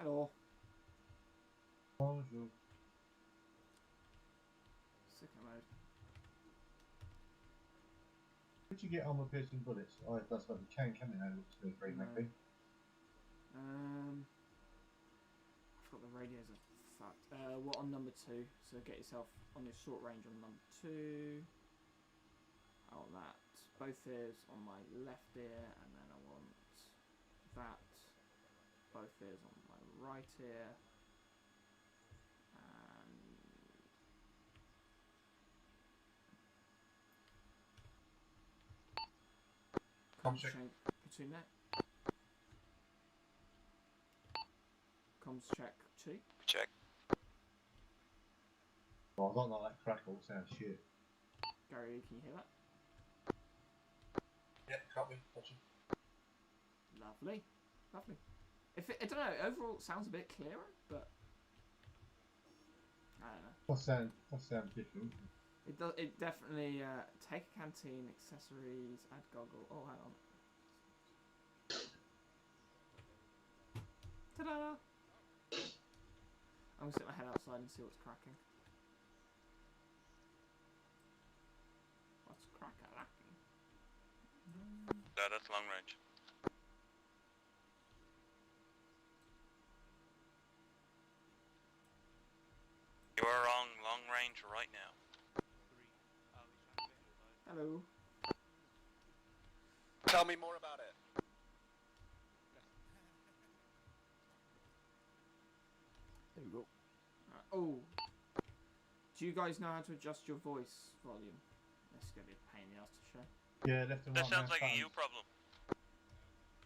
Hello. Bonjour. Sicko mode. Did you get on with piercing bullets? Oh, that's what you can it? Over 2 or 3 maybe. I forgot the radios are fucked. What on number 2? So get yourself on your short range on number 2. I want that. Both ears on my left ear, and then I want that. Both ears on my right ear. And comms check between that. Comms check 2. Check. Well, I don't like that crackle, it sounds shit. Gary, can you hear that? Yeah, copy. Gotcha. Lovely. Lovely. I don't know, overall it sounds a bit clearer, but I don't know. That sounds different. It does. It definitely take a canteen, accessories, add goggle. Oh, hang on. Ta-da! I'm gonna stick my head outside and see what's cracking. What's crack-a-lacking? No, that's long range. You are on long range right now. Hello. Tell me more about it. There we go. Oh. Do you guys know how to adjust your voice volume? This is gonna be a pain in the ass to show. Yeah, left and right. That sounds like a you problem.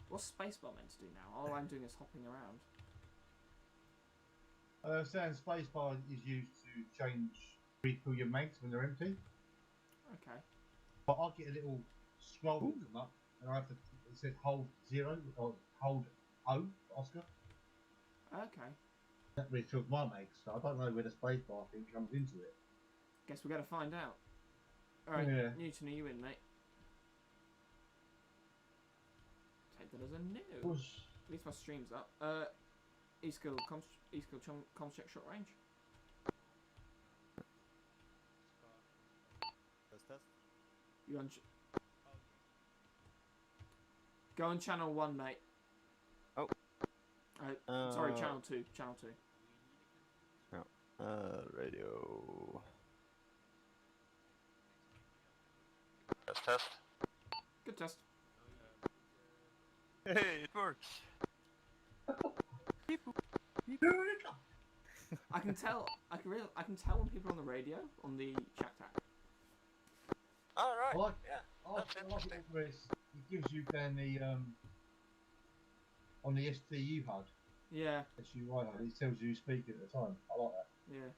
What's spacebar meant to do now? All I'm doing is hopping around. Saying spacebar is used to refill your mags when they're empty. Okay. But I get a little scroll that come up, and I have to. It says hold 0 or hold O for Oscar. Okay. That refills my mags, so I don't know where the spacebar thing comes into it. Guess we gotta find out. Alright, Yeah. Newton, are you in, mate? Take that as a no. Push. At least my stream's up. E-skill, comms check short range. Test. You on? Go on channel 1, mate. Oh. Sorry, channel 2. Channel 2. Radio. Test. Good test. Hey, it works. I can tell. I can tell when people are on the radio on the chat tag. Alright. Yeah. That's interesting. It gives you then the on the STU HUD. Yeah. SUI HUD. It tells you speaking at the time. I like that. Yeah.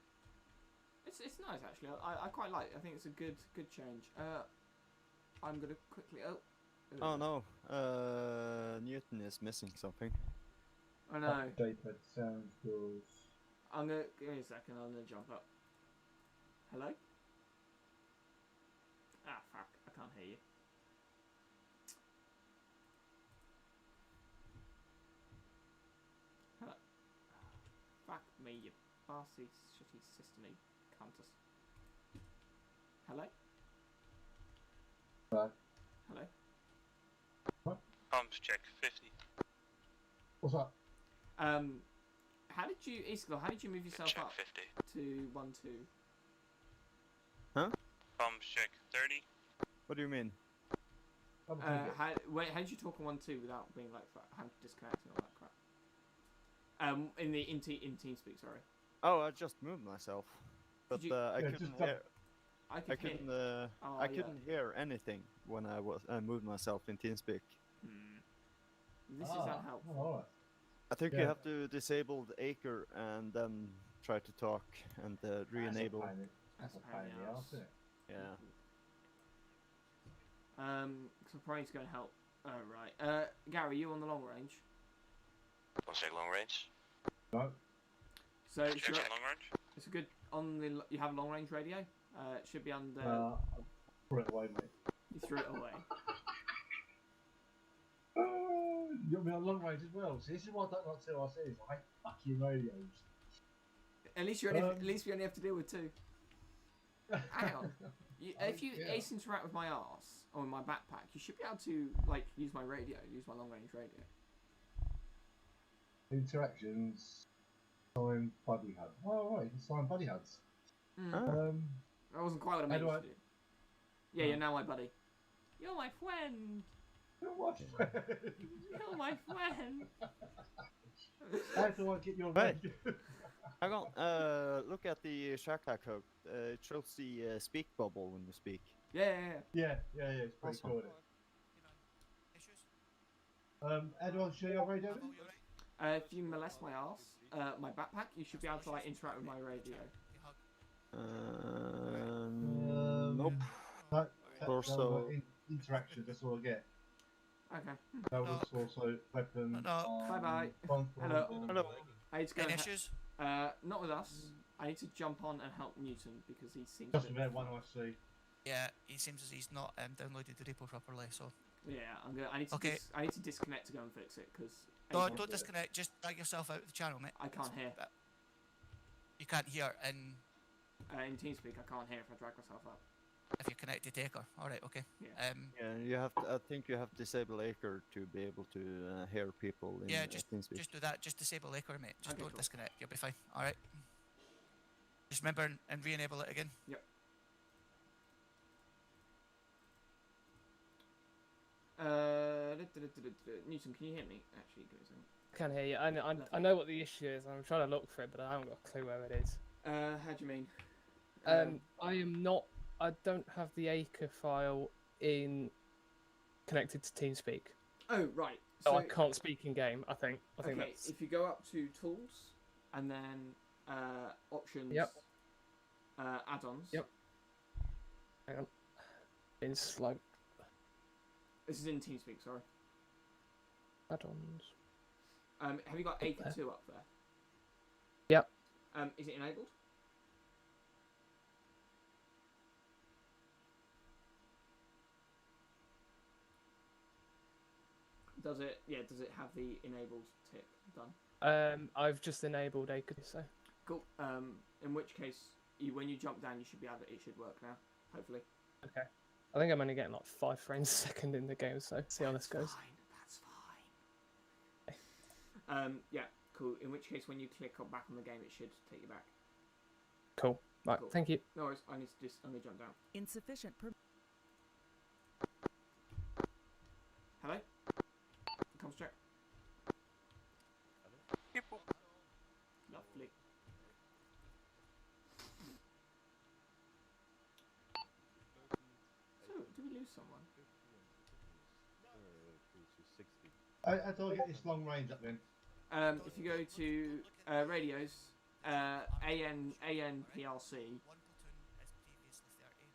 It's nice actually. I quite like it. I think it's a good change. I'm gonna quickly. Oh no. Newton is missing something. I know. Updated sound goes. I'm gonna give me a second. I'm gonna jump up. Hello. Ah fuck! I can't hear you. Hello. Fuck me, you barsy shitty systemy cuntus. Hello. Right. Hello. Comms check 50. What's up? How did you, Isklo, how did you move yourself Check up 50. to 1-2? Huh? Comms check 30. What do you mean? How did you talk on 1-2 without being like having to disconnect and all that crap? In TeamSpeak, sorry. Oh, I just moved myself, but I couldn't hear. I couldn't hear anything when I moved myself in TeamSpeak. This is unhelpful. All right. I think you have to disable the Acre and then try to talk and re-enable. That's a pain in the ass, isn't it? Yeah. So probably it's going to help. Oh, right. Gary, you on the long range? Don't say long range. No. So Check long range. it's a good on the. You have a long range radio. It should be under. I threw it away, mate. You threw it away. Oh You got me on long range as well. See, this is why I don't like TRCs. I hate fucking radios. At least at least we only have to deal with 2. Hang on. If you ace interact with my arse or my backpack, you should be able to like use my radio, use my long range radio. Interactions. Sign buddy hug. Oh right, you can sign buddy hugs. That wasn't quite what I meant you to do. Yeah, you're now my buddy. You're my friend. You're my friend. You're my friend. How do I get your Right. radio? Hang on. Look at the Shaka code. It shows the speak bubble when you speak. Yeah. Yeah, it's pretty cool. How do I share your radio? If you molest my arse, my backpack, you should be able to like interact with my radio. Nope. Also interactions. That's all I get. Okay. That was also weapon. Bye bye. Hello. I need to go. Any issues? Not with us. I need to jump on and help Newton because he seems. Just about one I see. Yeah, he seems as he's not downloaded the repo properly. So. Yeah, I need to. Okay. I need to disconnect to go and fix it because. Don't disconnect. Just drag yourself out of the channel, mate. I can't hear. You can't hear in TeamSpeak. I can't hear if I drag myself up. if you're connected to Acre. All right, okay. Yeah. Yeah, you have. To, I think you have to disable Acre to be able to hear people. In, just TeamSpeak. do that. Just disable Acre, mate. Just Okay, don't cool. disconnect. You'll be fine. All right. Just remember and re-enable it again. Yep. Newton, can you hear me? Actually, give me a second. I can hear you. I know what the issue is. I'm trying to look for it, but I haven't got a clue where it is. How do you mean? I am not. I don't have the Acre file connected to TeamSpeak, Oh, right. so I can't speak in game. I think Okay, that's. if you go up to tools and then options, Yep. add-ons. Yep. Hang on. Been slow. This is in TeamSpeak, sorry. Add-ons. Have you got Up Acre there. 2 up there? Yep. Is it enabled? Does it? Yeah. Does it have the enabled tick done? I've just enabled Acre, so. Cool. In which case, when you jump down, you should be able to. It should work now. Hopefully. Okay. I think I'm only getting like 5 frames a second in the game, so see how this goes. That's fine. Yeah. Cool. In which case, when you click on back on the game, it should take you back. Cool. Right. Cool. Thank you. No worries. I need to I'm gonna jump down. Insufficient. Hello. Comms check. Lovely. So, do we lose someone? How do I get this long range up then? If you go to radios, ANPRC,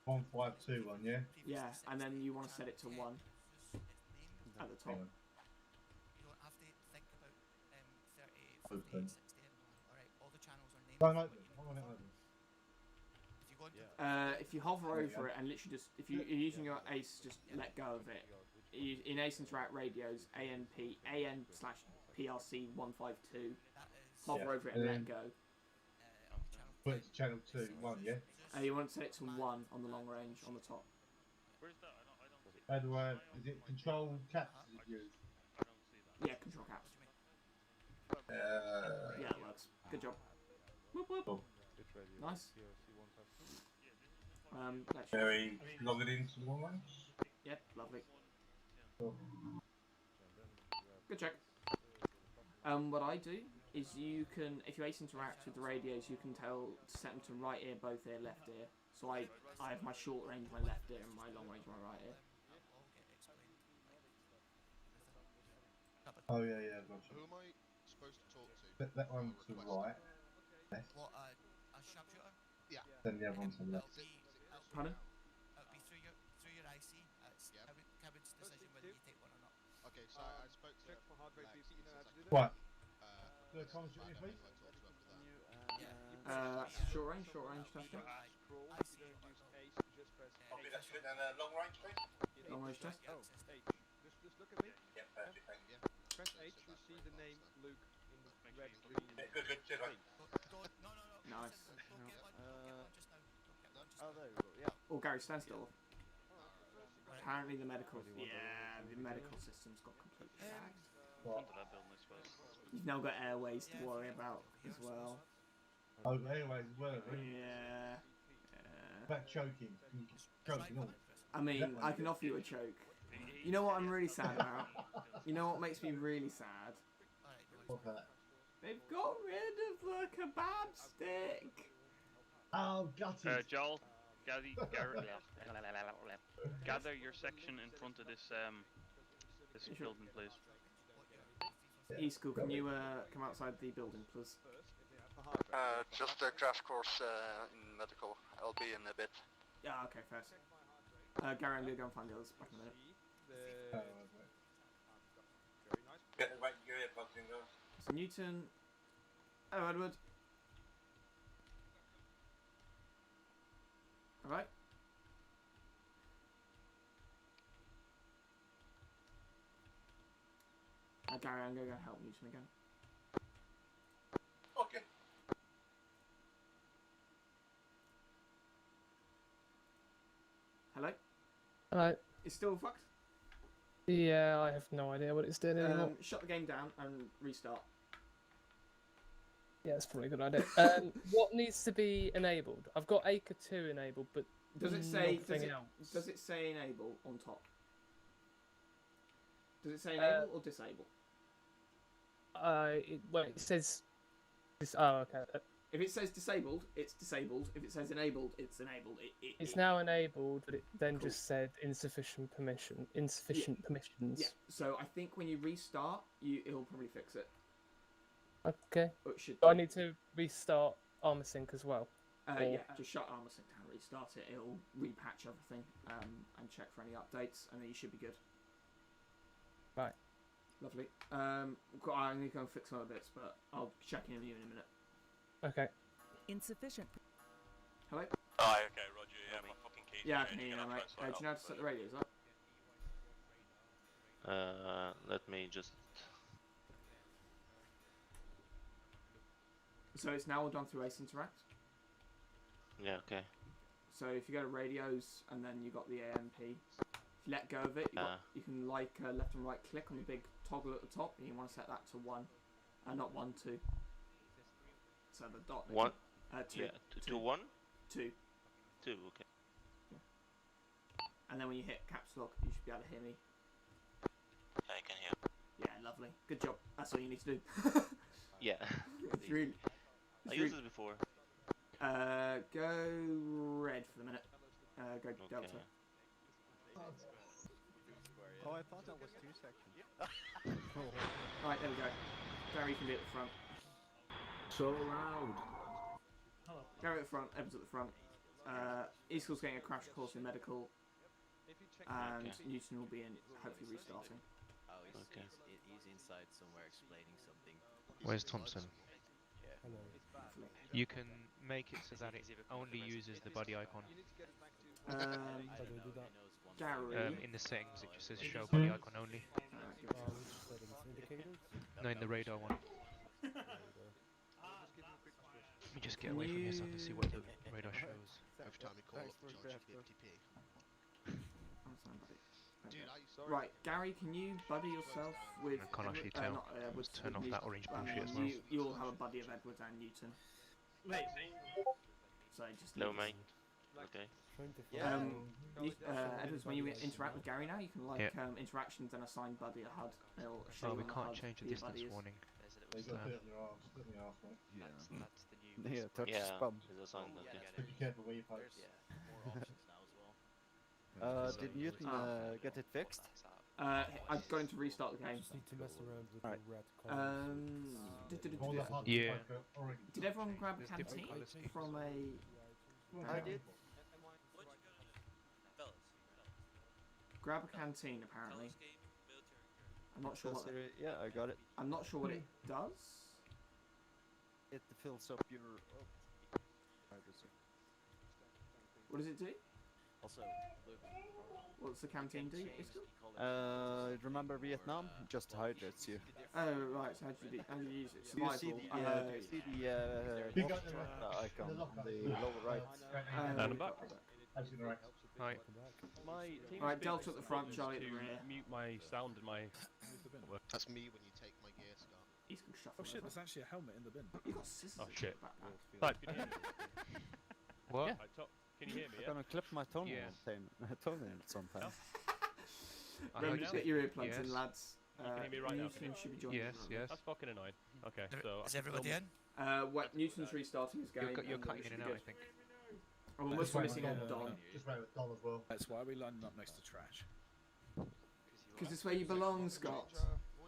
1521, yeah? yeah, and then you want to set it to 1 at the top. Hang on. You don't have to think about 30, 50, Open. 60 anymore. All right, all the channels are named. Don't but open. you Hold on, know- open. If you go into If you hover over it and literally just, if you're using your ace, just let go of it. In Ace Interact Radios, AN/PRC 152, that is hover over it and let go. channel. Put it to channel 2, 1, yeah? You want to set it to 1 on the long range on the top. How do I... Is it control caps is it used? Yeah, control caps. Yeah, that works. Good job. Whoop, whoop. Cool. Nice. That should, Very logged into long range? yeah, lovely. Cool. Good check. What I do is you can, if you ace interact with the radios, you can set them to right ear, both ear, left ear. So I have my short range, my left ear, and my long range, my right ear. Oh, yeah, gotcha. Who am I supposed to talk to? That one to the right, What, a sharpshooter? then the other one to the left. Pardon? It'll be through your IC. It's Yep. Cabin's decision whether you take one or not. Okay, so I spoke to Lex Right. the The comms check, please. Short range tester. Long range, please. Long range test. look at me. Yeah, perfect, thank you. Press H, you see the name Luke in the red green Good, cheers, thing. No. Nice. Don't get one just now. Don't get one just Oh, now. there you go. Yeah. Oh, Gary, stand still. Right. Apparently the medical, the medical system's got completely sagged. What? Front of that building, I suppose. You've now got airways to worry about as well. Oh, anyways, as well. Yeah. About choking. Choking all. I mean, I can offer you a choke. You know what I'm really sad about? You know what makes me really sad? What's that? They've got rid of the kebab stick. Oh, gutted. Joel, gather your section in front of this this Sure. building, please. E-School, can you come outside the building, please? Just a crash course in medical. I'll be in a bit. Yeah, okay, first. Gary, I'm gonna go and find the others. Back in a minute. Oh, right. Very nice. Get right, go ahead, Bucking, go. So Newton. Oh, Edward. Alright. Gary, I'm gonna go help Newton again. Okay. Hello? Hello. It's still fucked? Yeah, I have no idea what it's doing anymore. Shut the game down and restart. Yeah, it's probably a good idea. What needs to be enabled? I've got Acre 2 enabled, but Does it say nothing else. does it say enable on top? Does it say enable or disable? Well, it says. Oh, okay. If it says disabled, it's disabled. If it says enabled, it's enabled. It's now enabled, but it then Cool. just said insufficient permissions. Yeah. So I think when you restart, it'll probably fix it. Okay. Or it should. Do I need to restart ArmorSync as well? Yeah, just shut ArmorSync down, restart it. It'll repatch everything and check for any updates, and then you should be good. Right. Lovely. I need to go and fix some other bits, but I'll check in with you in a minute. Okay. Insufficient. Hello? Oh, okay, Roger. Yeah, my fucking keys. Yeah, I can hear you now, mate. Do you know how to set the radios up? Let me just. So it's now all done through Ace Interact. Yeah, okay. So if you go to radios and then you got the AMP, if you let go of it, you can like left and right click on the big toggle at the top, and you want to set that to 1, not 1, 2. So the dot. 1. 2. Yeah, 2, 1. 2. 2. Okay. And then when you hit caps lock, you should be able to hear me. I can hear. Yeah, lovely. Good job. That's all you need to do. Yeah. It's really. I used it before. Go red for the minute. Go Delta. Oh, I thought that was 2 sections. Right, there we go. Gary, you can be at the front. So loud. Gary at the front, Evans at the front. E-School's getting a crash course in medical, and Newton will be in, hopefully restarting. Oh, he's inside somewhere explaining something. Where's Thompson? Yeah. You can make it so that it only uses the body icon. Gary. In the settings, it just says show body icon only. No, in the radar one. Let me just get away from here so I can see what the radar shows. Every time you call up, they charge you 50p. Right, Gary, can you buddy yourself with? I can't actually tell. Let's turn off that orange bullshit as well. You'll have a buddy of Edwards and Newton. Wait. So just. No, mate. Okay. Edwards, when you interact with Gary now, you can like interactions and assign buddy a HUD. It'll show Oh, you we on the can't HUD change the who your distance buddy is. warning. They got a bit on your arse, bit on your arse, mate. That's the new. Yeah, touch spam. Is assigned, okay. Just be careful where you post. More options now as well. Did Newton get it fixed? I'm going to restart the game. Just need to mess around with Right. the red colors. Yeah. Did everyone grab a canteen from a? I did. Grab a canteen, apparently. I'm not sure what. Yeah, I got it. I'm not sure what it does. It fills up your. What does it do? Also, Luke. What's the canteen do? Remember Vietnam? Just hydrates you. Oh right, so how do you use it? Do you Survival. see the You got water the icon lock on up. the lower right? And I'm back. Actually, right. Right. My team Right, Delta at the front, Charlie at the rear. Mute my sound and my. That's me when you take my gear, Scott. He's gonna shuffle. Oh shit, over. there's actually a helmet in the bin. You got scissors Oh in shit. your backpack. Type, can you hear me? What? Yeah. Can you hear me? I'm Yeah. gonna clip my toenail Yeah. toenail sometime. Remember to get your earplugs in, Yes. lads. You can hear me right now, can Newton you? should be joining. Yes, us. yes. That's fucking annoying. Okay, so Is everybody in? Newton's restarting his game. You're and then we cutting should in be and out, I good. think. Oh, we're Just mostly wait missing on on Don. Just wait with Don as well. That's why we lined up next to trash. Because it's where you belong, Scott.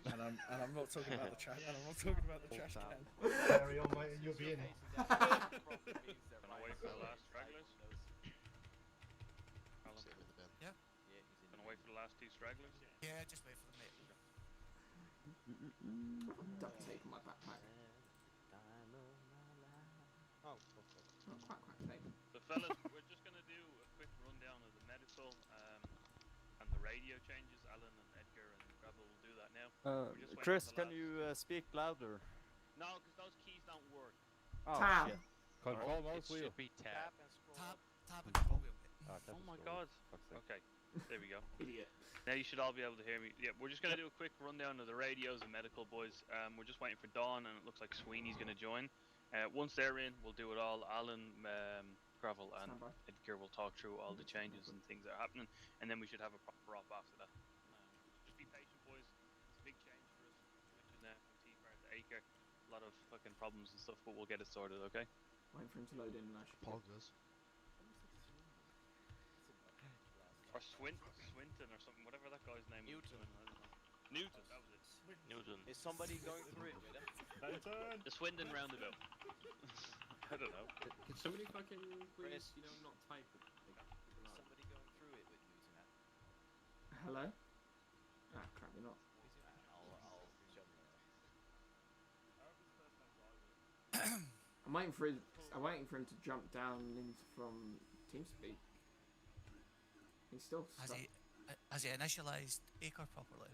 And I'm not talking about the trash. And I'm not talking about the trash can. Carry on, mate, and you'll be in it. Can I wait for the last stragglers? Sitting in the bin. Yeah. Can I wait for the last two stragglers? Yeah, just wait for them, mate. Duct tape on my backpack. Oh, Oh, quack tape. So fellas, we're just going to do a quick rundown of the medical and the radio changes. Alan and Edgar and Rebel will do that now. We're just waiting Chris, for the can last- you speak louder? No, because those keys don't work. Oh Tab. shit. control It mouse wheel. should be tab. Tab and control wheel, mate. Oh my god. Okay, there we go. Idiot. Now you should all be able to hear me. Yeah, we're just going to do a quick rundown of the radios and medical, boys. We're just waiting for Dawn, and it looks like Sweeney's going to join. Once they're in, we'll do it all. Alan, Gravel, and Stand by. Edgar will talk through all the changes and things that are happening, and then we should have a proper op after that. Just be patient, boys. It's a big change for us. Switching from T-Far to Acre. A lot of fucking problems and stuff, but we'll get it sorted, okay? Waiting for him to load in and actually. Poggers. Or Swinton or something, whatever that guy's name was. I don't know. Newton, that was it. Newton. Is somebody going through it with him? The Swindon roundabout. I don't know. Can somebody fucking Chris. not type it? Is somebody going through it with Newton? Hello? Ah, crap, you're not. I'll jump there. I'm waiting for him to jump down from TeamSpeak. He's still stuck. Has he initialised Acre properly?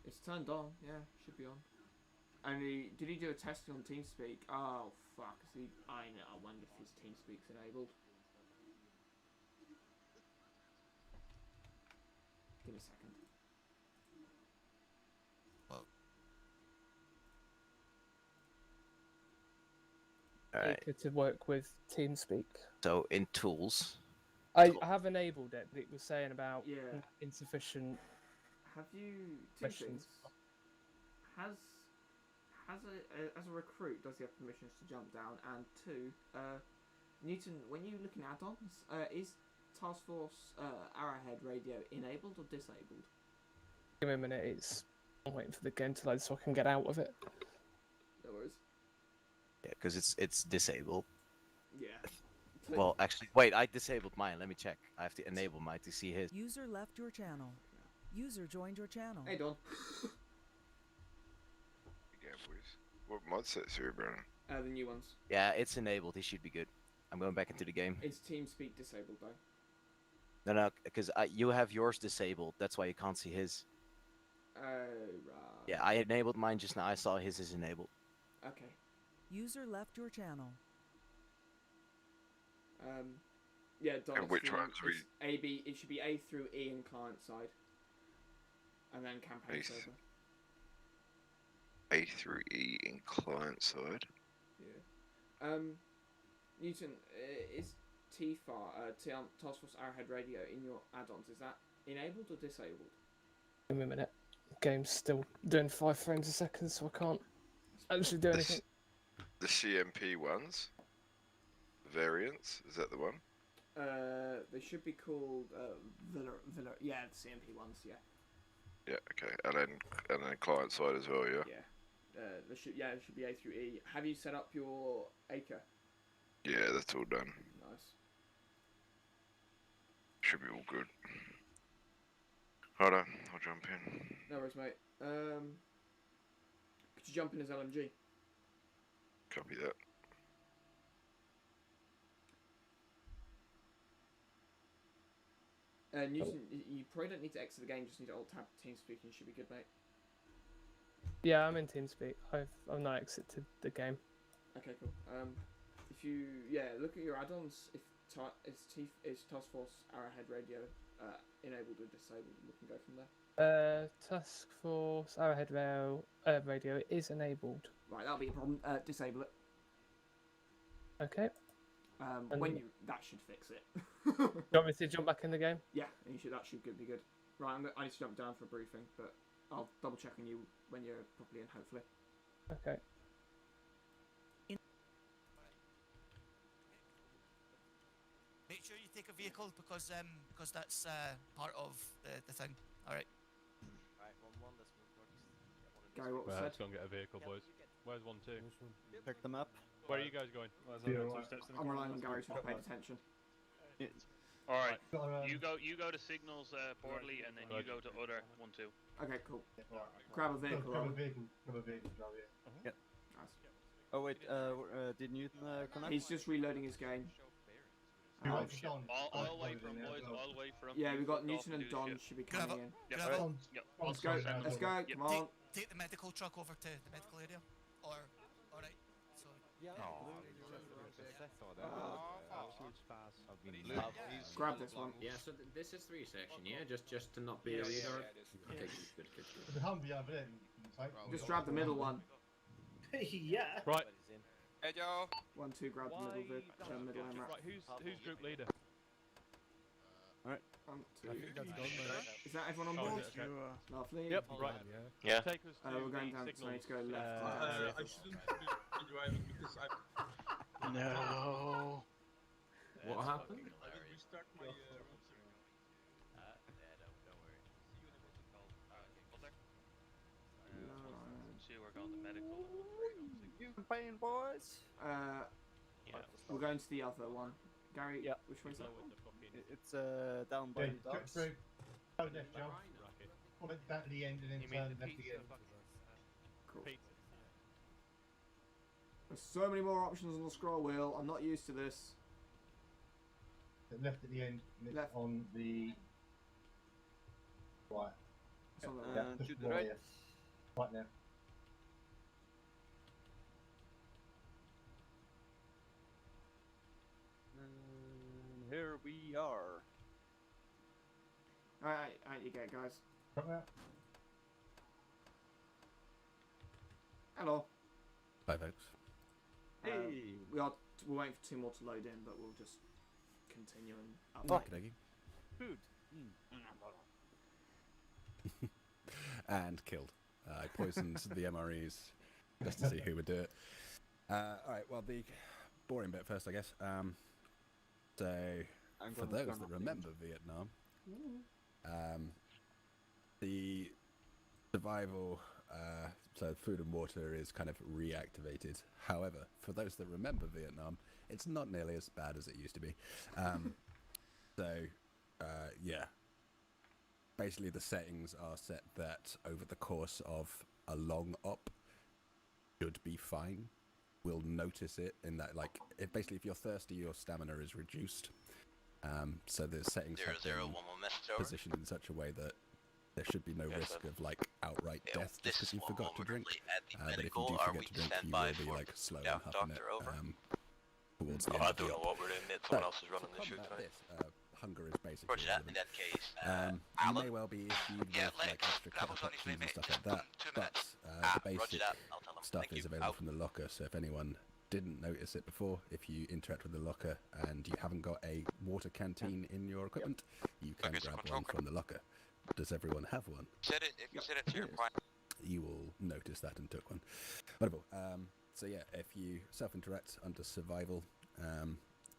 It's turned on, yeah, should be on. Only, did he do a testing on TeamSpeak? Oh, fuck. I wonder if his TeamSpeak's enabled. Give me a second. Well, Acre to work with TeamSpeak. So in tools. I have enabled it, but it was saying about Yeah. insufficient. Have you two Questions. things? As a recruit, does he have permissions to jump down? And two, Newton, when you look in add-ons, is Task Force Arrowhead radio enabled or disabled? Give me a minute. I'm waiting for the game to load so I can get out of it. No worries. Yeah, because it's disabled. Yeah. Well, actually, wait, I disabled mine. Let me check. I have to enable mine to see his. User left your channel. User joined your channel. Hey, Don. Yeah, boys. What mod sets are you running? The new ones. Yeah, it's enabled. He should be good. I'm going back into the game. Is TeamSpeak disabled though? No, because you have yours disabled. That's why you can't see his. Right. Yeah, I enabled mine just now. I saw his is enabled. Okay. User left your channel. Yeah, Don. And which ones we? AB. It should be A through E in client side, and then campaign A server. A through E in client side. Yeah. Newton, is TFAR, Task Force Arrowhead Radio in your add-ons? Is that enabled or disabled? Give me a minute. Game's still doing 5 frames a second, so I can't actually do anything. The CMP ones. Variants, is that the one? They should be called Villa. Yeah, the CMP ones. Yeah. Yeah, okay, and then client side as well, yeah. Yeah. It should be A through E. Have you set up your Acre? Yeah, that's all done. Nice. Should be all good. Hold on, I'll jump in. No worries, mate. Could you jump in as LMG? Copy that. Newton, you probably don't need to exit the game. Just need to alt tab TeamSpeak and you should be good, mate. Yeah, I'm in TeamSpeak. I've not exited the game. Okay, cool. If you look at your add-ons. If is Task Force Arrowhead Radio enabled or disabled, we can go from there. Task Force Arrowhead Radio is enabled. Right, that'll be a problem. Disable it. Okay. That should fix it. Do you want me to jump back in the game? Yeah, that should be good. Right, I need to jump down for a briefing, but I'll double check on you when you're properly in, hopefully. Okay. Make sure you take a vehicle because that's part of the thing. All right. Right, 1-1. Let's move north. Gary, what was Let's said? go and get a vehicle, boys. Where's 1-2? Pick them up. Where are you guys going? I'm relying on Gary to have paid attention. All right. You go to signals portally, and then you go to other 1-2. Okay, cool. Grab a vehicle. Grab a vehicle, Joe, yeah. Yep. Nice. Oh wait, did Newton connect? He's just reloading his game. I'll wait for him, boys. I'll wait for him. Yeah, we've got Newton and Don should be coming in. Let's go. Let's go. Come on. Take the medical truck over to the medical area. All right. So. Yeah. Grab this one. Yeah. So this is 3 section. Yeah. Just to not be a leader. Okay. Good. The Humvee over there. Just grab the middle one. Yeah. Right. Hey, Joe. 1-2, grab the middle AMRAP. Right, who's group leader? Alright. 1-2. Is that everyone on board? Lovely. Yep. Right. Yeah. Take us to We're going down, so I need to go left. I shouldn't be driving because I. No. What happened? I did restart my. We're going to medical. You paying, boys? We're going to the other one. Gary, which one's that? It's down by the docks. Go left, Joe. Pull it down to the end and then turn left again. Cool. There's so many more options on the scroll wheel. I'm not used to this. Left at the end. And it's on the right. It's on To the right. Right now. Here we are. Alright, you get it, guys. Come out. Hello. Bye, folks. Hey. We're waiting for 2 more to load in, but we'll just continue and up. Okey-dokey. Food. And killed. I poisoned the MREs just to see who would do it. Alright, well, the boring bit first, I guess. So, for those that remember Vietnam, the survival, so food and water is kind of reactivated. However, for those that remember Vietnam, it's not nearly as bad as it used to be. Yeah. Basically, the settings are set that over the course of a long op, should be fine. We'll notice it in that, like, if you're thirsty, your stamina is reduced. So the settings have been positioned in such a way that there should be no risk of, like, outright death just because you forgot to drink. But if you do forget to drink, you will be, like, slow and huffing it towards the end of the op. what we're doing. Someone else is running the shoot tonight. Hunger is basically Roger that. In that case, you may well be issued with like extra cup options and stuff like that, but the basic stuff is available from the locker, so if anyone didn't notice it before, if you interact with the locker and you haven't got a water canteen in your equipment, you can grab one from the locker. Does everyone have one? If you set it to your prime, you will notice that and took one. Wonderful. So yeah, if you self-interact under survival,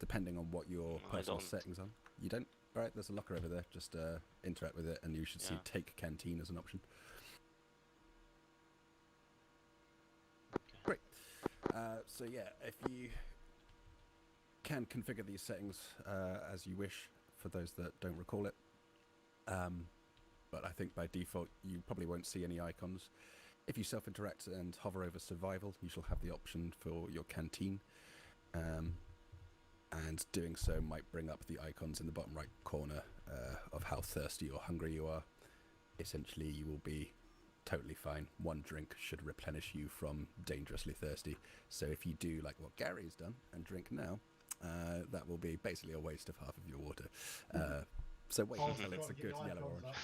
depending on what your personal settings are, you don't. All right, there's a locker over there. Just interact with it, and you should see take canteen as an option. Great. So yeah, if you can configure these settings as you wish, for those that don't recall it. But I think by default you probably won't see any icons. If you self-interact and hover over survival, you shall have the option for your canteen. and doing so might bring up the icons in the bottom right corner of how thirsty or hungry you are. Essentially, you will be totally fine. One drink should replenish you from dangerously thirsty. So if you do like what Gary's done and drink now, that will be basically a waste of half of your water. So wait until it's a good yellow orange.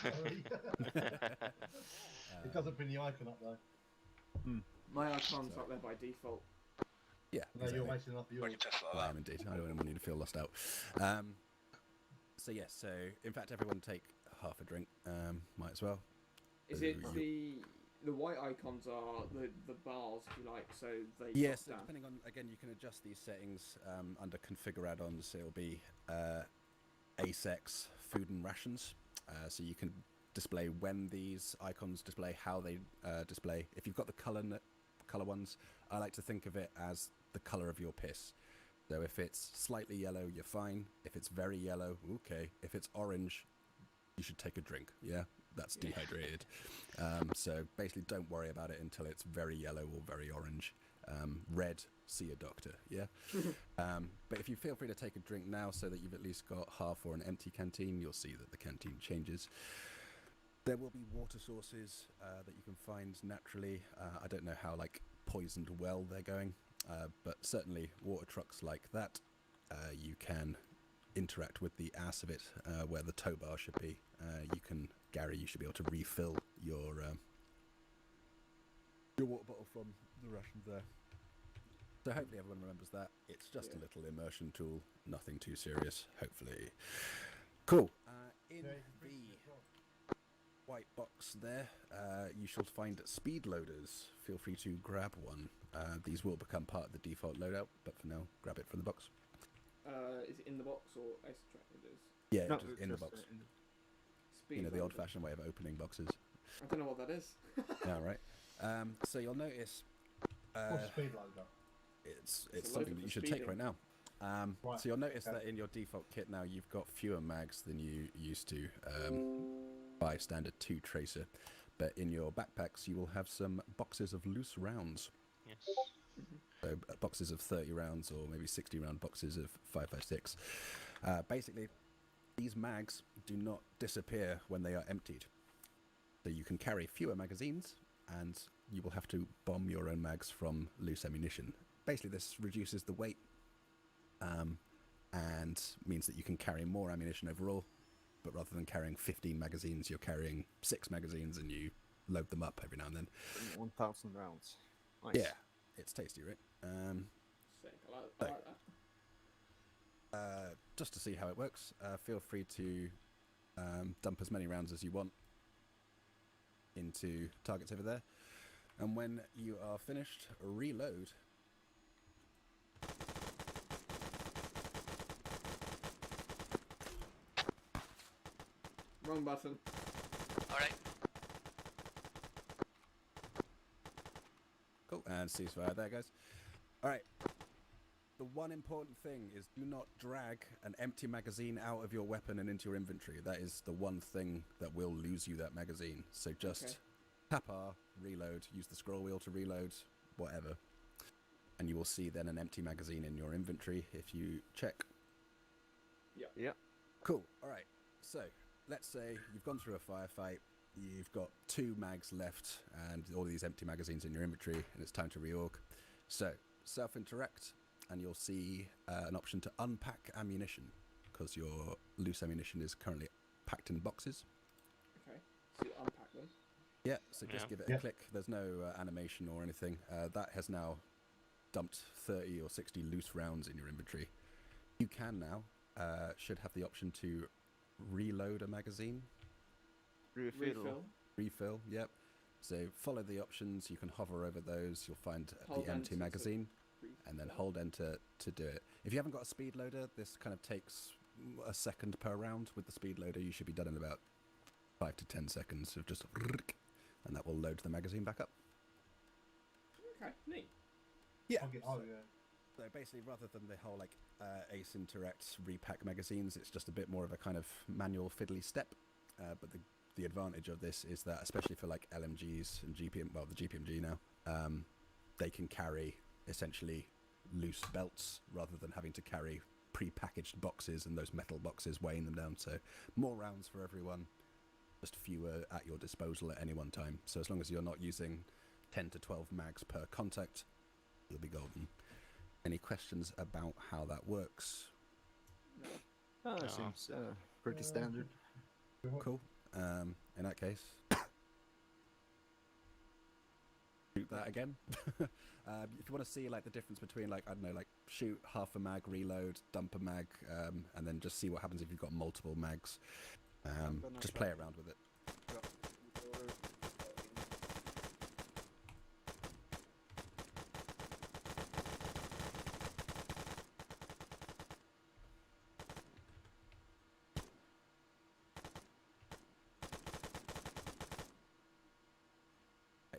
It doesn't bring the icon up though. My icon's up there by default. Yeah, No, exactly. you're wasting enough of yours. Well, I am indeed. I don't want you to feel lost out. So yes, so in fact, everyone take half a drink. Might as well. Is it the white icons are the bars, if you like, so they Yes, drop down? depending on, again, you can adjust these settings under configure add-ons. It'll be ASEX food and rations, so you can display when these icons display, how they display. If you've got the color ones, I like to think of it as the color of your piss. So if it's slightly yellow, you're fine. If it's very yellow, okay. If it's orange, you should take a drink. Yeah, that's dehydrated. So basically, don't worry about it until it's very yellow or very orange. Red, see a doctor. Yeah. But if you feel free to take a drink now, so that you've at least got half or an empty canteen, you'll see that the canteen changes. There will be water sources that you can find naturally. I don't know how poisoned well they're going, but certainly water trucks like that, you can interact with the ass of it where the tow bar should be. Gary, you should be able to refill your water bottle from the rations there. So hopefully everyone remembers that. It's just a little immersion tool, nothing too serious, hopefully. Cool. In the white box there, you shall find speed loaders. Feel free to grab one. These will become part of the default loadout, but for now, grab it from the box. Is it in the box or extracted? Yeah, No, just in the box. Speed The loaders. old-fashioned way of opening boxes. I don't know what that is. Yeah, right. So you'll notice speed loader? It's It's a something loader that for you should speeding. take right now. Right, So you'll notice okay. that in your default kit now you've got fewer mags than you used to by standard 2 tracer, but in your backpacks you will have some boxes of loose rounds. Yes. So boxes of 30 rounds or maybe 60 round boxes of 5.56. Basically, these mags do not disappear when they are emptied. So you can carry fewer magazines and you will have to bomb your own mags from loose ammunition. Basically, this reduces the weight and means that you can carry more ammunition overall, but rather than carrying 15 magazines, you're carrying 6 magazines and you load them up every now and then. 1,000 rounds. Nice. Yeah, it's tasty, right? Sick. I like that. Just to see how it works, feel free to dump as many rounds as you want into targets over there. And when you are finished, reload. Wrong button. Alright. Cool, and ceasefire there, guys. Alright. The one important thing is do not drag an empty magazine out of your weapon and into your inventory. That is the one thing that will lose you that magazine. So just tap R, reload, use the scroll wheel to reload, whatever. And you will see then an empty magazine in your inventory if you check. Yep. Cool, alright. So, let's say you've gone through a firefight, you've got 2 mags left and all these empty magazines in your inventory and it's time to reorg. So, self-interact and you'll see an option to unpack ammunition because your loose ammunition is currently packed in boxes. Okay. So you unpack them. Yeah, so just give it a click. There's no animation or anything. That has now dumped 30 or 60 loose rounds in your inventory. You can now, should have the option to reload a magazine. Refill, yep. So follow the options, you can hover over those, you'll find Hold the empty enter to magazine, and then refill. hold enter to do it. If you haven't got a speed loader, this kind of takes a second per round. With the speed loader, you should be done in about 5 to 10 seconds of just, and that will load the magazine back up. Okay, neat. Yeah. Oh, yeah. So basically, rather than the whole Ace Interact repack magazines, it's just a bit more of a kind of manual fiddly step. But the advantage of this is that, especially for LMGs and GPM, well, the GPMG now, they can carry essentially loose belts rather than having to carry pre-packaged boxes and those metal boxes weighing them down. So more rounds for everyone, just fewer at your disposal at any one time. So as long as you're not using 10 to 12 mags per contact, you'll be golden. Any questions about how that works? It seems pretty standard. Cool. In that case, shoot that again. If you want to see like the difference between like, I don't know, like shoot half a mag, reload, dump a mag, and then just see what happens if you've got multiple mags. Just play around with it.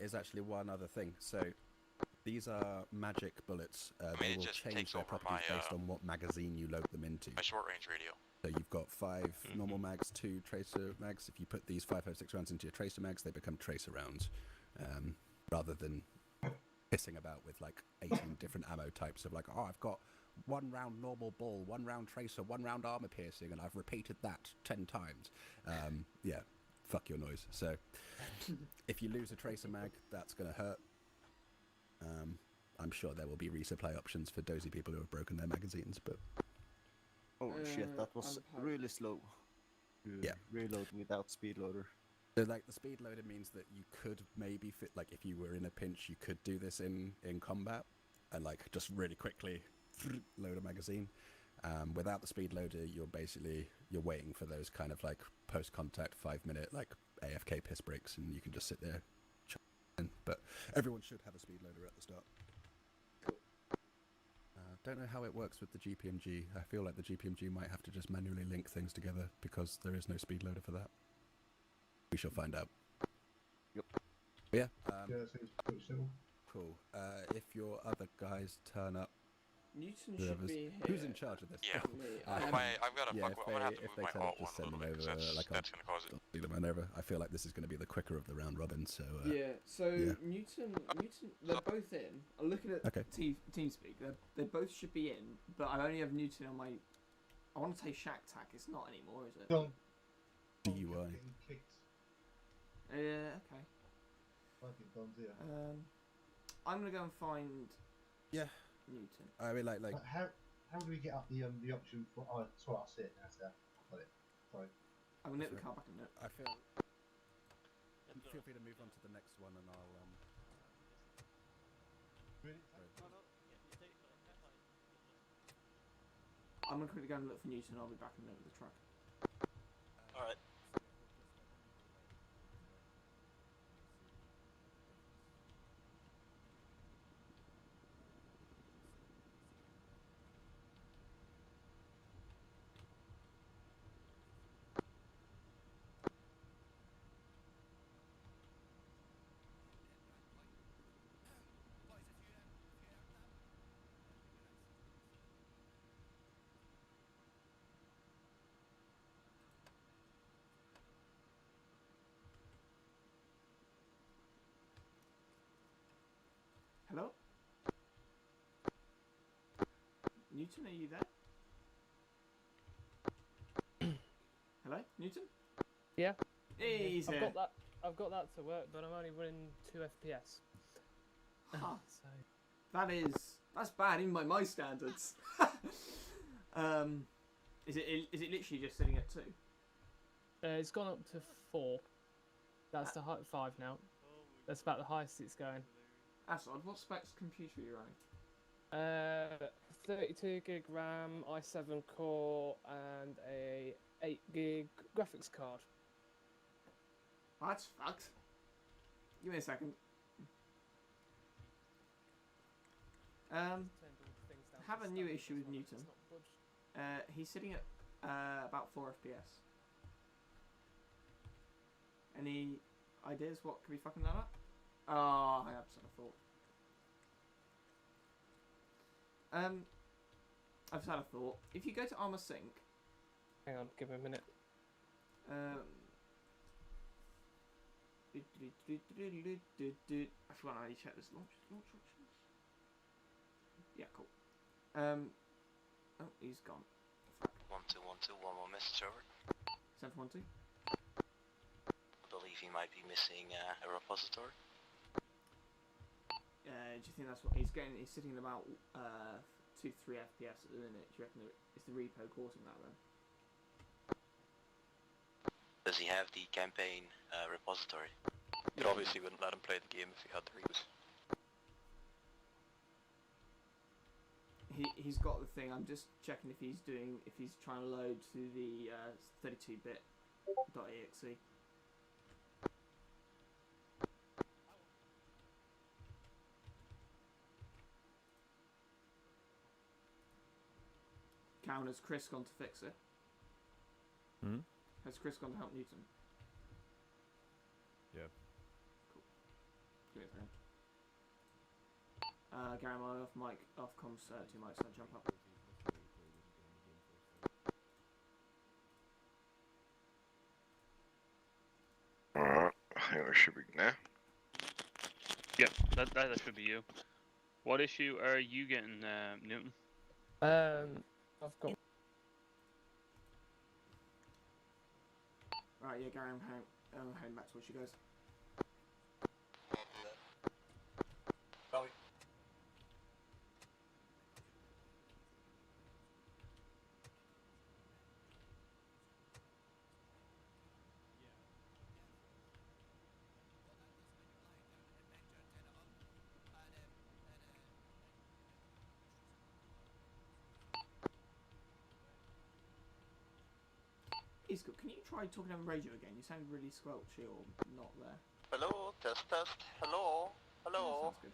Is actually one other thing. So these are magic bullets. They will change their properties based on what magazine you load them into. My short range radio. So you've got 5 normal mags, 2 tracer mags. If you put these 5.56 rounds into your tracer mags, they become tracer rounds, rather than pissing about with like 18 different ammo types of like, oh, I've got 1 round normal ball, 1 round tracer, 1 round armor piercing, and I've repeated that 10 times. Yeah, fuck your noise. So if you lose a tracer mag, that's going to hurt. I'm sure there will be resupply options for dozy people who have broken their magazines, but... Oh shit, that was really slow. Yeah. Reload without speed loader. So like the speed loader means that you could maybe fit, like if you were in a pinch, you could do this in combat and like just really quickly load a magazine. Without the speed loader, you're waiting for those kind of like post-contact 5-minute like AFK piss breaks, and you can just sit there. But everyone should have a speed loader at the start. Don't know how it works with the GPMG. I feel like the GPMG might have to just manually link things together because there is no speed loader for that. We shall find out. Yep. Yeah. Yeah, seems pretty simple. Cool. If your other guys turn up, Newton should be here. who's in charge of this? Yeah. I'm gonna have to if move they my turn up, alt just one send a them little bit, over. 'cause Like that's gonna cause it. I'll do them whenever. I feel like this is going to be the quicker of the round robin. So So Newton, they're both in. I'm looking at TeamSpeak. They both should be in, but I only have Newton on my. I want to say Shack Tack. It's not anymore, is it? DUI. Yeah. Okay. Fucking Don's here. I'm gonna go and find. Yeah. Newton. I mean, like. How do we get up the option for? Oh, sorry, I see it. That's there. Got it. Sorry. I'm gonna nip the car back in there. I feel free to move on to the next one, and I'll. I'm gonna quickly go and look for Newton. I'll be back in there with the truck. All right. Hello? Newton, are you there? Hello? Newton? Yeah. Hey, he's here. I've got that to work, but I'm only running 2 FPS. Huh. So. That's bad even by my standards. Is it literally just sitting at 2? It's gone up to 4. That's the height 5 now. That's about the highest it's going. That's odd. What specs computer are you running? 32 gig RAM, i7 core, and a 8 gig graphics card. That's fucked. Give me a second. Have a new issue with Newton. He's sitting at about 4 FPS. Any ideas what could be fucking that up? Oh, I have thought. I've had a thought. If you go to Armor Sync. Hang on, give me a minute. I forgot how you check this launch options. Yeah, cool. Oh, he's gone. 1212, one more message over. 712. I believe he might be missing a repository. Do you think that's what he's getting? He's sitting at about 2-3 FPS at the minute. Do you reckon it's the repo causing that then? Does he have the campaign repository? It obviously wouldn't let him play the game if he had the readers. He's got the thing. I'm just checking if he's trying to load to the 32-bit.exe. Karen, has Chris gone to fix it? Hmm? Has Chris gone to help Newton? Yeah. Cool. Give it a second. Gary, am I off mic, off comms, 2 mics, so jump up. Alright, I think we should be now. Yep, that should be you. What issue are you getting, Newton? I've got. Right, yeah, Gary, I'm heading back towards you guys. Belly. Isco, can you try talking over radio again? You sound really squelchy or not there. Hello, test. Hello. Yeah, sounds good.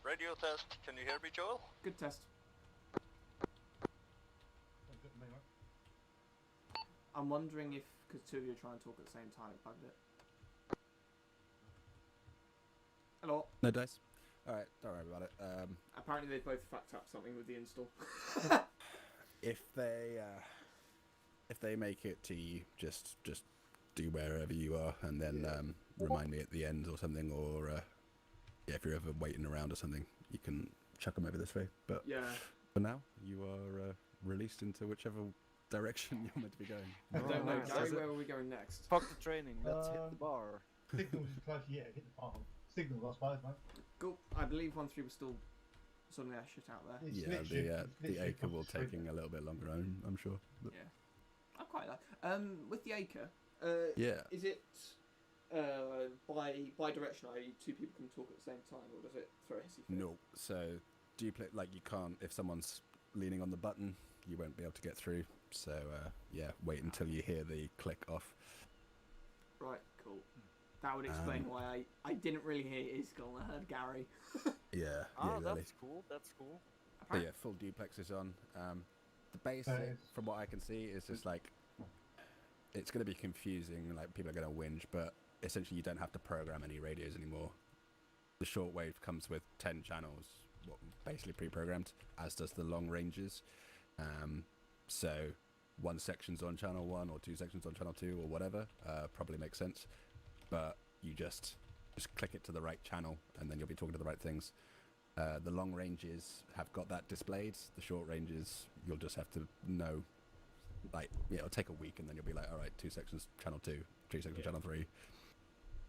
Radio test. Can you hear me, Joel? Good test. I'm wondering if, because 2 of you are trying to talk at the same time, it bugged it. Hello. No dice. Alright, don't worry about it. Apparently they both fucked up something with the install. If they make it to you, just do wherever you are, and then remind me at the end or something, or yeah, if you're ever waiting around or something, you can chuck them over this way. But yeah, for now, you are released into whichever direction you're meant to be going. I don't know, Gary, where are we going next? Fuck the training, let's hit the bar. Signals is close, yeah, hit the bar. Signals, I suppose, mate. Cool. I believe 1-3 was still sorting that shit out there. It's Yeah, the acre will taking a little bit longer, I'm sure. But Yeah. I quite like. With the acre, yeah. is it bi-directional, i.e. 2 people can talk at the same time, or does it throw a hissy fit? No, so duplicate, like you can't, if someone's leaning on the button, you won't be able to get through. So yeah, wait until you hear the click off. Right, cool. That would explain why I didn't really hear Iskel and I heard Gary. Yeah, That's exactly. cool, that's cool. So yeah, full duplex is on. The basic, from what I can see, is just like, it's going to be confusing, like people are going to whinge, but essentially you don't have to program any radios anymore. The shortwave comes with 10 channels, basically pre-programmed, as does the long ranges. So one section's on channel 1 or 2 sections on channel 2 or whatever, probably makes sense. But you just click it to the right channel and then you'll be talking to the right things. The long ranges have got that displayed. The short ranges, you'll just have to know, like, yeah, it'll take a week and then you'll be like, all right, 2 sections channel 2, 3 sections channel 3,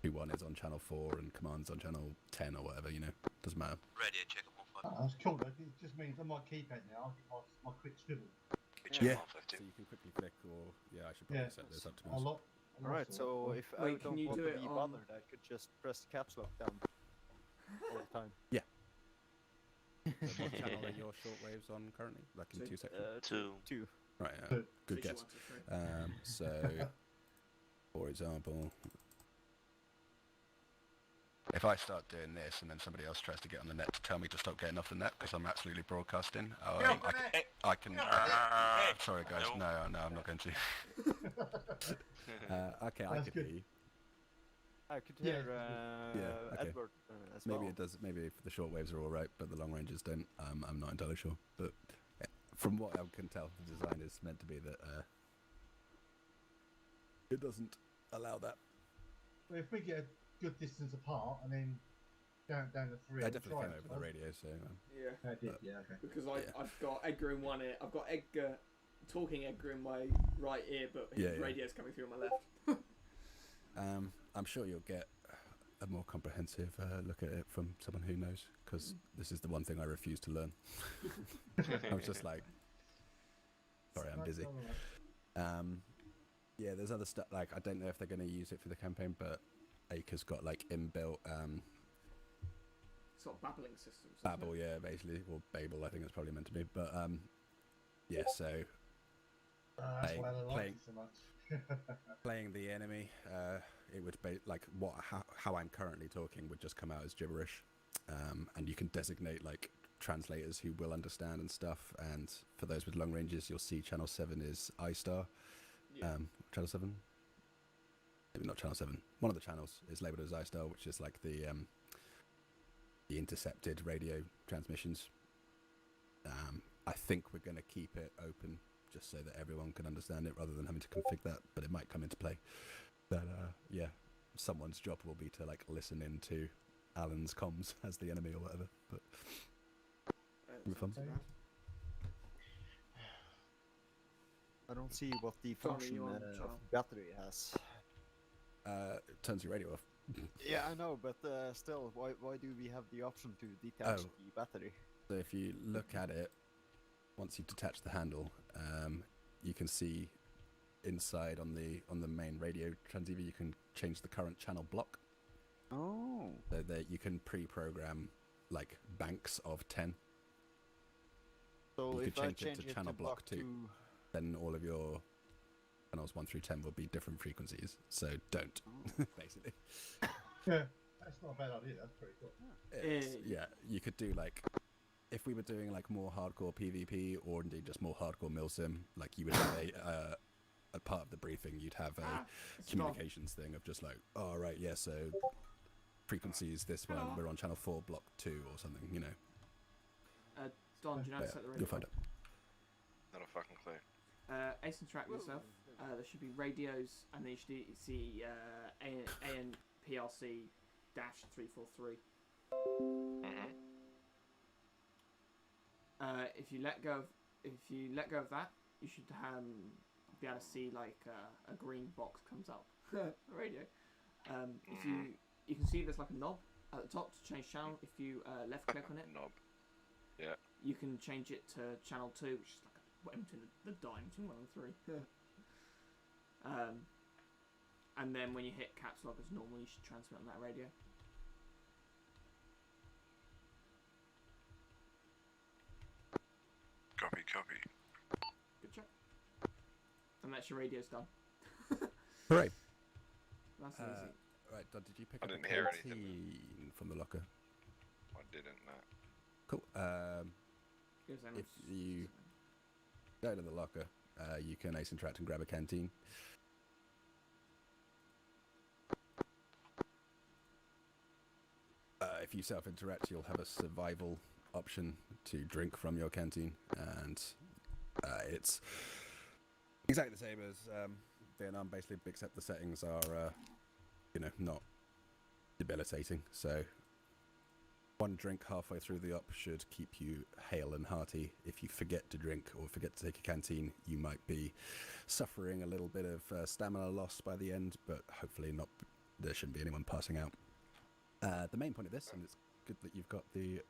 2-1 is on channel 4 and commands on channel 10 or whatever, you know, doesn't matter. Radio check up 152. That's cool, though. It just means on my keypad now, I get my quick swivel. Yeah, so you can quickly click, or yeah, I should probably set this up to be honest. Alright, so if I Wait, don't can you want do to it be on- bothered, I could just press caps lock down all the time. Yeah. So what channel are your shortwaves on currently? Like in 2 sections? Two. Right, good guess. So, for example, if I start doing this and then somebody else tries to get on the net to tell me to stop getting off the net because I'm absolutely broadcasting, I can. Sorry guys, no, I'm not going to. Okay, I could hear you. I could hear Yeah, okay. Edward as Maybe well. it does. Maybe the short waves are all right, but the long ranges don't. I'm not entirely sure. But from what I can tell, the design is meant to be that it doesn't allow that. Well, if we get a good distance apart and then down the three. I and definitely try came it, over the radio, so Yeah. I did, yeah, okay. Because yeah. I've got Edgar in one ear. I've got Edgar talking Edgar in my right ear, but his radio's coming through on my left. I'm sure you'll get a more comprehensive look at it from someone who knows, because this is the one thing I refuse to learn. I was just like, sorry, I'm busy. Yeah, there's other stuff, like, I don't know if they're going to use it for the campaign, but Acre's got, like, inbuilt... sort of babbling systems. Babble, yeah, basically, or Babel, I think it's probably meant to be, but, yeah, so... that's why I like it so much. Playing the enemy, it would be, like, how I'm currently talking would just come out as gibberish, and you can designate, like, translators who will understand and stuff, and for those with long ranges, you'll see Channel 7 is iStar. Channel 7? Maybe not Channel 7. One of the channels is labelled as iStar, which is like the intercepted radio transmissions. I think we're going to keep it open just so that everyone can understand it rather than having to config that, but it might come into play. But yeah, someone's job will be to like listen into Alan's comms as the enemy or whatever. But it'll be fun. I don't see what the function of battery has. It turns your radio off. Yeah, I know, but still, why do we have the option to detach the battery? So if you look at it, once you detach the handle, you can see inside on the main radio transceiver, you can change the current channel block. Oh. So that you can pre-program like banks of 10. So you if could I change it to channel block 2, then all of your channels 1 through 10 will be different frequencies. So don't, basically. Yeah, that's not a bad idea. That's pretty cool. Yeah, you could do like, if we were doing like more hardcore PvP or indeed just more hardcore milsim, like you would have a part of the briefing, you'd have a communications thing of just like, oh right, yeah, so frequencies this one, we're on channel 4 block 2 or something, you know. Don, do you know how to set the radio? You'll find it. Not a fucking clue. Ace interact with yourself. There should be radios, and then you should see ANPRC -343. If you let go of that, you should be able to see like a green box comes up. Radio. If you can see there's like a knob at the top to change channel. If you left click on it, knob. Yeah. You can change it to channel 2, which is like in between the dime between 1 and 3. And then when you hit caps lock as normal, you should transmit on that radio. Copy. Good check. And that's your radio's done. Hooray. That's easy. Right, Dad, did you pick I up didn't a hear canteen anything. from the locker? I didn't, no. Cool. If you go to the locker, you can ace interact and grab a canteen. If you self-interact, you'll have a survival option to drink from your canteen, and it's exactly the same as Vietnam, basically, except the settings are, not debilitating. So one drink halfway through the op should keep you hale and hearty. If you forget to drink or forget to take a canteen, you might be suffering a little bit of stamina loss by the end, but hopefully not. There shouldn't be anyone passing out. The main point of this, and it's good that you've got the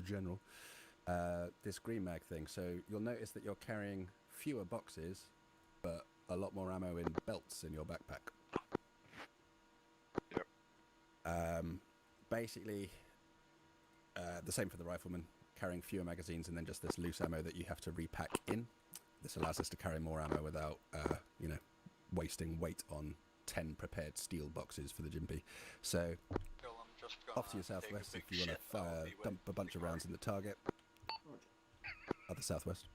general, this green mag thing. So you'll notice that you're carrying fewer boxes, but a lot more ammo in belts in your backpack. Yep. Basically, the same for the rifleman, carrying fewer magazines and then just this loose ammo that you have to repack in. This allows us to carry more ammo without, wasting weight on 10 prepared steel boxes for the Jimpy. So, off to your southwest if you want to dump a bunch of rounds in the target. Other southwest.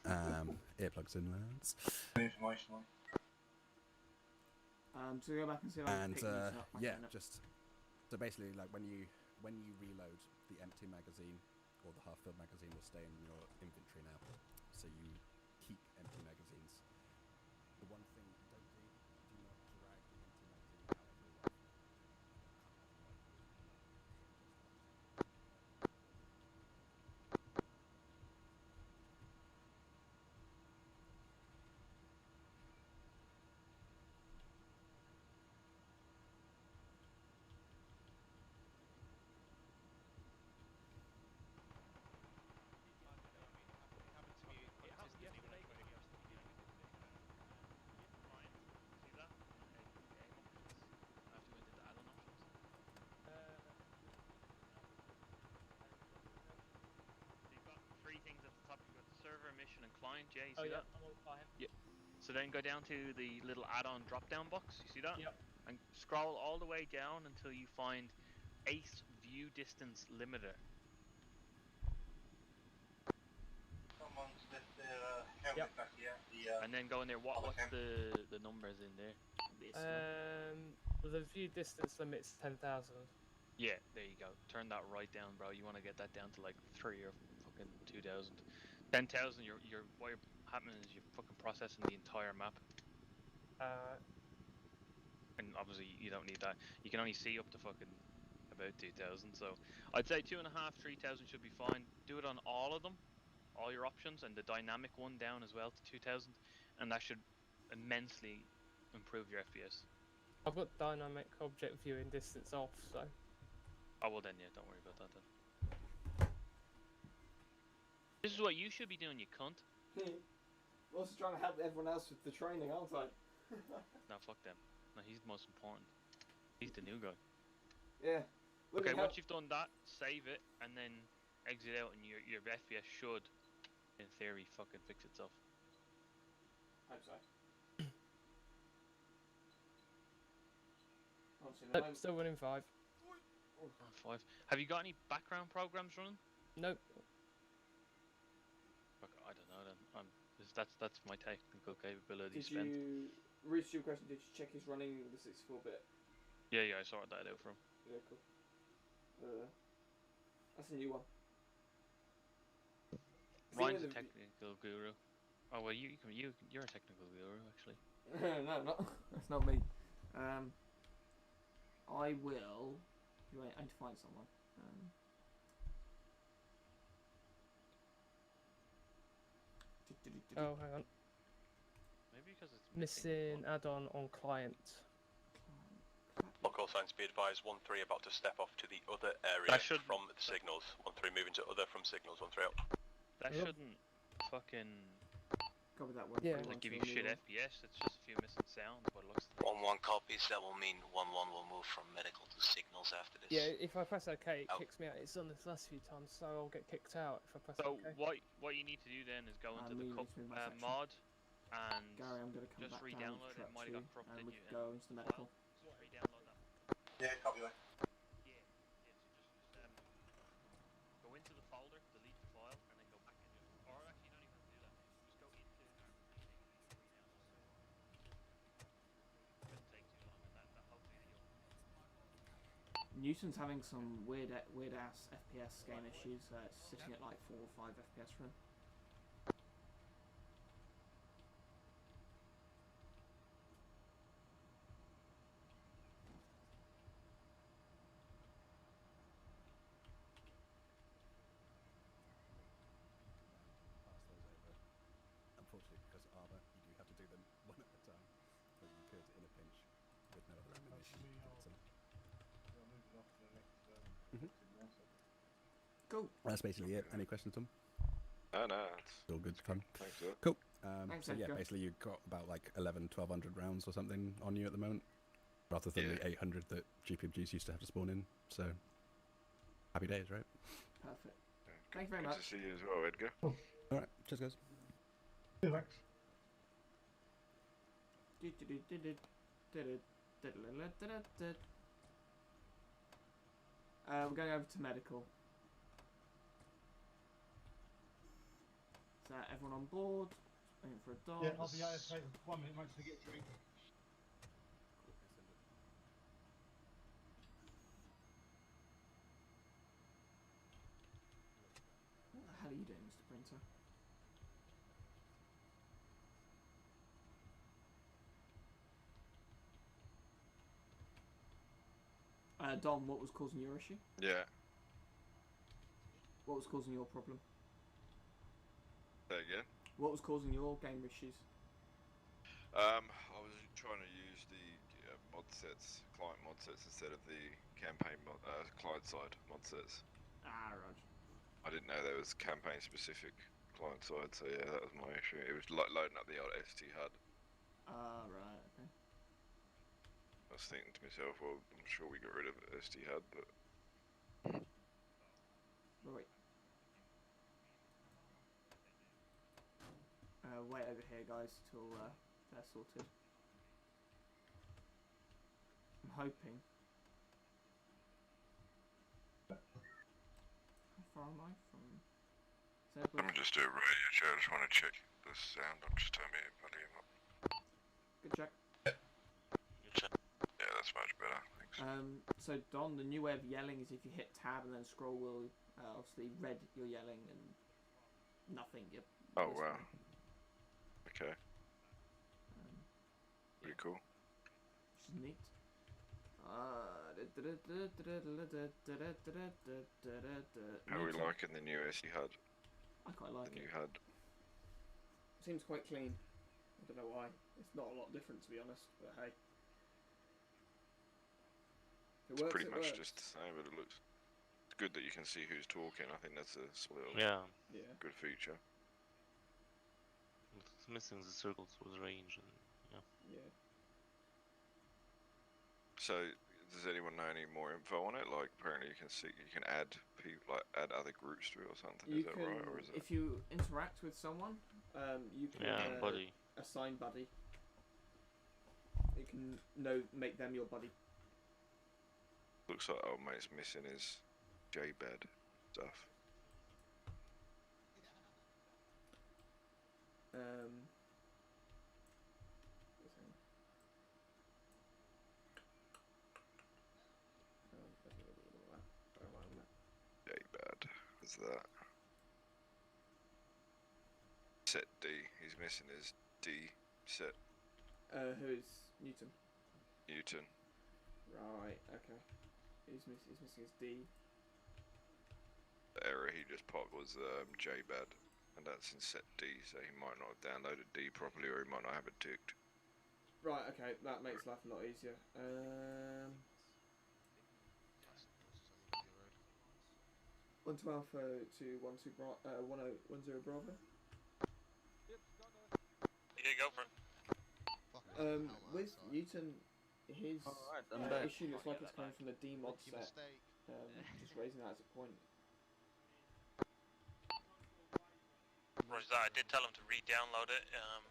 Earplugs in, lads. So go back and see if I can pick these up. So basically, like when you reload, the empty magazine or the half-filled magazine will stay in your inventory now. So you keep empty magazines. The one thing you don't do not drag the empty magazine out of your rifle. client, yeah, you Oh see yeah, that? I'm on client. Yeah. So then go down to the little add-on drop-down box. You see that? Yep. And scroll all the way down until you find ACE View Distance Limiter. Someone's left their helmet back here. And then go in there. What's the numbers in there? The view distance limit's 10,000. Yeah, there you go. Turn that right down, bro. You want to get that down to like 3 or fucking 2,000. 10,000. What happening is you're fucking processing the entire map. And obviously you don't need that. You can only see up to fucking about 2,000. So I'd say 2.5, 3,000 should be fine. Do it on all of them, all your options, and the dynamic one down as well to 2,000, and that should immensely improve your FPS. I've got dynamic object viewing distance off, so. Oh well then, yeah, don't worry about that then. This is what you should be doing, you cunt. I'm also trying to help everyone else with the training, aren't I? No, fuck them. No, he's the most important. He's the new guy. Yeah. Okay, once you've done that, save it, and then exit out, and your FPS should, in theory, fucking fix itself. Hope so. Nope, still running 5. 5. Have you got any background programs running? Nope. Fuck, I don't know then. That's my technical capability Did spent. you, Reese, your question, did you check he's running the 64-bit? Yeah, I sorted that out for him. Yeah, cool. That's a new one. Ryan's a technical guru. Oh well, you're a technical guru actually. No, that's not me. I will. I need to find someone. Oh, hang on. Maybe because it's missing add-on on client. Local signs, be advised, 1-3 about to step off to the other area from the signals. 1-3 moving to other from signals, 1-3 out. That shouldn't fucking copy that one. Yeah. like give you shit FPS. It's just a few missing sounds, but it looks. 1-1 copies. That will mean 1-1 will move from medical to signals after this. Yeah, if I press OK, it kicks me out. It's done this last few times, so I'll get kicked out if I press So OK. what you need to do then is go into the mod and Gary, I'm gonna come just back re-download it. It might have got corrupted. and we can go into the medical. Just re-download that. Yeah, copy that. Yeah. So just go into the folder, delete the file, and then go back and just. Or actually, you don't even have to do that. Just go into re-download. Shouldn't take too long, and that hopefully you'll. Newton's having some weird ass FPS game issues. It's sitting at like 4 or 5 FPS for him. Unfortunately, because of armor, you do have to do them one at a time. But you could, in a pinch, with no other ammunition, give it some. Cool. That's basically it. Any questions, Tom? No, it's all good fun. Thanks, sir. Cool. Thanks, So yeah, Edgar. basically you've got about like 1,100 rounds or something on you at the moment, rather than the 800 that GPGs used to have to spawn in. So happy days, right? Perfect. Thank you very Good much. to see you as well, Edgar. All right, cheers, guys. Thanks. We're going over to medical. Is that everyone on board? Waiting for a dog. Yeah, I'll be AFK for 1 minute, mate, to get a drink. What the hell are you doing, Mr. Printer? Dom, what was causing your issue? Yeah. What was causing your problem? Say again. What was causing your game issues? I was trying to use the mod sets, client mod sets, instead of the campaign mod, client side mod sets. Ah, right. I didn't know there was campaign specific client side, so yeah, that was my issue. It was loading up the old ST HUD. Ah, right, okay. I was thinking to myself, well, I'm sure we got rid of ST HUD, but Right. wait over here, guys, till they're sorted. I'm hoping. How far am I from? Let me just do a radio check. I just want to check the sound. I'm just turning my volume up. Good check. Good check. Yeah, that's much better. Thanks. So Don, the new way of yelling is if you hit tab and then scroll will obviously red you're yelling and nothing you're Oh wow. Okay. Pretty cool. Which is neat. How are we liking the new SE HUD? I quite like the it. new HUD. Seems quite clean. I don't know why. It's not a lot different to be honest, but hey. If it It's works, pretty it much works. just the same, but it looks it's good that you can see who's talking. I think that's a little Yeah. good feature. It's missing the circles with range and Yeah. So, does anyone know any more info on it? Like, apparently you can add people, like add other groups to it or something. You Is that can, right, or is it? if you interact with someone, you can buddy. assign buddy. You can make them your buddy. Looks like old mate's missing his J-bed stuff. J-bed. What's that? Set D. He's missing his D set. Who's Newton? Newton. Right. Okay. He's missing his D. The error he just popped was J-bed, and that's in set D, so he might not have downloaded D properly, or he might not have it ticked. Right. Okay. That makes life a lot easier. 112 to 12 10 Bravo. Yeah, go for it. With Newton, his I'm back. issue looks like it's coming from the D mod set. Just raising that as a point. Roger that. I did tell him to re-download it.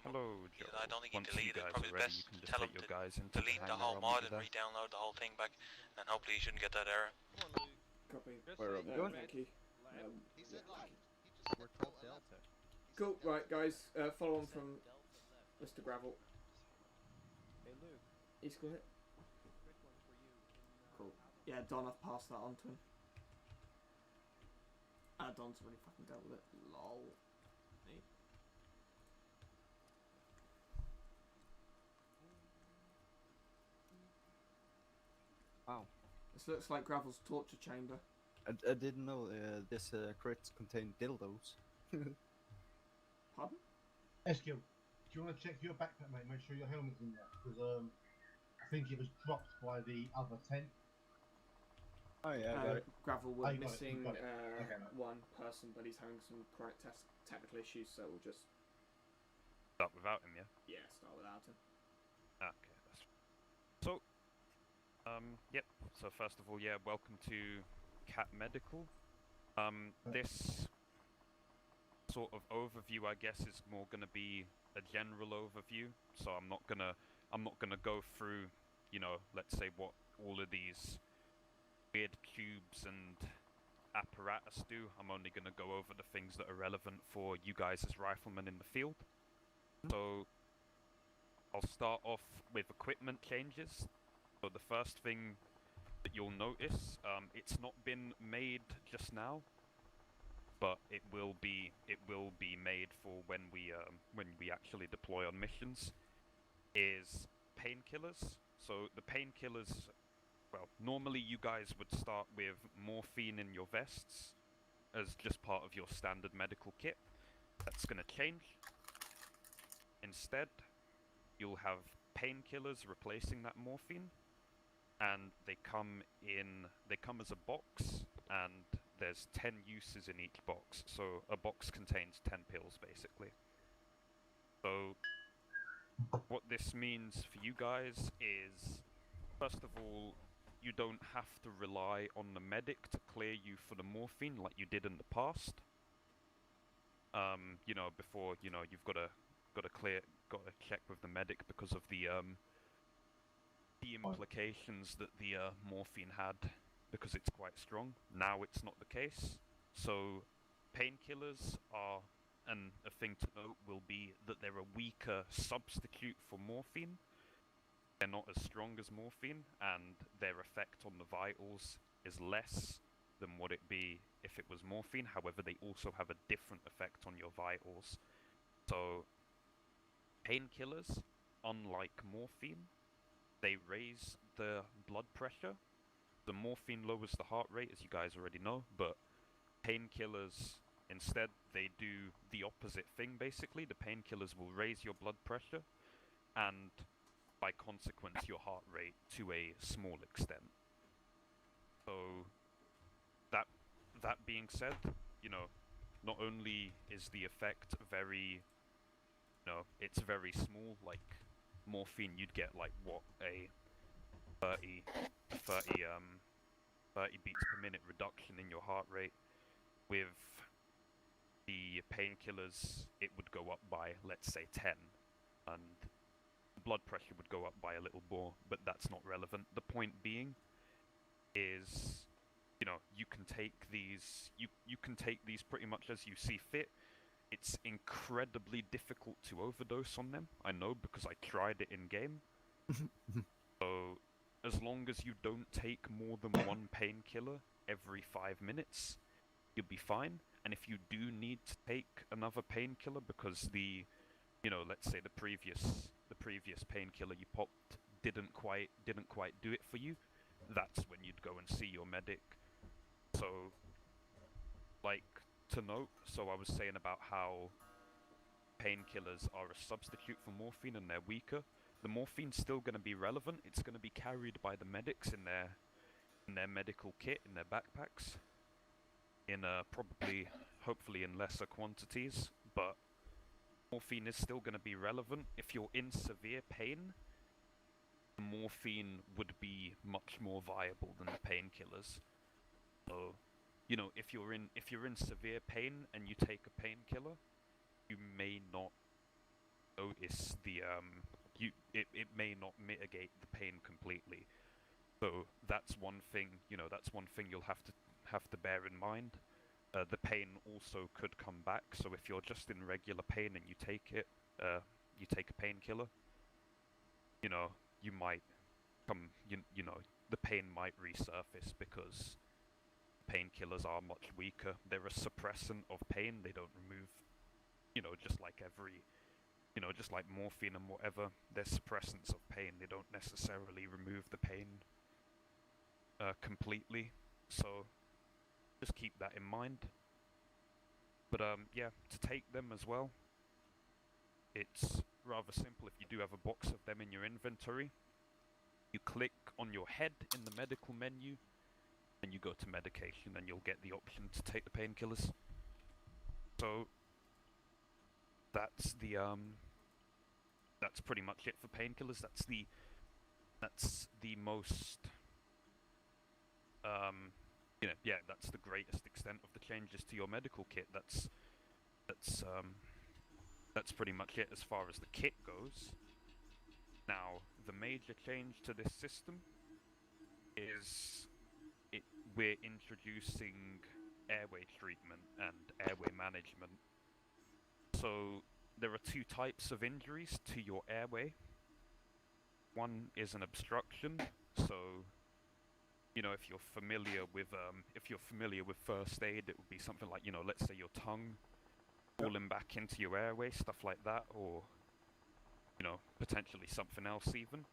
Hello, Joe. I don't think he Once deleted you it. guys Probably are ready, best you can to just tell take him your to guys into delete the hangar whole on mod over and there. re-download the whole thing back, and hopefully you shouldn't get that error. Copy. Where are we going? Thank you. He said like We're top Delta. Cool. Right, guys. Follow on from Mr. Gravel. Hey Luke. He's got it. Quick one for you. Cool. Yeah, Don, I've passed that on to him. Don's already fucking dealt with it. Lol. Neat. Wow. This looks like Gravel's torture chamber. I didn't know this crates contained dildos. Pardon? Eskil, do you want to check your backpack, mate? Make sure your helmet's in there, because I think it was dropped by the other tent. Oh yeah, I got it. Gravel, Oh, we're you got it, you missing got it. Okay, mate. one person, but he's having some chronic technical issues, so we'll just Start without him, yeah? yeah start without him. Okay, that's so. Yep. So first of all, yeah, welcome to Cat Medical. This sort of overview, I guess, is more gonna be a general overview. So I'm not gonna go through, you know, let's say what all of these weird cubes and apparatus do. I'm only gonna go over the things that are relevant for you guys as riflemen in the field. So I'll start off with equipment changes. So the first thing that you'll notice, it's not been made just now, but it will be made for when we actually deploy on missions, is painkillers. So the painkillers, well, normally you guys would start with morphine in your vests as just part of your standard medical kit. That's gonna change. Instead, you'll have painkillers replacing that morphine, and they come as a box, and there's 10 uses in each box. So a box contains 10 pills, basically. So what this means for you guys is, first of all, you don't have to rely on the medic to clear you for the morphine like you did in the past. You know, before, you know, you've got to got to check with the medic because of the implications that the morphine had, because it's quite strong. Now it's not the case. So painkillers are, and a thing to note will be that they're a weaker substitute for morphine. They're not as strong as morphine, and their effect on the vitals is less than what it'd be if it was morphine. However, they also have a different effect on your vitals. So painkillers, unlike morphine, they raise the blood pressure. The morphine lowers the heart rate, as you guys already know, but painkillers, instead, they do the opposite thing, basically. The painkillers will raise your blood pressure, and by consequence, your heart rate to a small extent. So, that being said, not only is the effect very, it's very small, like morphine, you'd get like what, a 30 beats per minute reduction in your heart rate. With the painkillers, it would go up by, let's say, 10, and blood pressure would go up by a little more, but that's not relevant. The point being is, you can take these, you can take these pretty much as you see fit. It's incredibly difficult to overdose on them, I know, because I tried it in game. So, as long as you don't take more than one painkiller every 5 minutes, you'll be fine. And if you do need to take another painkiller because the, let's say the previous painkiller you popped didn't quite do it for you, that's when you'd go and see your medic. So, like, to note, so I was saying about how painkillers are a substitute for morphine and they're weaker. The morphine's still going to be relevant. It's going to be carried by the medics in their medical kit, in their backpacks, in probably, hopefully in lesser quantities, but morphine is still going to be relevant. If you're in severe pain, the morphine would be much more viable than the painkillers. So, if you're in severe pain and you take a painkiller, you may not notice the it may not mitigate the pain completely. So that's one thing, you'll have to bear in mind. The pain also could come back. So if you're just in regular pain and you take a painkiller, you might the pain might resurface because painkillers are much weaker. They're a suppressant of pain. They don't remove, just like morphine and whatever, they're suppressants of pain. They don't necessarily remove the pain completely. So just keep that in mind. But yeah, to take them as well, it's rather simple. If you do have a box of them in your inventory, you click on your head in the medical menu, and you go to medication, and you'll get the option to take the painkillers. So that's pretty much it for painkillers. That's the most that's the greatest extent of the changes to your medical kit. That's pretty much it as far as the kit goes. Now, the major change to this system is we're introducing airway treatment and airway management. So there are two types of injuries to your airway. One is an obstruction. So, if you're familiar with first aid, it would be something like, let's say your tongue falling back into your airway, stuff like that, or potentially something else even.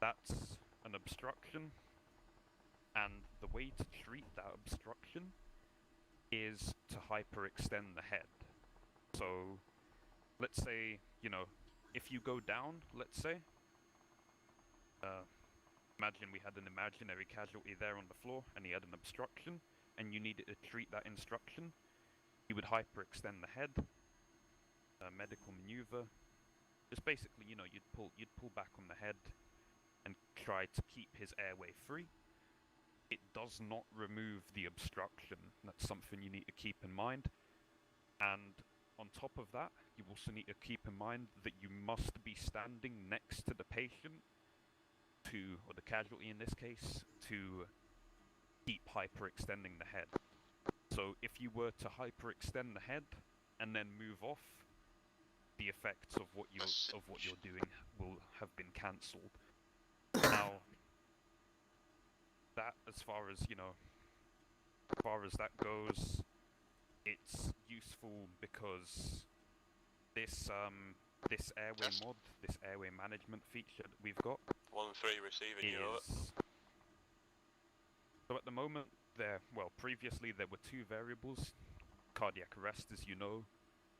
That's an obstruction, and the way to treat that obstruction is to hyperextend the head. So, let's say, if you go down, let's say, imagine we had an imaginary casualty there on the floor, and he had an obstruction, and you needed to treat that obstruction, you would hyperextend the head, medical maneuver. Just basically, you'd pull back on the head and try to keep his airway free. It does not remove the obstruction. That's something you need to keep in mind. And on top of that, you also need to keep in mind that you must be standing next to the patient or the casualty in this case, to keep hyperextending the head. So if you were to hyperextend the head and then move off, the effects of what you're doing will have been cancelled. Now, that as far as that goes, it's useful because this airway mod, this airway management feature that we've got, 1-3 receiving you. So at the moment, previously there were two variables, cardiac arrest, as you know,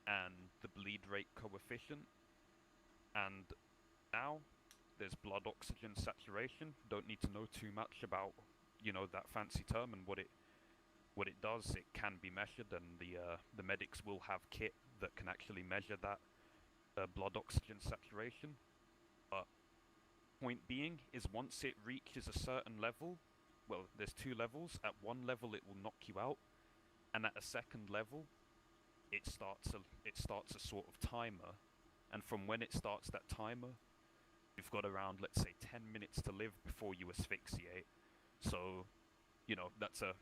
and the bleed rate coefficient. And now there's blood oxygen saturation. Don't need to know too much about, that fancy term and what it does. It can be measured, and the medics will have kit that can actually measure that blood oxygen saturation. But point being is, once it reaches a certain level, well, there's two levels. At one level it will knock you out, and at a second level it starts a sort of timer, and from when it starts that timer, you've got around, let's say, 10 minutes to live before you asphyxiate. So, that's a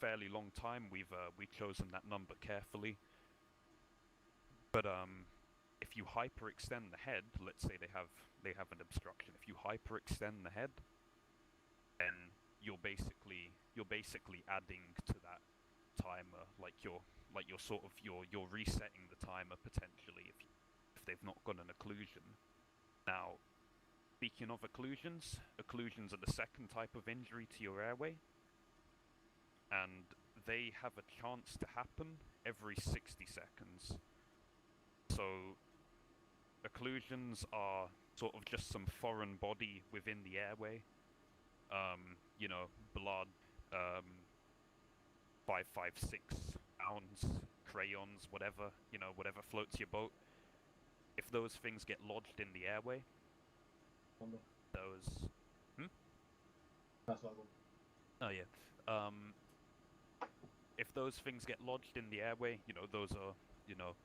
fairly long time. We've chosen that number carefully. But if you hyperextend the head, let's say they have an obstruction. If you hyperextend the head, then you're basically adding to that timer, like you're resetting the timer potentially if they've not got an occlusion. Now, speaking of occlusions are the second type of injury to your airway, and they have a chance to happen every 60 seconds. So occlusions are sort of just some foreign body within the airway. Blood, 556 ounce, crayons, whatever floats your boat. If those things get lodged in the airway, those... That's what I want. Oh yeah. If those things get lodged in the airway, those are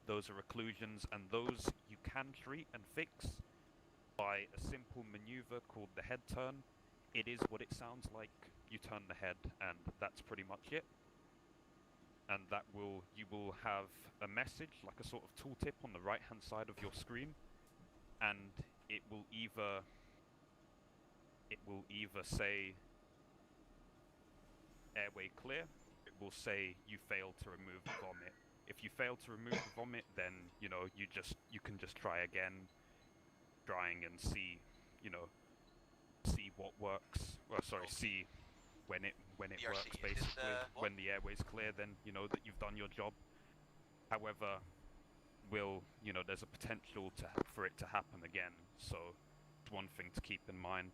occlusions, and those you can treat and fix by a simple maneuver called the head turn. It is what it sounds like. You turn the head, and that's pretty much it. And you will have a message, like a sort of tooltip, on the right-hand side of your screen, and it will either say airway clear. It will say you failed to remove the vomit. If you fail to remove the vomit, then you can just try again, trying and see what works. Well, sorry, see when it works, basically. When the airway's clear, then you know that you've done your job. However, there's a potential for it to happen again, so it's one thing to keep in mind.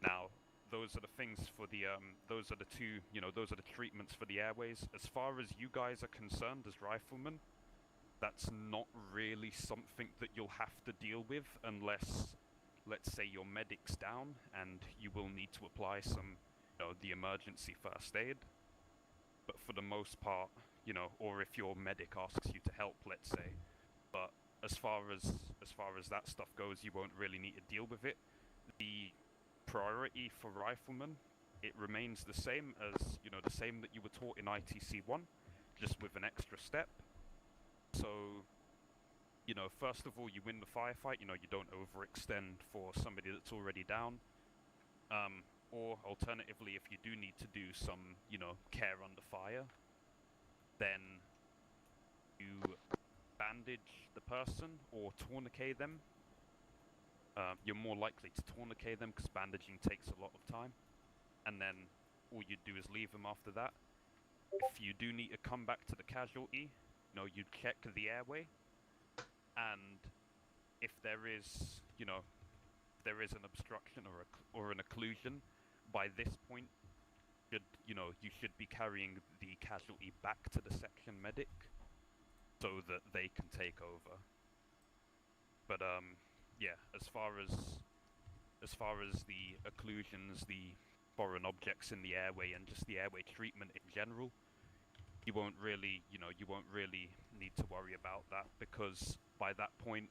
Now, those are the things for the those are the treatments for the airways. As far as you guys are concerned as riflemen, that's not really something that you'll have to deal with unless, let's say, your medic's down and you will need to apply some, the emergency first aid. But for the most part, or if your medic asks you to help, let's say. But as far as that stuff goes, you won't really need to deal with it. The priority for riflemen, it remains the same as, the same that you were taught in ITC1, just with an extra step. So, first of all, you win the firefight, you don't overextend for somebody that's already down. Or alternatively, if you do need to do some, care under fire, then you bandage the person or tourniquet them. You're more likely to tourniquet them because bandaging takes a lot of time. And then all you do is leave them after that. If you do need to come back to the casualty, you check the airway, and if there is, there is an obstruction or an occlusion, by this point, you should be carrying the casualty back to the section medic so that they can take over. But yeah, as far as the occlusions, the foreign objects in the airway, and just the airway treatment in general, you won't really, you won't really need to worry about that, because by that point,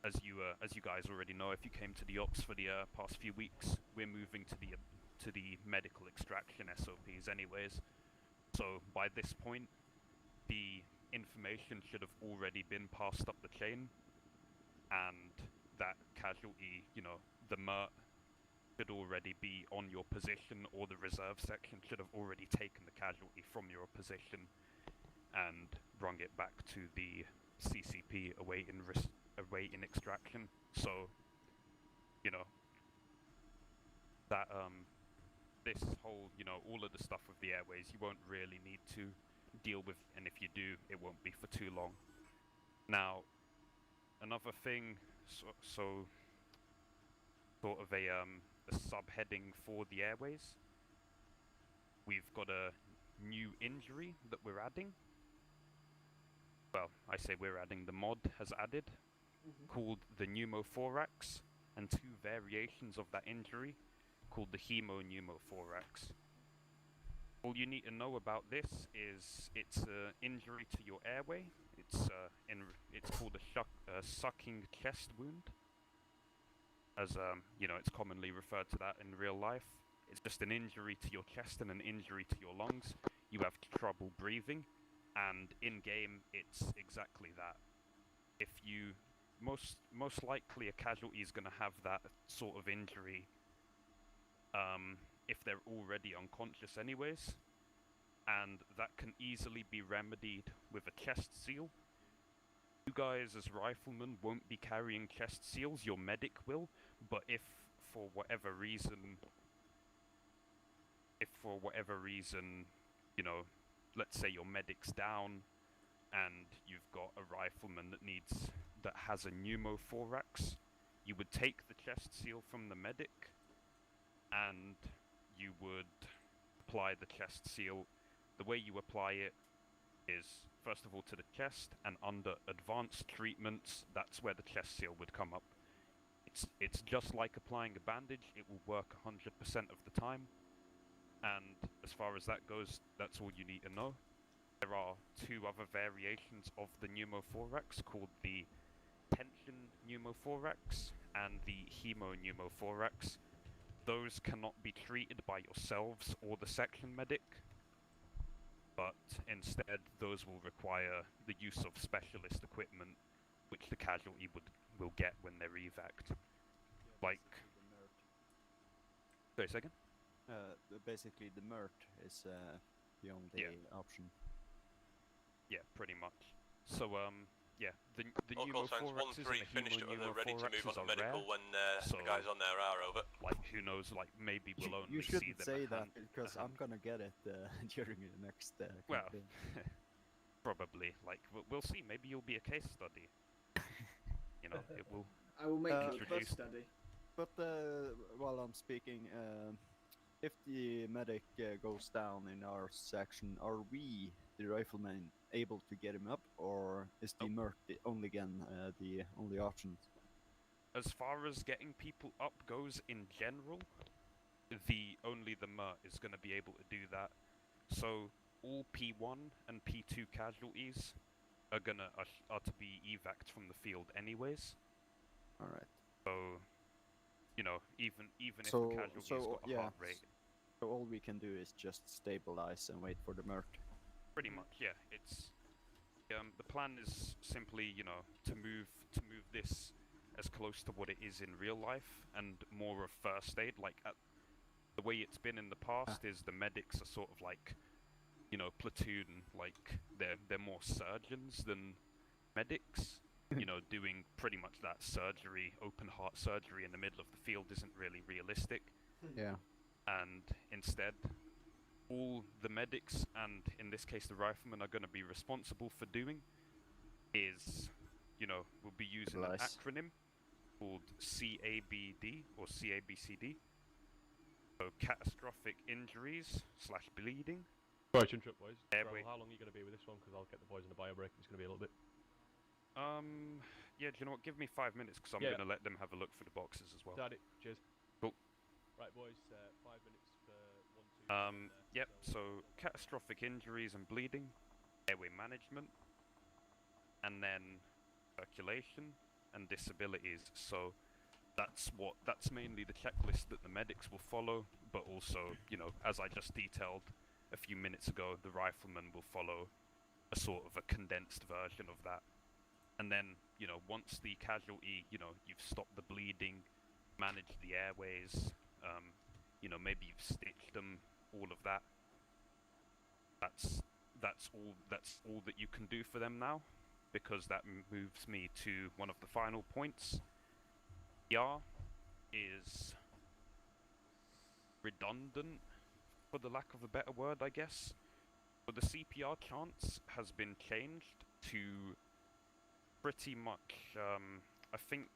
as you guys already know, if you came to the ops for the past few weeks, we're moving to the medical extraction SOPs anyways. So by this point, the information should have already been passed up the chain, and that casualty, the MERT should already be on your position, or the reserve section should have already taken the casualty from your position and brung it back to the CCP awaiting extraction. So, that this whole, all of the stuff with the airways, you won't really need to deal with, and if you do, it won't be for too long. Now, another thing, so sort of a subheading for the airways, we've got a new injury that we're adding. Well, I say we're adding, the mod has added, called the pneumothorax, and two variations of that injury called the hemopneumothorax. All you need to know about this is it's an injury to your airway. It's called a sucking chest wound, as it's commonly referred to that in real life. It's just an injury to your chest and an injury to your lungs. You have trouble breathing, and in game it's exactly that. If you most likely a casualty is going to have that sort of injury if they're already unconscious anyways, and that can easily be remedied with a chest seal. You guys as riflemen won't be carrying chest seals, your medic will, but if for whatever reason, let's say your medic's down and you've got a rifleman that has a pneumothorax, you would take the chest seal from the medic and you would apply the chest seal. The way you apply it is, first of all, to the chest, and under advanced treatments, that's where the chest seal would come up. It's just like applying a bandage. It will work 100% of the time, and as far as that goes, that's all you need to know. There are two other variations of the pneumothorax called the tension pneumothorax and the hemopneumothorax. Those cannot be treated by yourselves or the section medic, but instead those will require the use of specialist equipment, which the casualty will get when they're evac'd. Like, wait a second. Basically, the MERT is the only option. Yeah, pretty much. So, yeah, the All call signs pneumothoraxes 1-3 and the finished, they're ready to move on hemopneumothoraxes to are medical rare. when the guys on there are over. Like, who knows, like, maybe we'll only You see shouldn't them say a that, hand- because a I'm gonna get it during the next Well, campaign. probably. Like, we'll see. Maybe you'll be a case study. It will. I will make you a introduce- case study. But while I'm speaking, if the medic goes down in our section, are we, the riflemen, able to get him up, or is the MERT the only option? As far as getting people up goes in general, only the MERT is going to be able to do that. So all P1 and P2 casualties are to be evac'd from the field anyways. All right. So, even if the casualty's got a heart rate. So all we can do is just stabilize and wait for the MERT. Pretty much, yeah. It's the plan is simply, to move this as close to what it is in real life and more of first aid. Like the way it's been in the past is the medics are sort of like, platoon. Like they're more surgeons than medics. Doing pretty much that surgery, open heart surgery in the middle of the field isn't really realistic. Yeah. And instead, all the medics, and in this case the riflemen, are going to be responsible for doing is, we'll be using an acronym called CABD or CABCD. So catastrophic injuries / bleeding. Sorry to interrupt, boys. Airway. How long are you going to be with this one? Because I'll get the boys in the bio break. It's going to be a little bit. Yeah, do you know what? Give me 5 minutes, because I'm going to let them have a look for the boxes as well. Daddy, cheers. Cool. Right, boys, 5 minutes for 1, 2. Yep, so catastrophic injuries and bleeding, airway management, and then circulation and disabilities. So that's mainly the checklist that the medics will follow, but also, as I just detailed a few minutes ago, the riflemen will follow a sort of a condensed version of that. And then, once the casualty, you've stopped the bleeding, managed the airways, maybe you've stitched them, all of that. That's all that you can do for them now, because that moves me to one of the final points. CPR is redundant, for the lack of a better word, I guess. But the CPR chance has been changed to pretty much, I think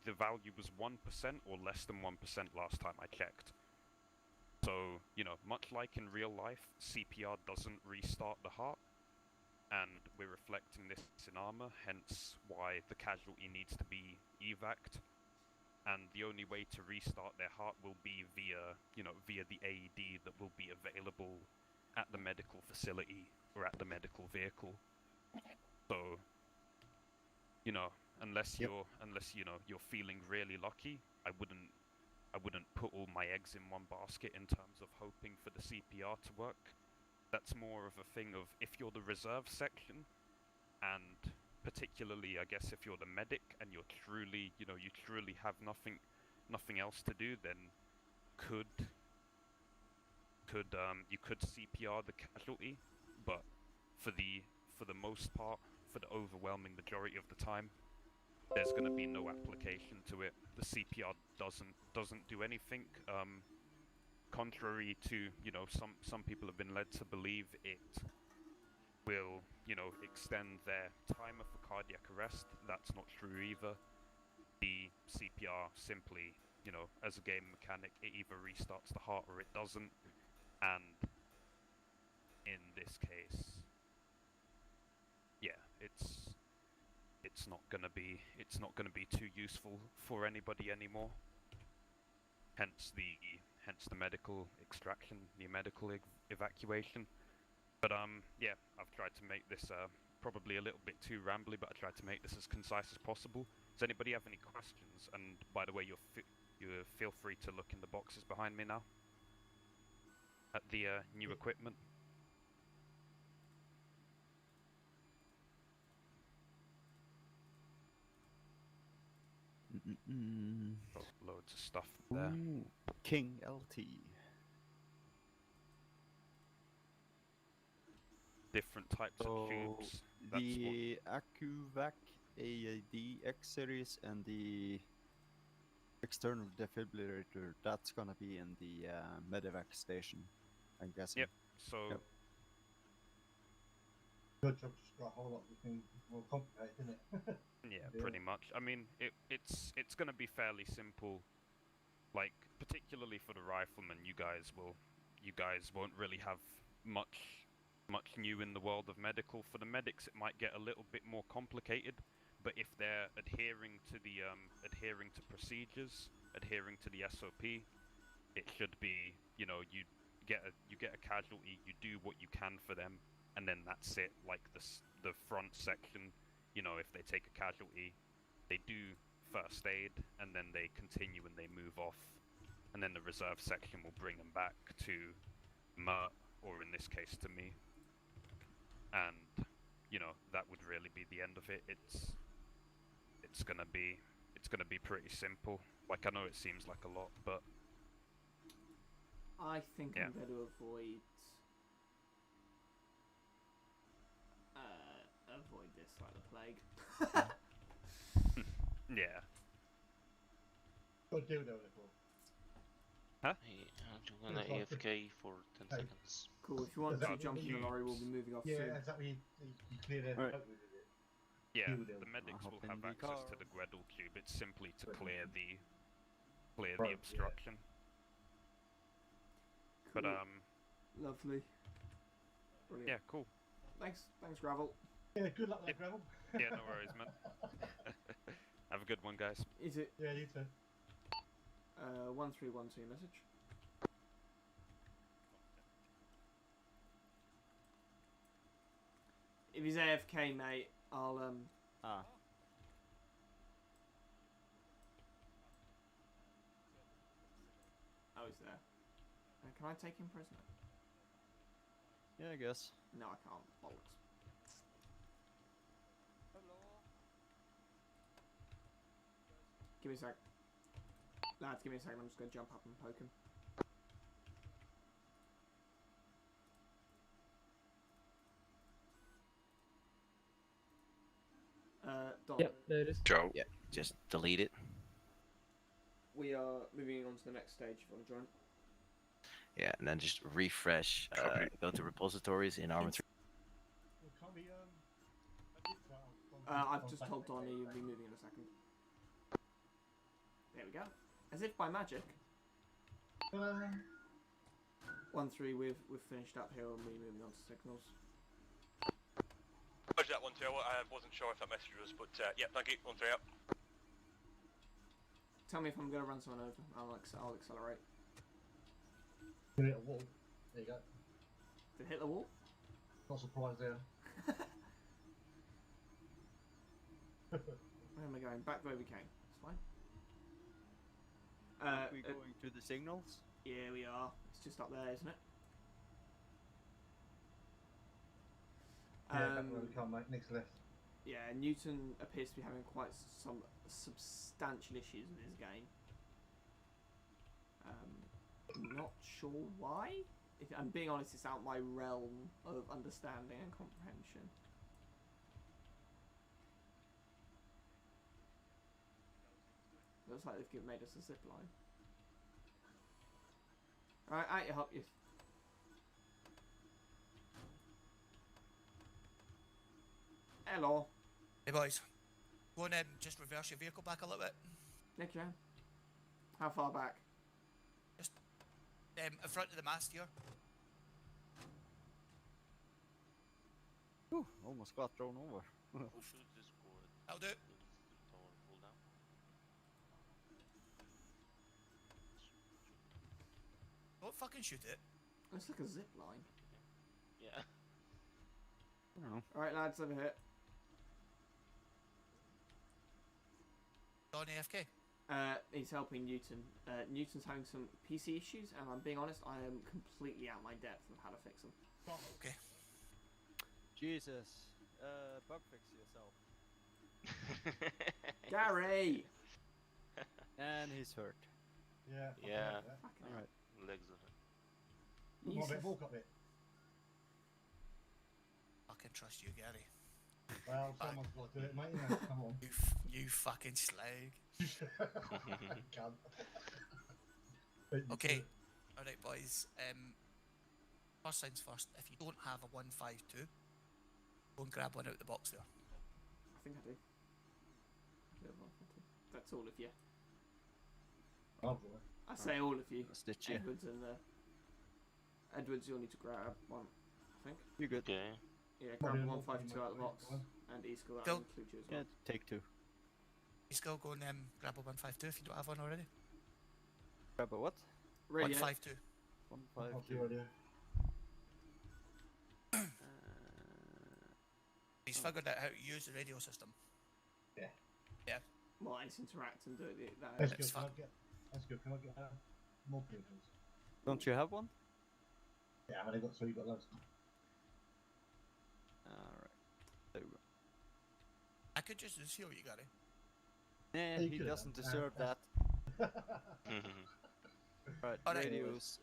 the value was 1% or less than 1% last time I checked. So, much like in real life, CPR doesn't restart the heart, and we're reflecting this in armor, hence why the casualty needs to be evac'd. And the only way to restart their heart will be via the AED that will be available at the medical facility or at the medical vehicle. So, unless you're feeling really lucky, I wouldn't put all my eggs in one basket in terms of hoping for the CPR to work. That's more of a thing of, if you're the reserve section, and particularly, I guess, if you're the medic and you truly have nothing else to do, then you could CPR the casualty, but for the most part, for the overwhelming majority of the time, there's going to be no application to it. The CPR doesn't do anything. Contrary to some people have been led to believe it will extend their timer for cardiac arrest. That's not true either. The CPR simply, as a game mechanic, it either restarts the heart or it doesn't. And in this case, yeah, it's not gonna be too useful for anybody anymore. Hence the medical extraction, the medical evacuation. But yeah, I've tried to make this probably a little bit too rambly, but I tried to make this as concise as possible. Does anybody have any questions? And by the way, you feel free to look in the boxes behind me now at the new equipment. Loads of stuff there. Ooh, King LT. Different types of tubes. The AcuVac AAD X series and the external defibrillator, that's gonna be in the medevac station, I'm guessing. Yep. So. Yep. Good job, just got a whole lot of things more complicated, isn't it? Yeah, pretty much. I mean, it's going to be fairly simple. Like, particularly for the riflemen, you guys won't really have much new in the world of medical. For the medics, it might get a little bit more complicated. But if they're adhering to procedures, adhering to the SOP, it should be, you get a casualty, you do what you can for them, and then that's it. Like the front section, if they take a casualty, they do first aid, and then they continue and they move off, and then the reserve section will bring them back to MERT, or in this case to me, and that would really be the end of it. It's gonna be pretty simple. Like, I know it seems like a lot, but I think yeah. I'm going to avoid this like the plague. Yeah. Good dildo, Nicole. Huh? Hey, I'm gonna AFK for 10 seconds. Cool, if you want to jump in the lorry, we'll be moving off soon. Yeah, exactly. You clear the Right. with it. Yeah, Dildo. the medics will in have the access car. to the Gretel tube. It's simply to clear the Right, obstruction. But Lovely. Brilliant. yeah, cool. Thanks, Gravel. Yeah, good luck with that, Gravel. Yeah, no worries, man. Have a good one, guys. Is it? Yeah, you too. 1312 message. If he's AFK, mate, I'll Ah. Oh, he's there. Can I take him prisoner? Yeah, I guess. No, I can't. Bollocks. Give me a sec. Lads, give me a second. I'm just going to jump up and poke him. Don. Yep, there it is. Joe. Yeah, just delete it. We are moving on to the next stage if you want to join. Yeah, and then just refresh. Go to repositories in Arma 3. I've just told Donnie you'll be moving in a second. There we go. As if by magic. 1-3, we've finished up here and we're moving on to signals. Roger that 1-2. I wasn't sure if that message was, but yeah, thank you. 1-3 out. Tell me if I'm going to run someone over. I'll accelerate. Hit a wall. There you go. Did it hit the wall? Not surprised there. Where am I going? Back the way we came. It's fine. Are we going to the signals? Yeah, we are. It's just up there, isn't it? Yeah, back where we come, mate. Next left. Yeah, Newton appears to be having quite some substantial issues in this game. Not sure why. If I'm being honest, it's out my realm of understanding and comprehension. Looks like they've made us a zip line. Alright, out you hop you. Hello. Hey boys, go on just reverse your vehicle back a little bit. Nick, yeah. How far back? Just in front of the mast here. Whew, almost got thrown over. I'll do it. Don't fucking shoot it. It's like a zip line. Yeah. Alright lads, over here. Don AFK. He's helping Newton. Newton's having some PC issues, and I'm being honest, I am completely out my depth of how to fix them. Okay. Jesus. Bug fix yourself. Gary! And he's hurt. Yeah. Yeah. Alright. Legs of it. Come on, walk up it. I can trust you, Gary. Well, someone's got to do it, mate. You know, come on. You fucking slag. Cunt. Okay. Alright, boys. First things first, if you don't have a 152, go and grab one out of the box there. I think I do. That's all of you. Oh boy. I say all of you. Stitch you. Edwards and Edwards, you'll need to grab one, I think. You're good. Okay. Yeah, grab the 152 out of the box, and Easkill that will include you as well. Yeah, take two. Easkill, go and grab a 152 if you don't have one already. Grab a what? Radio. 152. 152. He's figured out how to use the radio system. Yeah. Yeah. Well, let's interact and do it. That's good. That's good. Can I get more papers? Don't you have one? Yeah, I've only got two. You got loads. Alright. There we go. I could just heal you, Gary. Nah, he doesn't deserve that. Right, Alright. radios.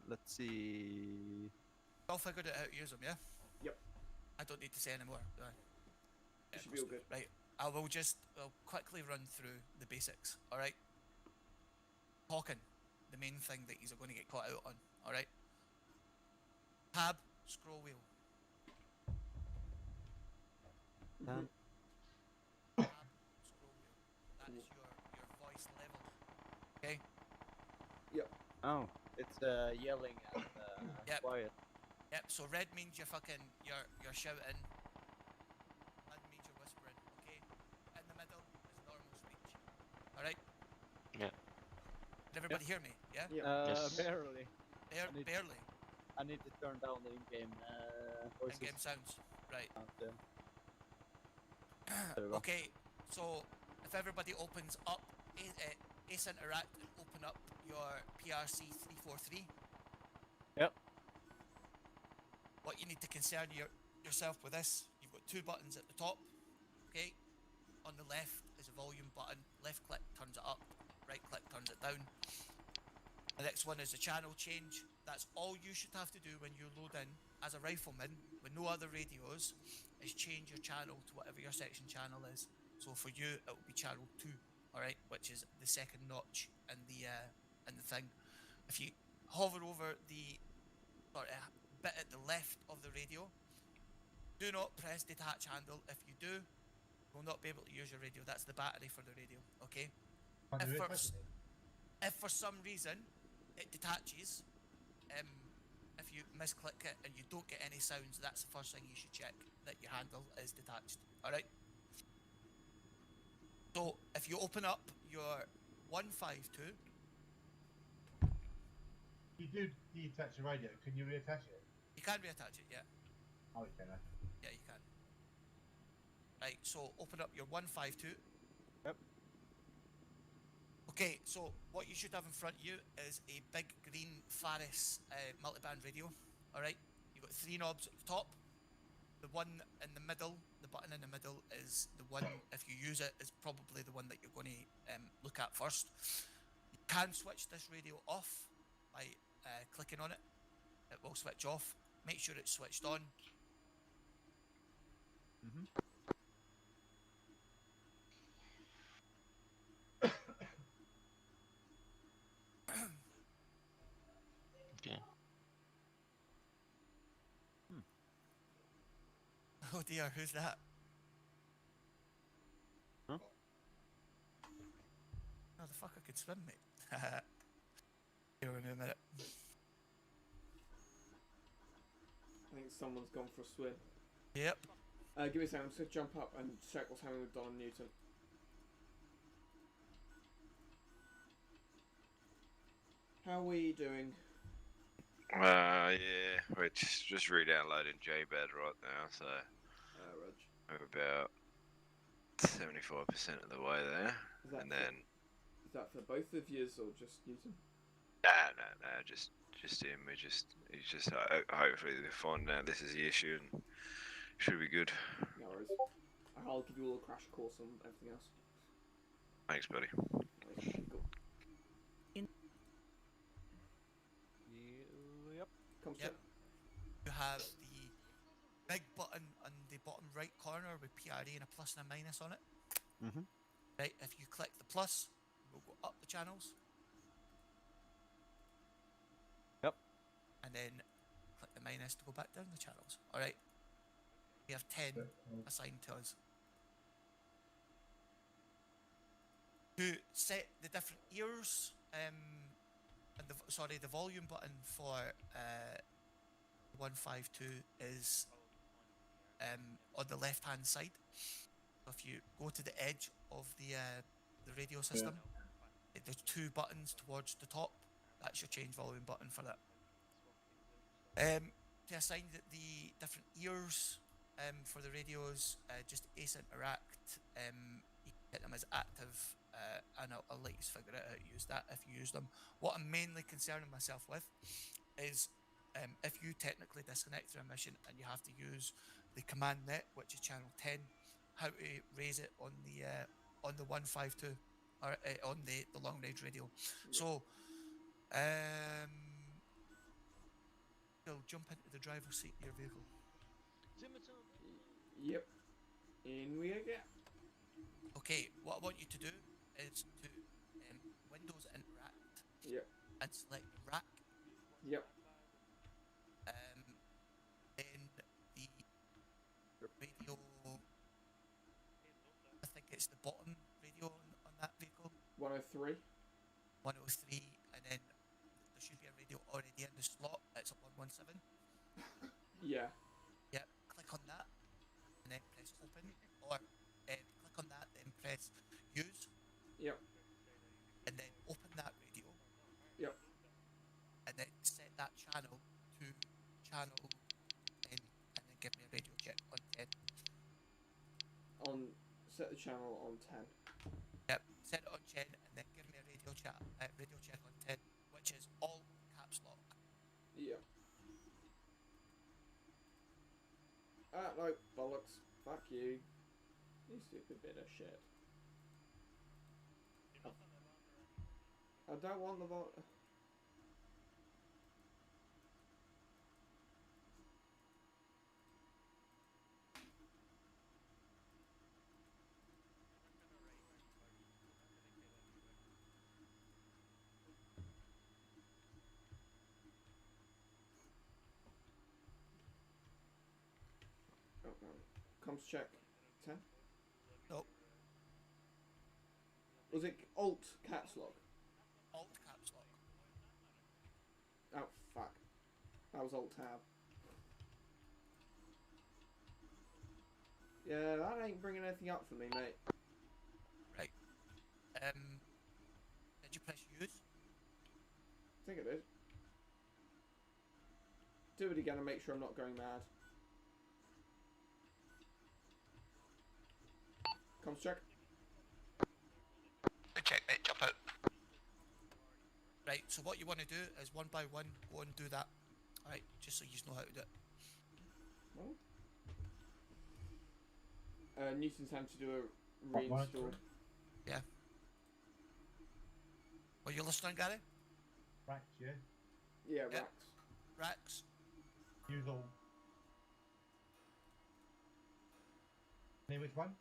Let's see. All figured out how to use them, yeah? Yep. I don't need to say anymore. Do I? It should be all good. Right. I'll quickly run through the basics, alright? Hawking, the main thing that he's going to get caught out on, alright? Tab, scroll wheel. Tab. Tab, scroll wheel. That is your voice level. Okay? Yep. Oh, it's yelling and Yep. quiet. Yep, so red means you're you're shouting. Red means you're whispering, okay? In the middle is normal speech. Alright? Yeah. Did everybody hear me? Yeah? Yeah. Yes. Barely. Barely. I need to turn down the in-game voices. In-game sounds, right? Yeah. There we go. Okay, so if everybody opens up Ace Interact and open up your PRC 343. Yep. What you need to concern yourself with this, you've got two buttons at the top. Okay. On the left is a volume button. Left click turns it up. Right click turns it down. The next one is a channel change. That's all you should have to do when you load in as a rifleman with no other radios, is change your channel to whatever your section channel is. So for you, it will be channel 2, all right, which is the second notch in the thing. If you hover over the bit at the left of the radio, do not press detach handle. If you do, you will not be able to use your radio. That's the battery for the radio, okay? If for some reason it detaches, if you misclick it and you don't get any sounds, that's the first thing you should check, that your handle is detached, alright? So if you open up your 152, You do detach the radio, can you reattach it? you can reattach it, yeah. Oh, you can. Yeah, you can. Right, so open up your 152. Yep. Okay, so what you should have in front of you is a big green Faris multiband radio. Alright, you've got 3 knobs at the top. The one in the middle, the button in the middle, is the one, if you use it, is probably the one that you're going to look at first. You can switch this radio off by clicking on it. It will switch off. Make sure it's switched on. Okay. Oh dear, who's that? Huh? Oh, the fucker could swim, mate. Here, wait a minute. I think someone's gone for a swim. Yep. Give me a second, I'm just going to jump up and check what's happening with Don Newton. How are we doing? Yeah, we're just re-downloading JBED right now, so Rog. we're about 75% of the way there, and then. Is that for both of yous or just Newton? No, just him. He's just hopefully they find out this is the issue and should be good. No worries. I'll give you all a crash course on everything else. Thanks, buddy. Cool. Yep. Yep. You have the big button on the bottom right corner with PRE and a plus and a minus on it. Mm-hmm. Right, if you click the plus, we'll go up the channels. Yep. And then click the minus to go back down the channels. Alright. We have 10 assigned to us. To set the different ears, and the volume button for 152 is on the left hand side. So if you go to the edge of the radio system, there's 2 buttons towards the top. That's your change volume button for that. To assign the different ears for the radios, just Ace Interact, you can hit them as active, and I'll let you figure out how to use that if you use them. What I'm mainly concerning myself with is if you technically disconnect through a mission and you have to use the command net, which is channel 10, how to raise it on the 152 or on the long range radio. So you'll jump into the driver's seat of your vehicle. Yep. In we get. Okay, what I want you to do is to Windows Interact. Yep. And select rack. Yep. Then the radio, I think it's the bottom radio on that vehicle. 103. 103, and then there should be a radio already in the slot. It's a 117. Yeah. Yep. Click on that, and then press open, or click on that, then press use. Yep. And then open that radio. Yep. And then set that channel to channel 10 and then give me a radio check on 10. Set the channel on 10. Yep, set it on 10 and then give me a radio check on 10, which is all caps lock. Yeah. No, bollocks. Fuck you. You stupid bit of shit. I don't want the vol. Oh, comms check 10. Nope. Was it Alt caps lock? Alt caps lock. Oh fuck. That was Alt tab. Yeah, that ain't bringing anything up for me, mate. Right. Did you press use? I think I did. Do it again and make sure I'm not going mad. Comms check. Good check, mate. Jump out. Right, so what you want to do is one by one go and do that. Alright, just so you know how to do it. Newton's having to do a reinstall. Yeah. Are you listening, Gary? Racks, yeah? Yeah, Yep. racks. Racks. Use all. Name which one?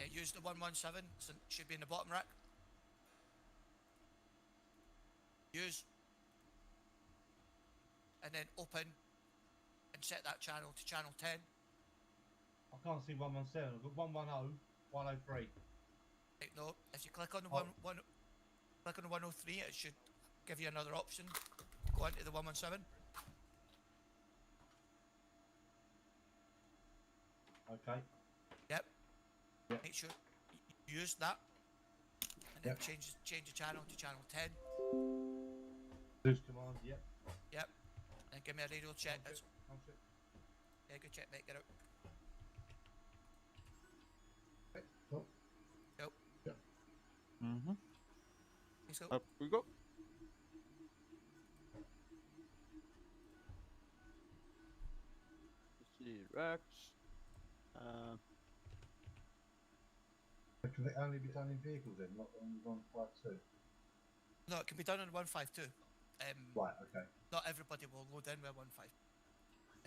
Yeah, use the 117, so it should be in the bottom rack. Use. And then open and set that channel to channel 10. I can't see 117. I've got 110, 103. Right, no, if you click on the Oh. click on the 103, it should give you another option. Go into the 117. Okay. Yep. Yep. Make sure you use that, and then Yep. change the channel to channel 10. Zeus command, yep. Yep. And give me a radio check. I'll check. Yeah, good check, mate. Get out. Okay, cool. Go. Yeah. Mm-hmm. Let's go. Up we go. See racks. Can they only be done in vehicles then, not on 152? No, it can be done on 152. Right, okay. Not everybody will load in with 15.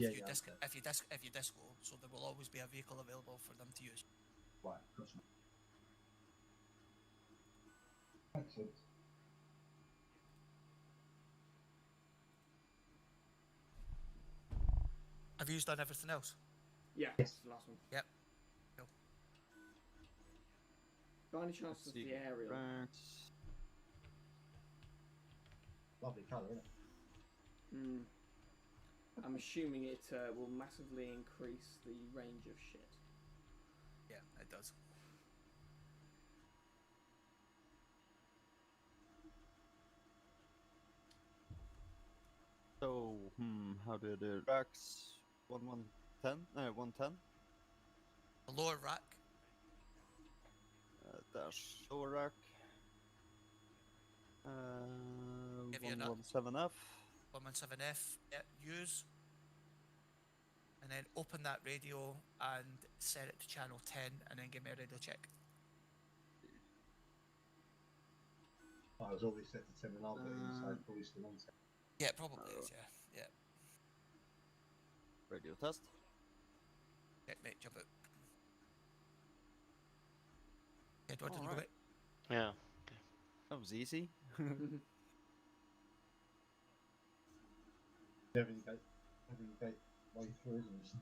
Yeah, If you yeah, disc, okay. if you disco, so there will always be a vehicle available for them to use. Right, gotcha. Excellent. Have you done everything else? Yeah, Yes. that's the last one. Yep. Cool. By any chance of the aerial? Racks. Lovely colour, isn't it? Hmm. I'm assuming it will massively increase the range of shit. Yeah, it does. So, how do the racks 110? 110? The lower rack. Dash lower rack. Give you another- 117F. 117F. Yeah, use. And then open that radio and set it to channel 10, and then give me a radio check. I was always set to 10 and I'll be inside, probably still on 10. Yeah, probably is. Yeah, yeah. Radio test. Check, mate. Jump out. Yeah, do you want to go, Alright. mate? Yeah. That was easy. Every gate way through, isn't it?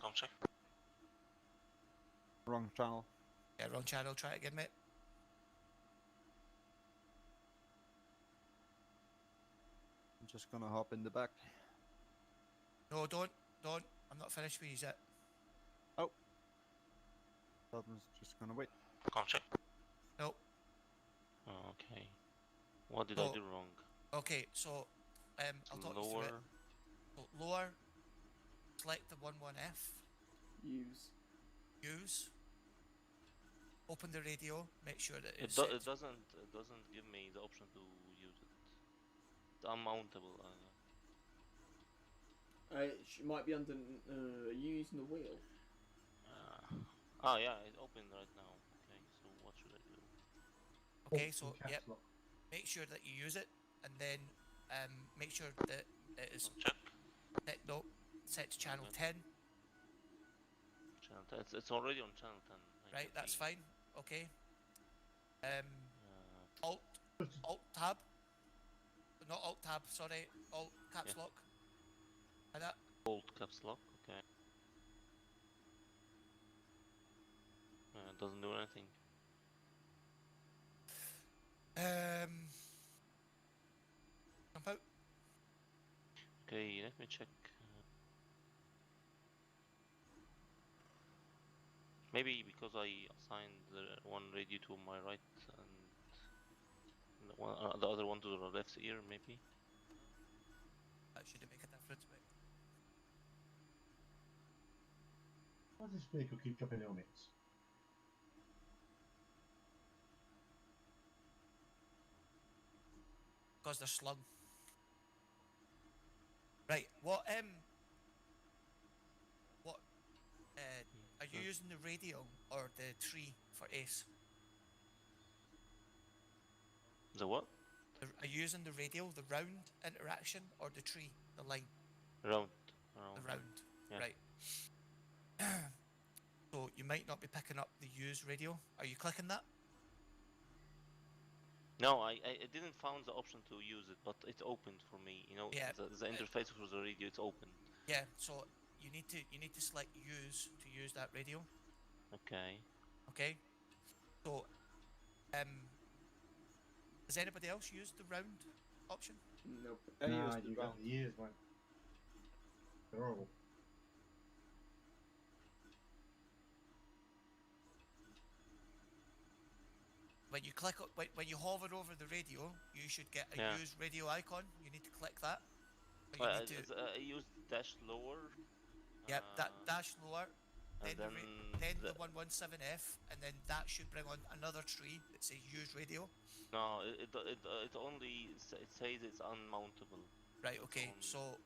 Come check. Wrong channel. Yeah, wrong channel. Try it again, mate. I'm just gonna hop in the back. No, don't. I'm not finished with you yet. Oh. That was just gonna wait. Come check. Nope. What did I do wrong? Okay, so I'll talk you through it. So lower, select the 11F. Use. Open the radio. Make sure that It it's doesn't give me the option to use it. It's unmountable. It might be under. Are you using the wheel? Oh yeah, it's open right now. Okay, so what should I do? Okay, so yep. Make sure that you use it, and then make sure that it is set to channel 10. Channel 10. It's already on channel 10. Right, that's fine. Okay. Alt tab. Not alt tab. Sorry. Alt caps lock. Like that. Alt caps lock. Okay. It doesn't do anything. Jump out. Okay, let me check. Maybe because I assigned the one radio to my right and the other one to the left ear, maybe. That shouldn't make a difference, mate. Why does this vehicle keep dropping helmets? Because they're slung. Right, what are you using the radio or the tree for ace? The what? Are you using the radio, the round interaction, or the tree, the line? Round. The round, yeah. Right. So you might not be picking up the use radio. Are you clicking that? No, I didn't found the option to use it, but it's opened for me. You know, Yeah. the interface for the radio, it's open. Yeah. So you need to select use to use that radio. Okay. Okay. So, has anybody else used the round option? Nope. Nah, you got the years, man. They're horrible. When you click, when you hover over the radio, you should get a use radio icon. You need to click that. Well, I used dash lower. Yep, that dash lower. And then the 117F, and then that should bring on another tree that says use radio. No, it only it says it's unmountable. Right. Okay. So.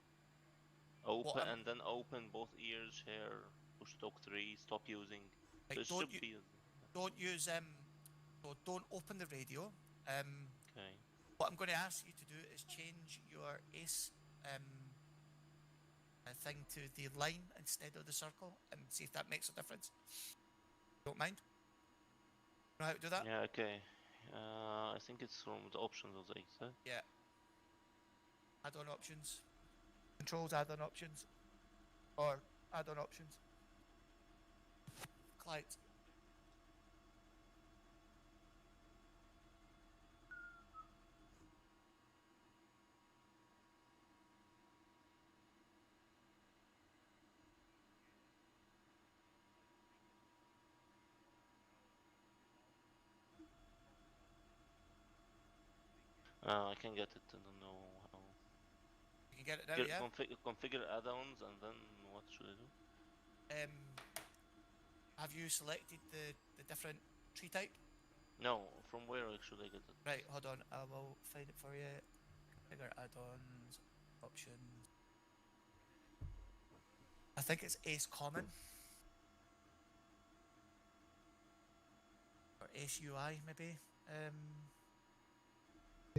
Open and then open both ears here. Push stock 3. Stop using. Right, So it should be. Don't use So don't open the radio. Okay. What I'm going to ask you to do is change your ace thing to the line instead of the circle, and see if that makes a difference. Don't mind. Know how to do that? Yeah. Okay. I think it's from the options of the ace. Yeah. Add-on options. Controls add-on options. Or add-on options. Client. I can get it. I don't know how. You can get it now, yeah? Configure add-ons, and then what should I do? Have you selected the different tree type? No, from where should I get it? Right, hold on, I will find it for you. Configure add-ons, options. I think it's Ace Common. Or Ace UI, maybe.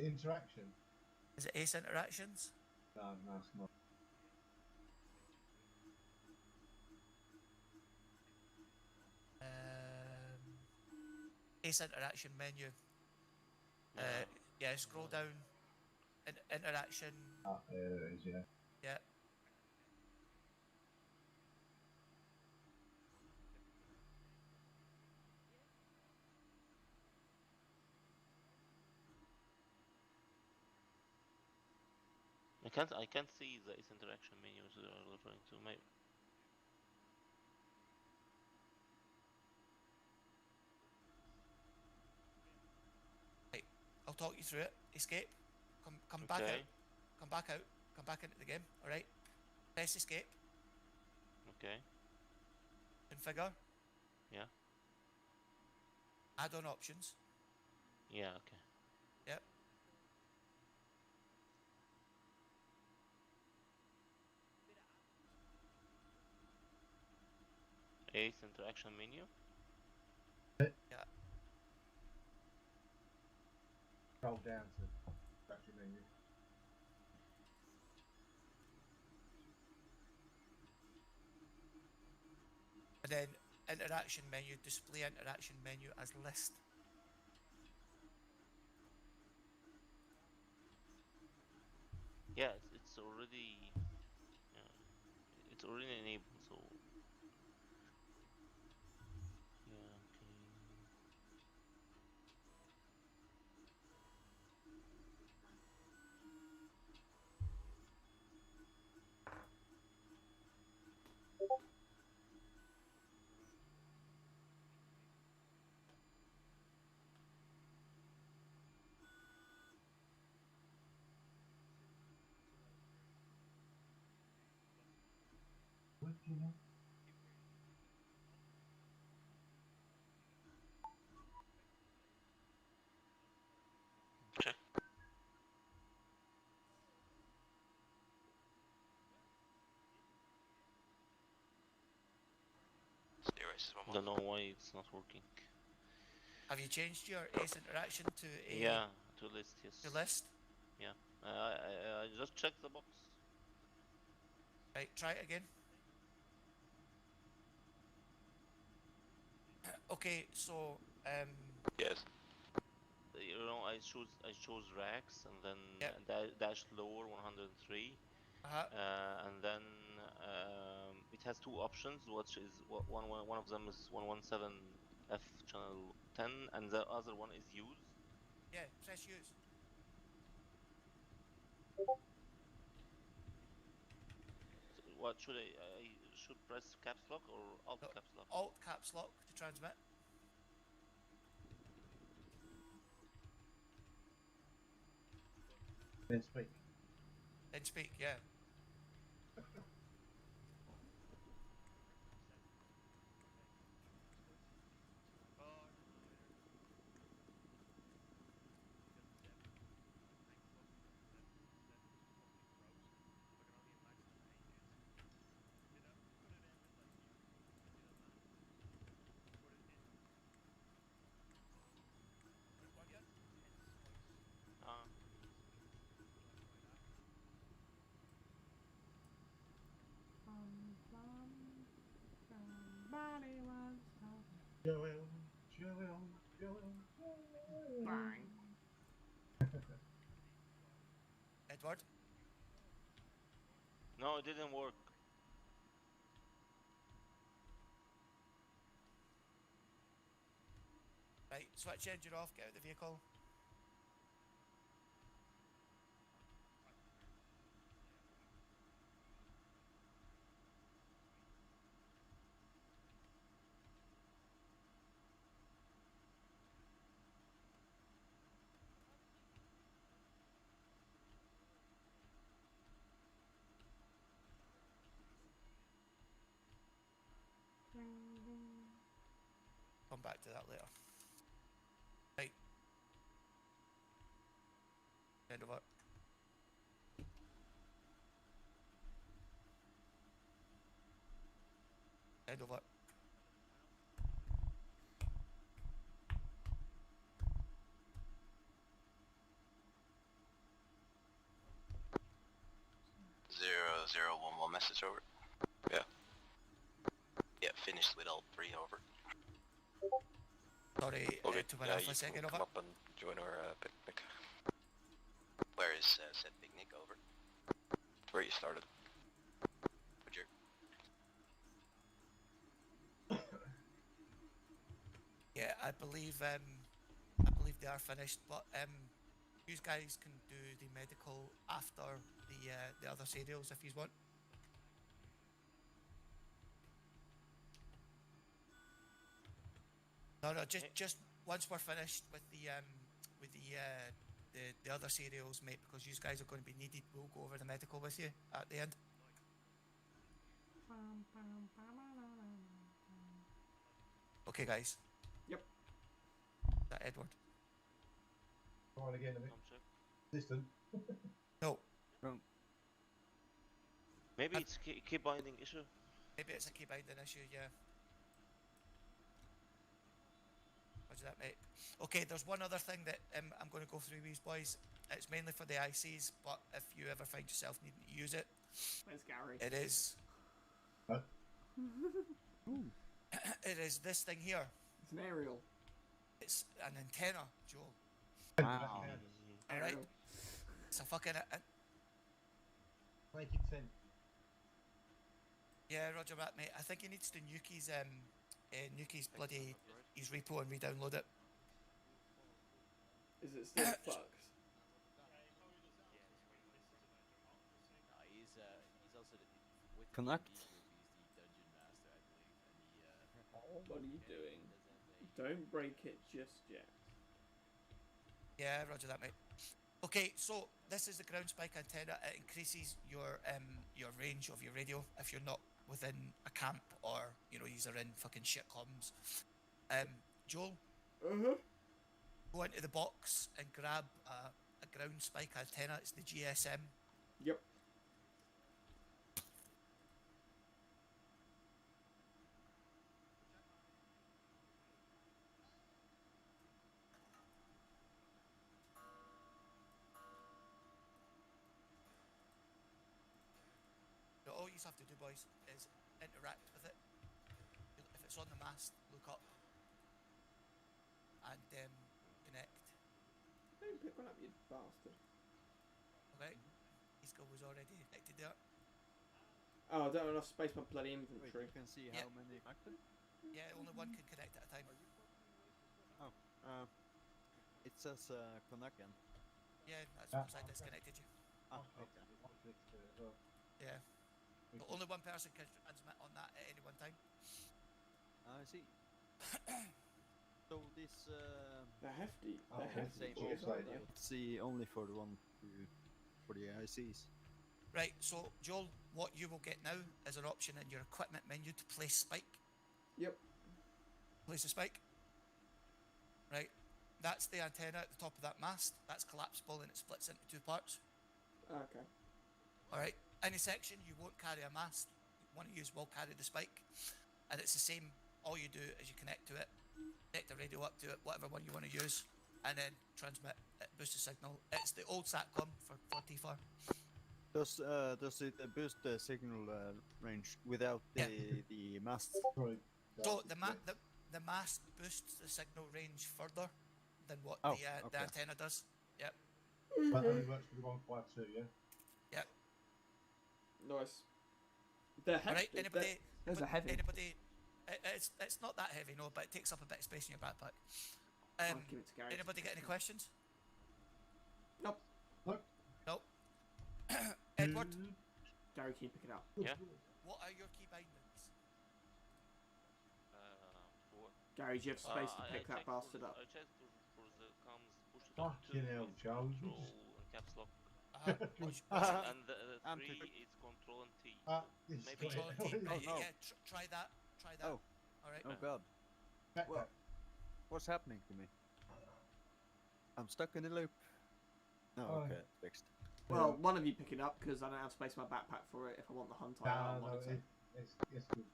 Interaction. Is it Ace Interactions? No, it's not. Ace Interaction menu. Yeah, scroll down. Interaction. Ah, there it is, yeah. Yeah. I can't see the Ace interaction menus that are referring to. Maybe. Right, I'll talk you through it. Escape. Come back Okay. out. Come back out. Come back into the game. All right. Press escape. Okay. Configure. Yeah. Add-on options. Yeah. Okay. Yep. Eighth interaction menu. Yeah. Scroll down to battery menu. And then interaction menu, display interaction menu as list. Yeah, it's already. Yeah, it's already enabled. So. Yeah. Okay. What do you know? Okay. Don't know why it's not working. Have you changed your ace interaction to a Yeah, to list. Yes. to list? Yeah. I just checked the box. Right. Try it again. Okay. So Yes. You know, I chose racks and then dash lower 103. And then it has two options, which is one of them is 117F channel 10, and the other one is use. yeah, press use. So what should I should press caps lock or alt caps lock? Alt caps lock to transmit. Then speak. Then speak. Yeah. Joel. Bang. Edward. No, it didn't work. Right. Switch engine off. Get out of the vehicle. Come back to that later. Right. End of it. End of it. Zero, zero, one message over. Yeah. Yeah, finished with all three over. Sorry, Okay, to went off for a second. come Over. up and join our picnic. Where is said picnic over? Where you started? Would you? Yeah, I believe they are finished, but you guys can do the medical after the other serials if you want. No, just once we're finished with the the other serials, mate, because you guys are going to be needed. We'll go over the medical with you at the end. Okay, guys. Yep. Is that Edward? Try again a bit. Distant. No. Maybe it's key binding issue. Maybe it's a key binding issue, yeah. Roger that, mate. Okay, there's one other thing that I'm going to go through with these boys. It's mainly for the ICs, but if you ever find yourself needing to use it, where's Gary? It is. Huh? It is this thing here. It's an aerial. It's an antenna, Joel. Wow. All right. It's a fucking. Make it 10. Yeah, Roger that, mate. I think he needs to nuke his bloody his repo and re-download it. Is it still fucked? He's also with Connect. What are you doing? Don't break it just yet. Yeah, roger that, mate. Okay, so this is the ground spike antenna. It increases your range of your radio if you're not within a camp or these are in fucking shit comms. Joel. Go into the box and grab a ground spike antenna. It's the GSM. Yep. All you have to do, boys, is interact with it. If it's on the mast, look up and connect. Don't pick one up, you bastard. Okay, his goal was already connected there. Oh, I don't have enough space for my bloody inventory. Wait, you can see how many connected? Yeah, only one can connect at a time. Oh, it says connect again. Yeah, that's because I disconnected you. Ah, okay. Yeah. So only one person can transmit on that at any one time. I see. So this they're hefty. Same see only for the one for the ICs. Right. So Joel, what you will get now is an option in your equipment menu to place spike. Yep. Place a spike. Right. That's the antenna at the top of that mast. That's collapsible and it splits into two parts. Okay. All right. Any section you won't carry a mast. One of you will carry the spike, and it's the same. All you do is you connect to it, connect the radio up to it, whatever one you want to use, and then transmit. It boosts the signal. It's the old SATCOM for TFAR. Does it boost the signal range without the mast? So the mast boosts the signal range further than what the antenna does. Yep. That only works for the 152, yeah? Yep. Nice. They're hefty. Alright, anybody? Those are heavy. Anybody? It's not that heavy, no, but it takes up a bit of space in your backpack. I'll give it to Gary. Anybody get any questions? Nope. Nope. Edward? Gary, can you pick it up? Yeah. What are your key bindings? Gary, do you have space to pick that bastard up? I checked for the comms push it Fucking hell, Charles. control and caps lock. And the three is control and T. Maybe control and T. Yeah, try that. Try that. Oh. All right. Oh God. Well, what's happening to me? I'm stuck in a loop. No, okay, fixed. Well, one of you pick it up because I don't have space in my backpack for it. If I want the hunt, I'll monitor. It's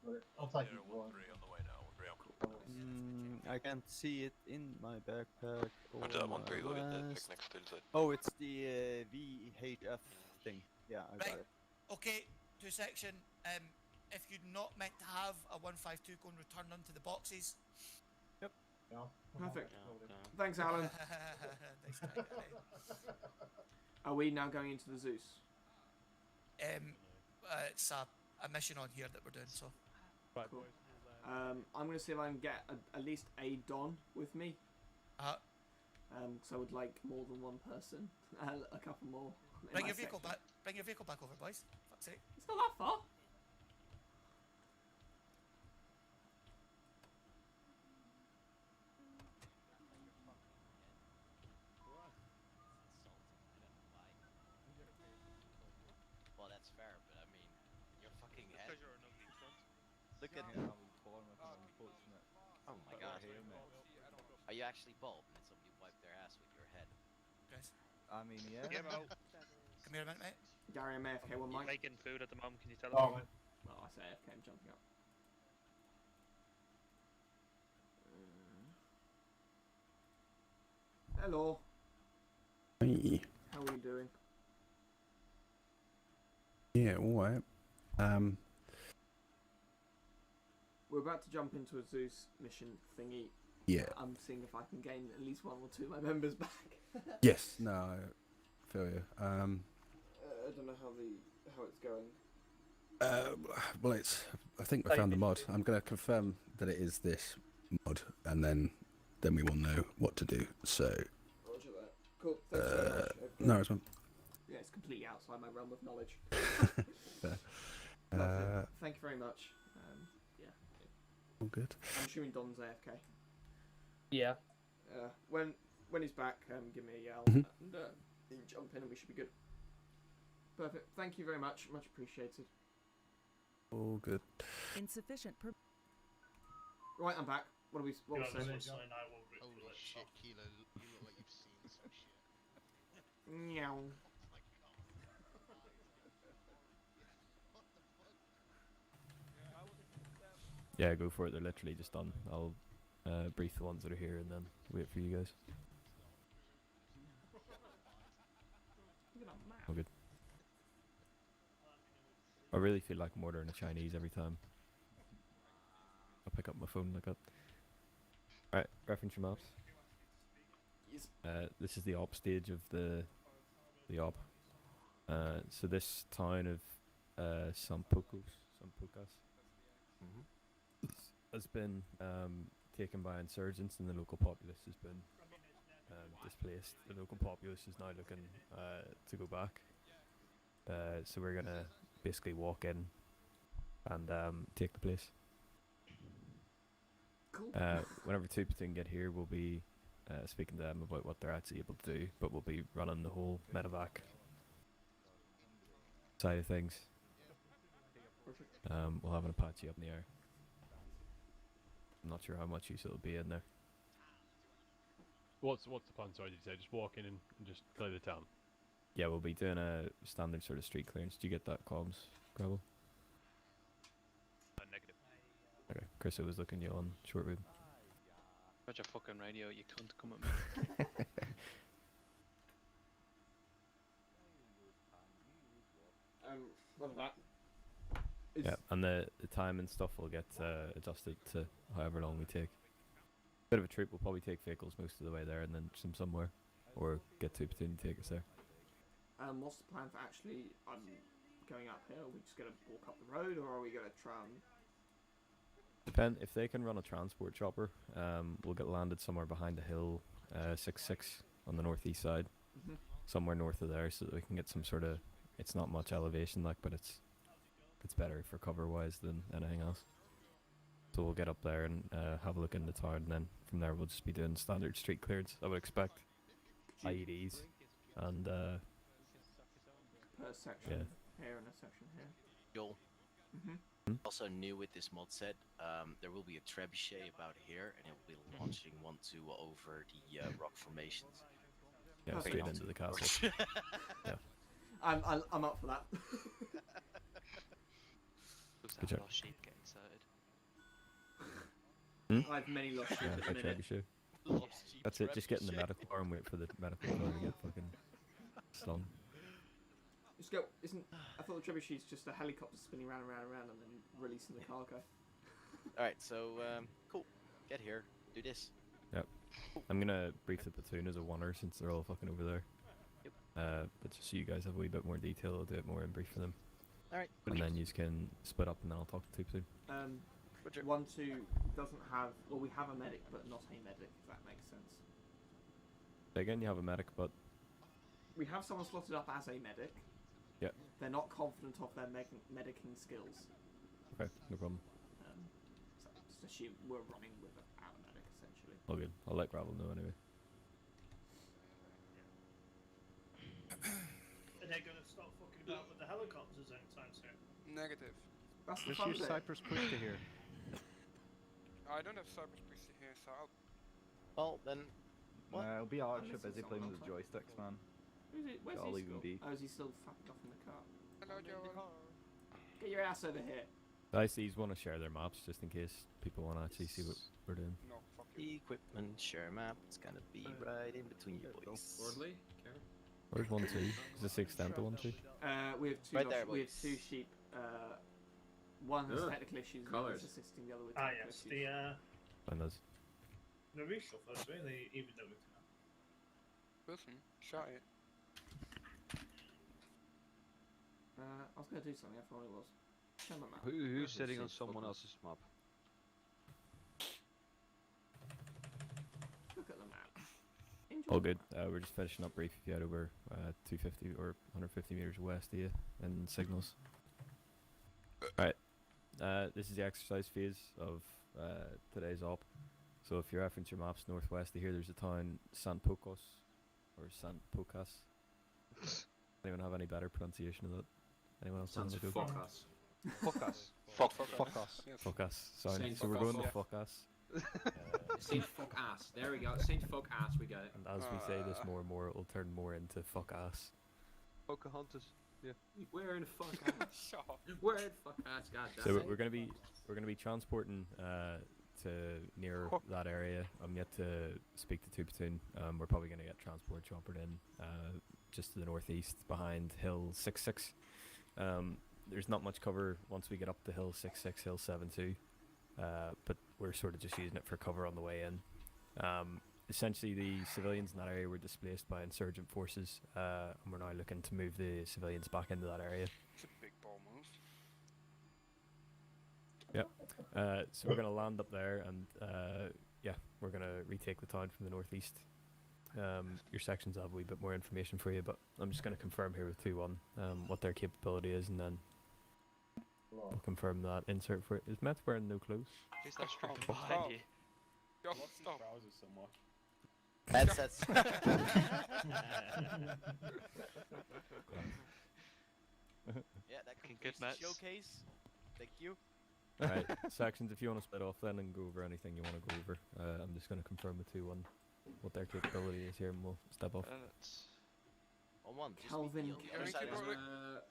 good. I'll take it. On the way now. I can't see it in my backpack. But 1-3, look at the picnic still inside. Oh, it's the VHF thing. Yeah, I got it. Okay, to section. If you're not meant to have a 152, go and return onto the boxes. Yep. Yeah. Perfect. Thanks, Alan. Nice try, guy. Are we now going into the Zeus? It's a mission on here that we're doing. So. Right, cool. I'm going to see if I can get at least a Don with me. So I would like more than one person. A couple more. Bring your vehicle back. Bring your vehicle back over, boys. Fuck's sake. It's not that far. Look at that. Oh my god. Are you actually bald? Did somebody wipe their ass with your head? Guys. I mean, yeah. Come here a minute, mate. Gary, I'm AFK one You're mic. making food at the moment, can you tell Oh, us? Well, I say AFK, I'm jumping up. Hello. Hey. How are you doing? Yeah, alright. We're about to jump into a Zeus mission thingy. Yeah. I'm seeing if I can gain at least one or two of my members back. Yes, no, I feel you. I don't know how it's going. Well, I think we found the mod. I'm going to confirm that it is this mod, and then we will know what to do. So. Roger that. Cool. Thanks very much. No, it's one. Yeah, it's completely outside my realm of knowledge. Fair. Thank you very much. Yeah. All good. I'm assuming Don's AFK. Yeah. When he's back, give me a yell Mhm. and you can jump in and we should be good. Perfect. Thank you very much. Much appreciated. All good. Insufficient. Right, I'm back. What are we saying? Holy shit, Kilo, you look like you've seen some shit. Meow. Yeah, go for it. They're literally just done. I'll brief the ones that are here and then wait for you guys. All good. I really feel like I'm ordering a Chinese every time I pick up my phone like that. Alright, reference your maps. Yes. This is the op stage of the op. So this town of Sampucas has been taken by insurgents, and the local populace has been displaced. The local populace is now looking to go back. So we're gonna basically walk in and take the place. Cool. Whenever two platoon get here, we'll be speaking to them about what they're actually able to do, but we'll be running the whole medevac side of things. We'll have an Apache up in the air. I'm not sure how much use it'll be in there. What's the plan? Sorry, did you say just walk in and just clear the town? Yeah, we'll be doing a standard sort of street clearance. Do you get that, comms, Gravel? Negative. Okay, Chris, I was looking you on short route. Watch your fucking radio, you cunt, come at me. What about that? Yeah, and the time and stuff will get adjusted to however long we take. Bit of a trip. We'll probably take vehicles most of the way there, and then somewhere, or get two platoon to take us there. What's the plan for actually going up here? Are we just gonna walk up the road, or are we gonna try and? Depend if they can run a transport chopper. We'll get landed somewhere behind the hill, 6-6 on the northeast side, somewhere north of there, so that we can get some sort of. It's not much elevation, like, but it's better for cover wise than anything else. So we'll get up there and have a look in the town, and then from there we'll just be doing standard street clearance. I would expect IEDs and per section yeah. here and a section here. Joel. Also new with this mod set, there will be a trebuchet about here, and it will be launching 1-2 over the rock formations. Yeah, straight into the castle. Yeah. I'm up for that. Good job. Lost sheep get inserted. I have many lost sheep at the minute. That's it, just get in the medical car and wait for the medical car to get fucking slung. Just go. I thought the trebuchet's just a helicopter spinning round and round and round and then releasing the cargo. Alright, so, cool. Get here. Do this. Yep. I'm gonna brief the platoon as a oneer since they're all fucking over there. Yep. But just so you guys have a wee bit more detail, I'll do it more in brief for them. Alright. And then you can split up and then I'll talk to two platoon. 1-2 doesn't have. Well, we have a medic, but not a medic. If that makes sense. So again, you have a medic, but We have someone slotted up as a medic. yeah. They're not confident of their medicing skills. Okay, no problem. So just assume we're running without a medic, essentially. All good. I'll let Gravel know anyway. Are they going to stop fucking about with the helicopters anytime soon? Negative. That's the Just fun use bit. Cypress Pushta here. I don't have Cypress Pushta here, so I'll... Well, then... What? It'll be Archer missing busy playing with the someone, joysticks, man. Who's it? Where's I'll he leave him still? be. Oh, is he still fucking off in the car? Hello, Joel. Get your ass over here. ICs want to share their maps just in case people want to actually see what we're doing. No, fuck you. Equipment share map. It's gonna be right in between you boys. Orderly, care. Where's 1-2? Is this the extent of 1-2? We have two. Right there, we have boys. two sheep. One has Ugh, technical issues. And colours. one's assisting the other with Ah, technical yes, issues. Find those. the reshuffle is really even though it's Wilson, shot it. I was gonna do something. I forgot what it was. Show my map. Who's sitting on someone else's map? Look at the map. Enjoy All the good. map. We're just finishing up brief. If you head over 250 or 150 meters west of you and signals. Right. This is the exercise phase of today's op. So if you reference your maps northwest of here, there's a town San Pocos or San Pocas. Anyone have any better pronunciation of that? Anyone else? Sounds wanna go? fuck us. Fuck us. Fuck us. Fuck us. Sorry. Saint So we're fuck going us, to yeah. fuck us. Saint fuck ass. There we go. Saint fuck ass. We got it. And as we say this more and more, it will turn more into fuck ass. Pocahontas. Yeah. We're in fuck ass. Shut up. We're in fuck ass. God damn So it. we're gonna be transporting to near that area. I'm yet to speak to Two Platoon. We're probably gonna get transport choppered in just to the northeast behind Hill 66. There's not much cover once we get up to Hill 66, Hill 72, but we're sort of just using it for cover on the way in. Essentially, the civilians in that area were displaced by insurgent forces, and we're now looking to move the civilians back into that area. It's a big ball move. Yep. So we're going to land up there, and yeah, we're going to retake the town from the northeast. Your sections have a wee bit more information for you, but I'm just going to confirm here with 2-1 what their capability is, and then I'll confirm that insert for it. Is Meth wearing no clothes? Who's that stripping Stop. behind you? Yo, stop. Headsets. Yeah, that Looking concludes good, the Mets. showcase. Thank you. Alright, sections, if you want to split off then and go over anything you want to go over, I'm just going to confirm with 2-1 what their capability is here, and we'll step off. On one. Just Calvin. meet me on the other side of the room.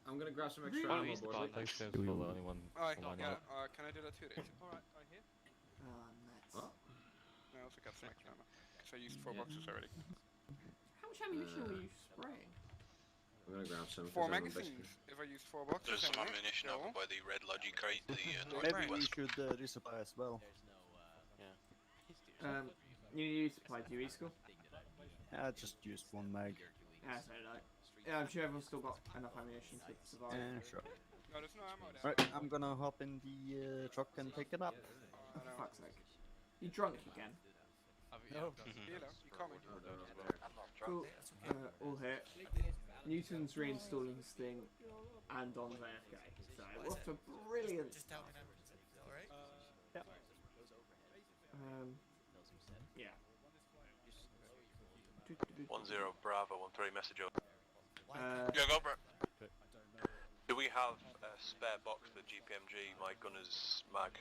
I'm gonna grab some extra Oh, ammo, he's the boys. bot. Do we- anyone? Alright, online yeah, yet? can I do that too, Dave? Alright, right here. Nuts. What? No, I also got some extra ammo. So I used 4 boxes already. How much ammunition were you spraying? I'm gonna grab some. 4 magazines. If I use 4 boxes. There's some then, ammunition yeah. over by the red logic crate to the Maybe we northwest. should resupply as well. You supply do you school? I just used one mag. Yeah, so like. Yeah, I'm sure everyone's still got enough ammunition to survive. Sure. No, there's no ammo there. Right, I'm gonna hop in the truck and pick it up. Oh, for fuck's sake. You drunk again? No. Hello, you coming? Cool. All here. Newton's reinstalling his thing and on AFK. So we're off to a brilliant. Just tell me now. Is it alright? Yeah. 10 Bravo 13 message over. Uh, Yeah, go bro. Do we have a spare box for GPMG? My gunner's mag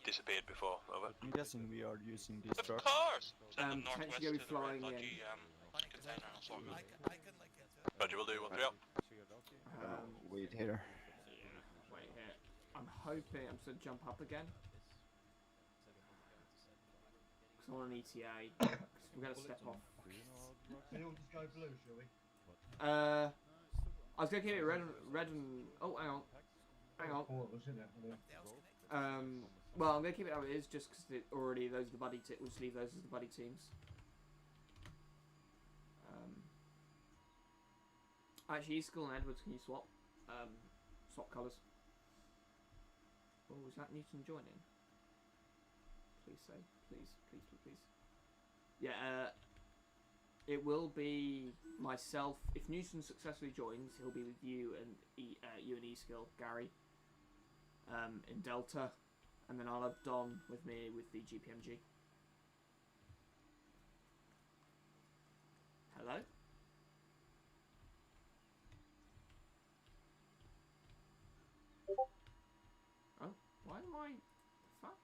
disappeared before. Over. I'm guessing we are using this Of truck. course. Send them northwest potentially to go the red flying in. logi container. That's all good. I can like it. Roger, we'll do 1-3 up. Wait here. Wait here. I'm hoping I'm just gonna jump up again. Because I want an ETA. Because we're gonna step off. Can we all just go blue, shall we? I was gonna keep it red and. Oh, hang on. Hang on. 4 of us, isn't there? Well, I'm gonna keep it how it is, just because already those are the buddy. We'll just leave those as the buddy teams. Actually, Easkell and Edwards, can you swap? Swap colours. Oh, is that Newton joining? Please say, please. Yeah. It will be myself. If Newton successfully joins, he'll be with you and Easkell, Gary. In Delta, and then I'll have Don with me with the GPMG. Hello? am I... The fuck?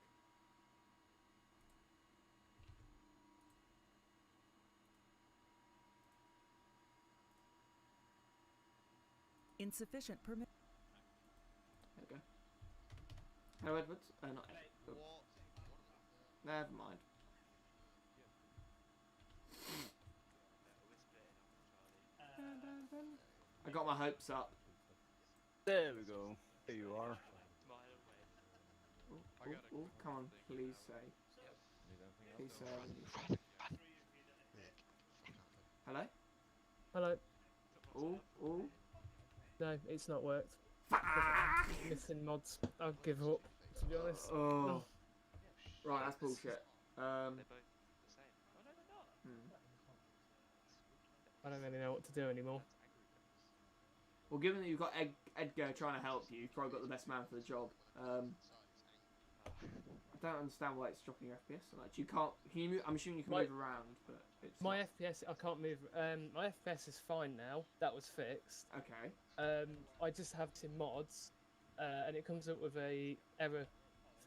Insufficient permit. There we go. Hello, Edwards. Not Ed. Oh. Never mind. I got my hopes up. There we go. There you are. Oh, come on, please say. Please say. Hello? Hello. Oh. No, it's not worked. Missing mods. I'll give up, to be honest. Oh. Right, that's bullshit. I don't really know what to do anymore. Well, given that you've got Edgar trying to help you, you've probably got the best man for the job. I don't understand why it's dropping your FPS so much. You can't. Can you move, I'm assuming you can move around, but it's my FPS. I can't move. My FPS is fine now. That was fixed. Okay. I just have some mods, and it comes up with a error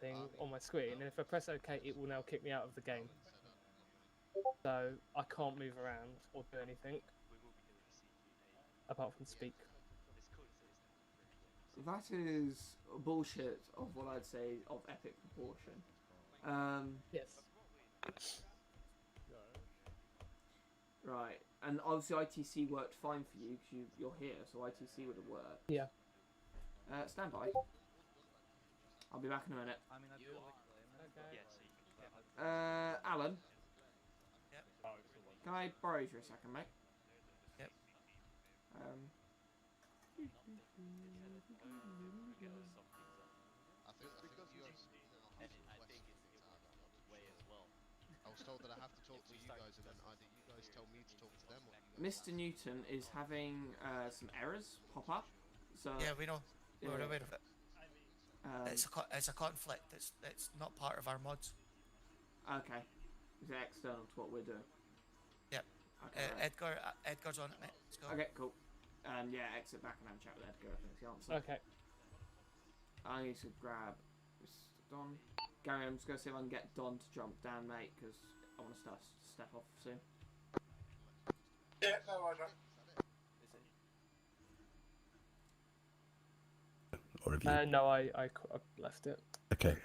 thing on my screen, and if I press OK, it will now kick me out of the game. So I can't move around or do anything apart from speak. That is bullshit of what I'd say of epic proportion. Yes. Right, and obviously ITC worked fine for you because you're here, so ITC would have worked. Yeah. Stand by. I'll be back in a minute. Alan. Yep. Can I borrow you for a second, mate? Yep. I was told that I have to talk to you guys, and then either you guys tell me to talk to them, or you guys... Mr. Newton is having some errors pop up. So Yeah, we know. We're yeah. aware of it. It's a conflict. It's not part of our mods. Okay. It's external to what we're doing. Yep. Okay, right. Edgar's on it, mate. Let's go. Okay, cool. Yeah, exit back and have a chat with Edgar. I think it's the answer. Okay. I need to grab Don. Gary, I'm just going to see if I can get Don to jump down, mate, because I want to step off soon. Yeah, no, I don't. Or have you... No, I left it. Okay,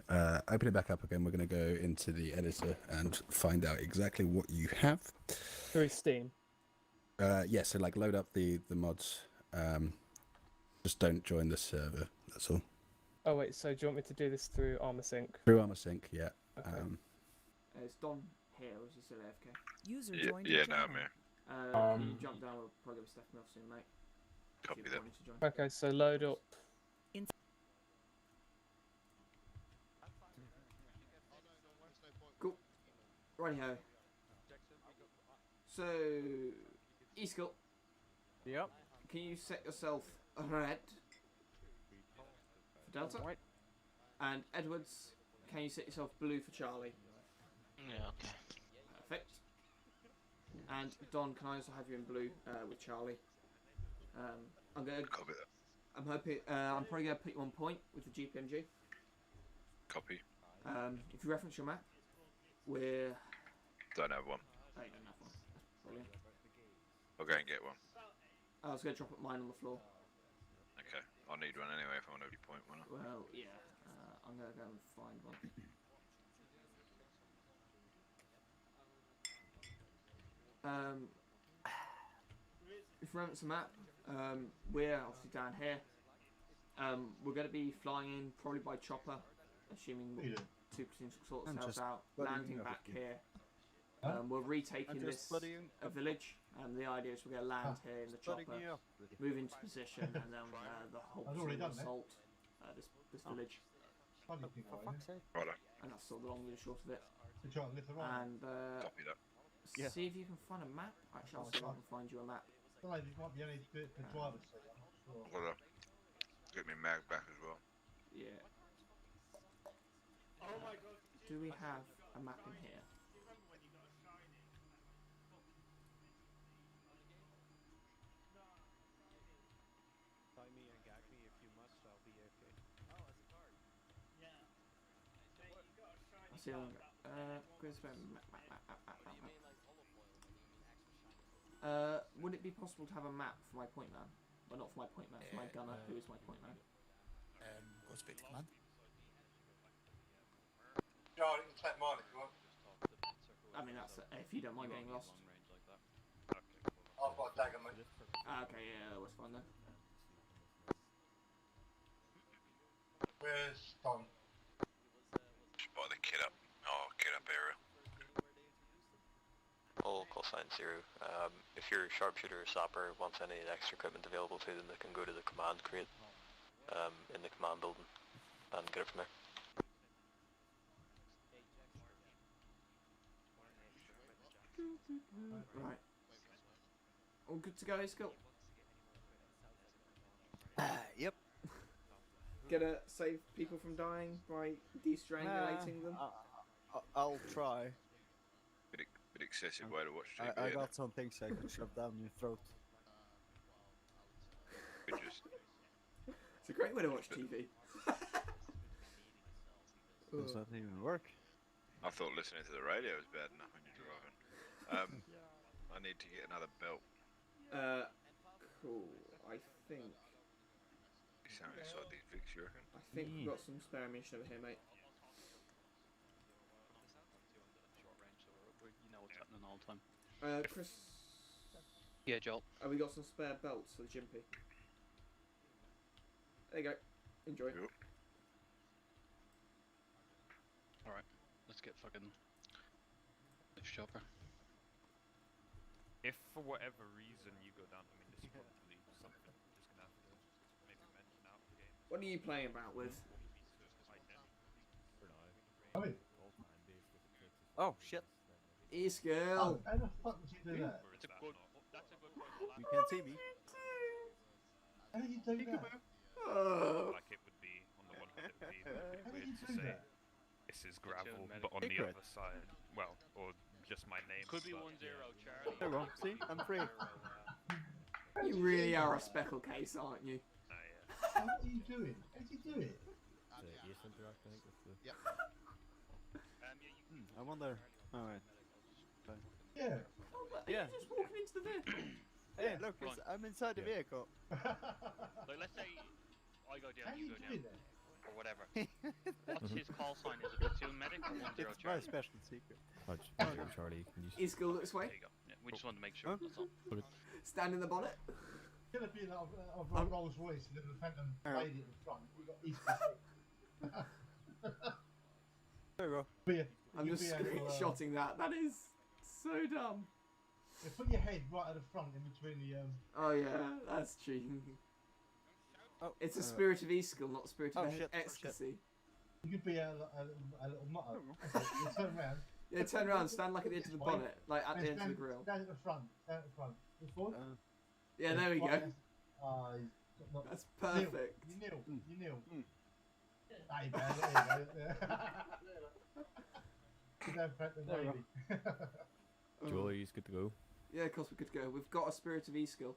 open it back up again. We're going to go into the editor and find out exactly what you have. Through Steam. Yeah, so like load up the mods. Just don't join the server. That's all. Oh wait, so do you want me to do this through ArmorSync? Through ArmorSync, yeah. Okay. Is Don here, or is he still AFK? User joined your no, I'm channel. here. Can you jump down? We'll probably be stepping off soon, mate. Copy If you that. wanted to join. Okay, so load up. Cool. Righty-ho. So, Easkill. Yep. Can you set yourself red for Delta? Right. And Edwards, can you set yourself blue for Charlie? Yeah, okay. Perfect. And Don, can I also have you in blue with Charlie? I'm gonna. Copy that. I'm hoping. I'm probably gonna put you on point with the GPMG. Copy. If you reference your map, we're. Don't have one. Oh, you don't have one. That's brilliant. I'll go and get one. I was gonna drop mine on the floor. Okay. I'll need one anyway if I want to point one. Well, yeah. I'm gonna go and find one. If you reference the map, we're obviously down here. We're going to be flying in probably by chopper, assuming two can sort themselves out, landing back here. We're retaking this a village, and the idea is we're going to land here in the chopper, move into position, and then the whole assault this village. For fuck's sake. And that's sort of the long and the short of it. And Copy that. see if you can find a map. Actually, I'll see if I can find you a map. It might be only good for drivers, so I'm not sure. Hold on. Get me mag back as well. Yeah. Do we have a map in here? Tie me and gag me if you must, I'll be okay. Oh, as a guard. Yeah. too long. Would it be possible to have a map for my point man? Well, not for my point man, for my gunner, who is my point man. Go straight to command. Charlie, you can take mine if you want. I mean, that's if you don't mind getting lost. I've got a dagger, mate. Okay, yeah, that was fun then. Where's Don? Just by the kit up. Oh, kit up area. All call sign 0. If your sharpshooter or sapper wants any extra equipment available to them, they can go to the command crate in the command building and get it from there. Right. All good to go, Skill? Yep. Gonna save people from dying by de-strangulating them? I'll try. Bit excessive way to watch TV. I got some things I could shove down your throat. It's a great way to watch TV. Does that even work? I thought listening to the radio was bad enough when you're driving. I need to get another belt. Cool. I think. You sound inside these Vicks, you reckon? I think we've got some spare ammunition over here, mate. You know what's happening all the time. Chris. Yeah, Joel. Have we got some spare belts for the Jimpy? There you go. Enjoy. Yep. Alright, let's get fucking lift chopper. If for whatever reason you go down, I mean, this is probably something I'm just gonna have to maybe mention out of the game. What are you playing about with? Oh shit! E-skill. How the fuck did you do that? That's a good point. You can't see me. How did you do that? Like it would be on the one hand, it would be a bit weird to say this is gravel, but on the other side, well, or just my name. Could be 1-0, Charlie. There we go. See, I'm free. You really are a speckle case, aren't you? What are you doing? How did you do it? Yep. I wonder. Alright. Yeah. Yeah. Just walking into the vehicle. Hey, look, I'm inside the vehicle. Like, let's say I go down, you go down, or whatever. What's his call sign? Is it platoon medic or 1-0 It's my Charlie? special secret. Charlie, can you E-skill look this way. There you go. Yeah, we just wanted to make sure. That's all. Stand in the bonnet. It's gonna be like a Rolls Royce with a Phantom lady at the front. We've got East. There we go. I'm just screenshotting that. That is so dumb. Yeah, put your head right at the front in between the. Oh yeah, that's cheating. Oh, It's a spirit of E-skill, not a spirit of shit, ecstasy. You could be a little motto. You turn around. Yeah, turn around, stand like at the edge of the bonnet, like at the edge of the grill. Stand at the front. Stand at the front. Look forward. Yeah, there we go. That's perfect. You kneel. You kneel. There you go. There you go. Good have Phantom lady. Joel, are you good to go? Yeah, of course we're good to go. We've got a spirit of E-skill.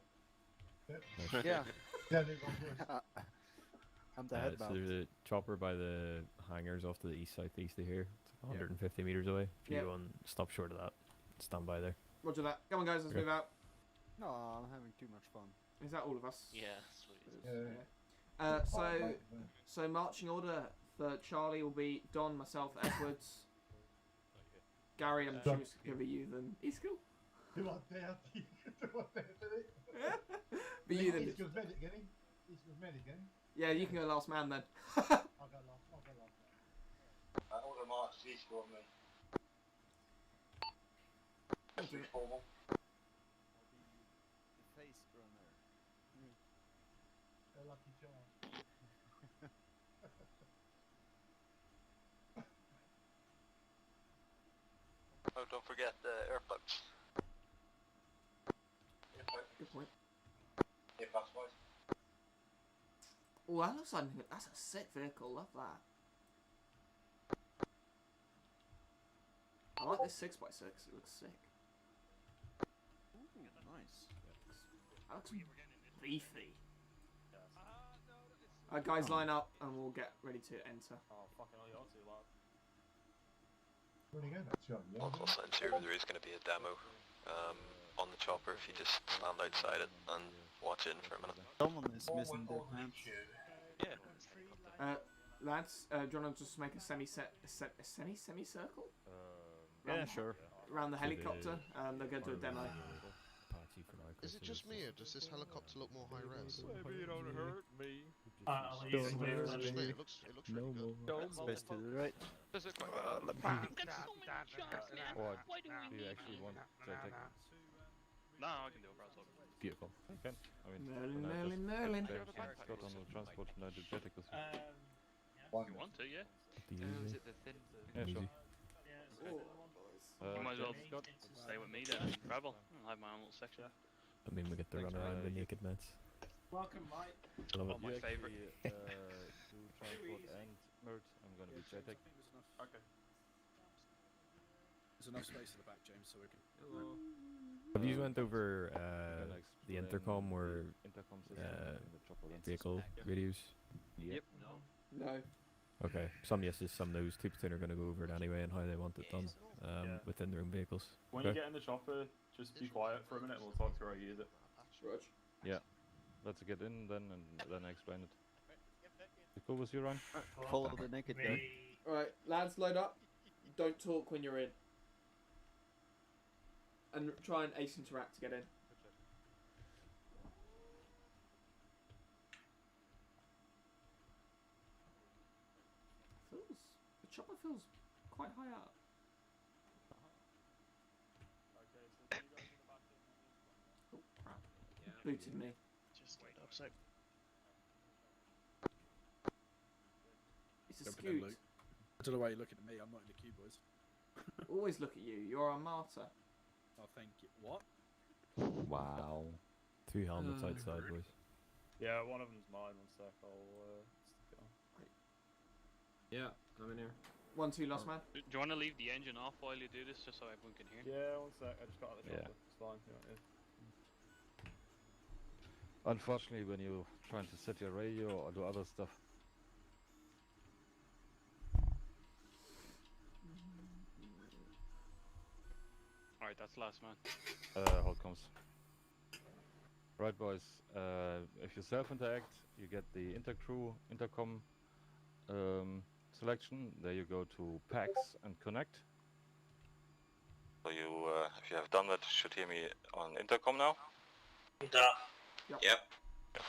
Yeah. I'm the head So there's a chopper by the hangars off to the east-southeast of here. It's 150 meters away. If you want to stop short of that, stand by there. Roger that. Come on, guys, let's Okay. move out. No, I'm having too much fun. Is that all of us? Yeah, sweet. So marching order for Charlie will be Don, myself, Edwards, Gary. I'm assuming it's gonna be you then. E-skill. Do I dare? Do I dare do it? Be you then. He's good medic, isn't he? He's good medic, isn't he? Yeah, you can go last man then. I'll go last. I'll go last. All the marches he's got me. That's too formal. The face runner. A lucky charm. Oh, don't forget the earplugs. Good point. Yeah, that's right. Oh, that looks like that's a sick vehicle. Love that. I like this 6x6. It looks sick. Ooh, nice. That looks beefy. Guys, line up and we'll get ready to enter. Oh, fucking hell, you're too loud. Really good, that's John. Yeah. Also, in theory, there is going to be a demo on the chopper if you just stand outside it and watch it in for a minute. Someone is missing their pants. Yeah. Lads, do you want to just make a semicircle? Yeah, sure. Around the helicopter. They're going to do a demo. Is it just me, or does this helicopter look more high res? Maybe don't hurt me. It looks really good. Space to the right. Does it quite Or do you actually want JTEC? No, I can do it, bro. Beautiful. Okay. I mean, Merlin. Got on the transport and I did JTEC with you. If you want to, yeah. Is it the thin? Yeah, sure. You might as well stay with me then and travel. I'll have my own little section. I mean, we get to run around with naked mats. Welcome, Mike. I love it. My favourite. Do transport and Mert. I'm gonna be JTEC. Okay. There's enough space in the back, James, so we can. Have you went over the intercom or vehicle radios? Yep. No. Okay, some yeses, some no's. 2 platoon are going to go over it anyway and how they want it done within their own vehicles. When you get in the chopper, just be quiet for a minute and we'll talk through how you use it. Rog. Yeah, let's get in then and then I explain it. You cool with you, Ryan? Follow the naked guy. Alright, lads, load up. Don't talk when you're in. And try and ace interact to get in. The chopper feels quite high up. Oh crap. Booted me. Just get up, so. It's a scoot. I don't know why you're looking at me, I'm not in the queue, boys. Always look at you, you're a martyr. Oh, thank you. What? Wow. 2 helmets outside, boys. Yeah, one of them's mine, one sec, I'll stick it on. Yeah, I'm in here. 1, 2, last man. Do you want to leave the engine off while you do this, just so everyone can hear? Yeah, one sec, I just got out of the chopper, it's fine. Unfortunately, when you're trying to set your radio or do other stuff. Alright, that's last man. Hold comes. Right, boys. If you self-interact, you get the intercom selection. There you go to packs and connect. So you, if you have done that, should hear me on intercom now. Yep.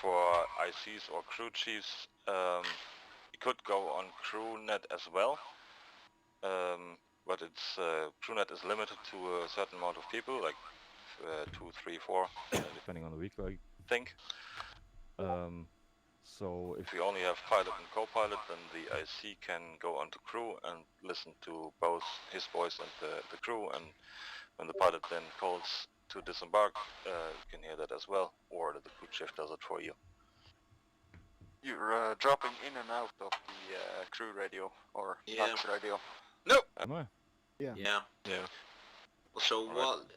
For ICs or crew chiefs, you could go on crewnet as well. But it's crewnet is limited to a certain amount of people, like 2, 3, 4, depending on the week, I think. So if we only have pilot and co-pilot, then the IC can go onto crew and listen to both his voice and the crew, and when the pilot then calls to disembark, you can hear that as well, or the crew chief does it for you. You're dropping in and out of the crew radio or PAX radio. No. Am I? Yeah. Yeah. So All what?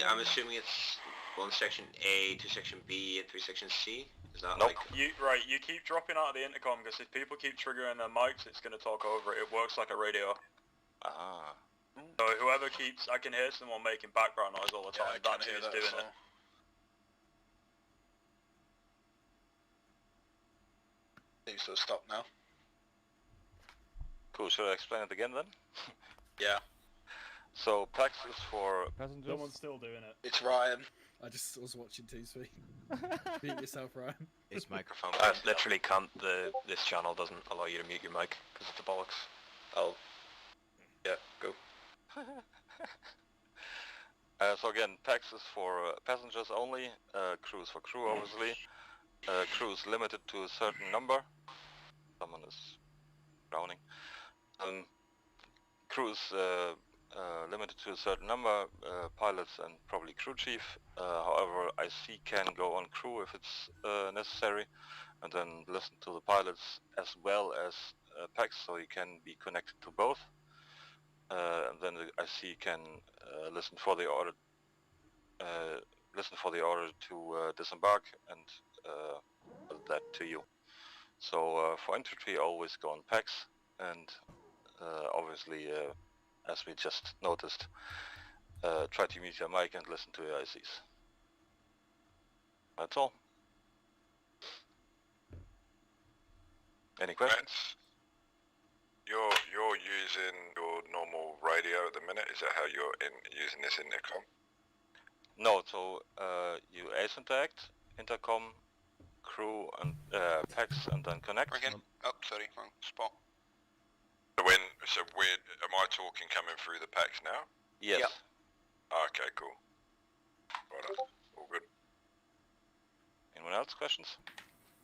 I'm assuming it's one section A, 2 section B, and 3 section C. Is that Nope. like? You keep dropping out of the intercom because if people keep triggering their mics, it's going to talk over it. It works like a radio. Ah. So whoever keeps, I can hear someone making background noise all the time. That's who's doing it. Seems to have stopped now. Cool, should I explain it again then? Yeah. So PAX is for passengers. Someone's still doing it. It's Ryan. I just was watching T-Sweet. Beat yourself, Ryan. His microphone. I literally can't. This channel doesn't allow you to mute your mic because it's a bollocks. Yeah, go. So again, PAX is for passengers only, crew is for crew obviously. Crew is limited to a certain number. Someone is drowning. Crew is limited to a certain number, pilots and probably crew chief. However, IC can go on crew if it's necessary, and then listen to the pilots as well as PAX, so you can be connected to both. And then the IC can listen for the order to disembark and that to you. So for infantry, always go on PAX, and obviously as we just noticed. Try to mute your mic and listen to your ICs. That's all. Any questions? You're using your normal radio at the minute. Is that how you're using this in intercom? No, so you asyntact, intercom, crew, and packs, and then connect. Again? Oh, sorry, wrong spot. Am I talking coming through the packs now? Yes. Yep. Okay, cool. Right, all good. Anyone else? Questions?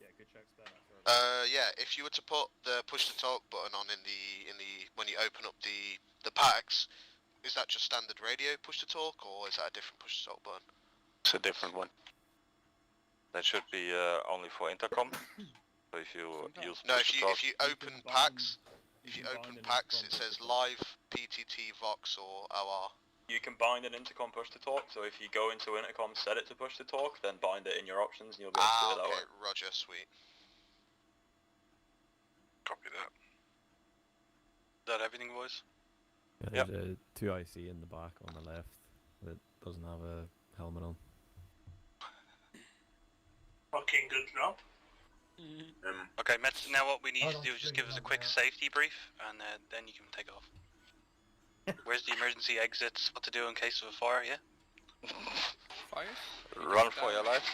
Yeah, good checks there. Yeah, if you were to put the push to talk button on in the when you open up the packs, is that just standard radio push to talk, or is that a different push to talk button? It's a different one. That should be only for intercom. So if you use if you open packs, it says live, PTT, Vox, or OR. You can bind an intercom push to talk. So if you go into intercom, set it to push to talk, then bind it in your options, and you'll be able to do it that way. Roger, sweet. Copy that. Is that everything, boys? Yeah, there's a 2IC in the back on the left that doesn't have a helmet on. Fucking good job. Okay, Mets, now what we need you to do is just give us a quick safety brief, and then you can take off. Where's the emergency exits? What to do in case of a fire, yeah? Fire? Run for your life.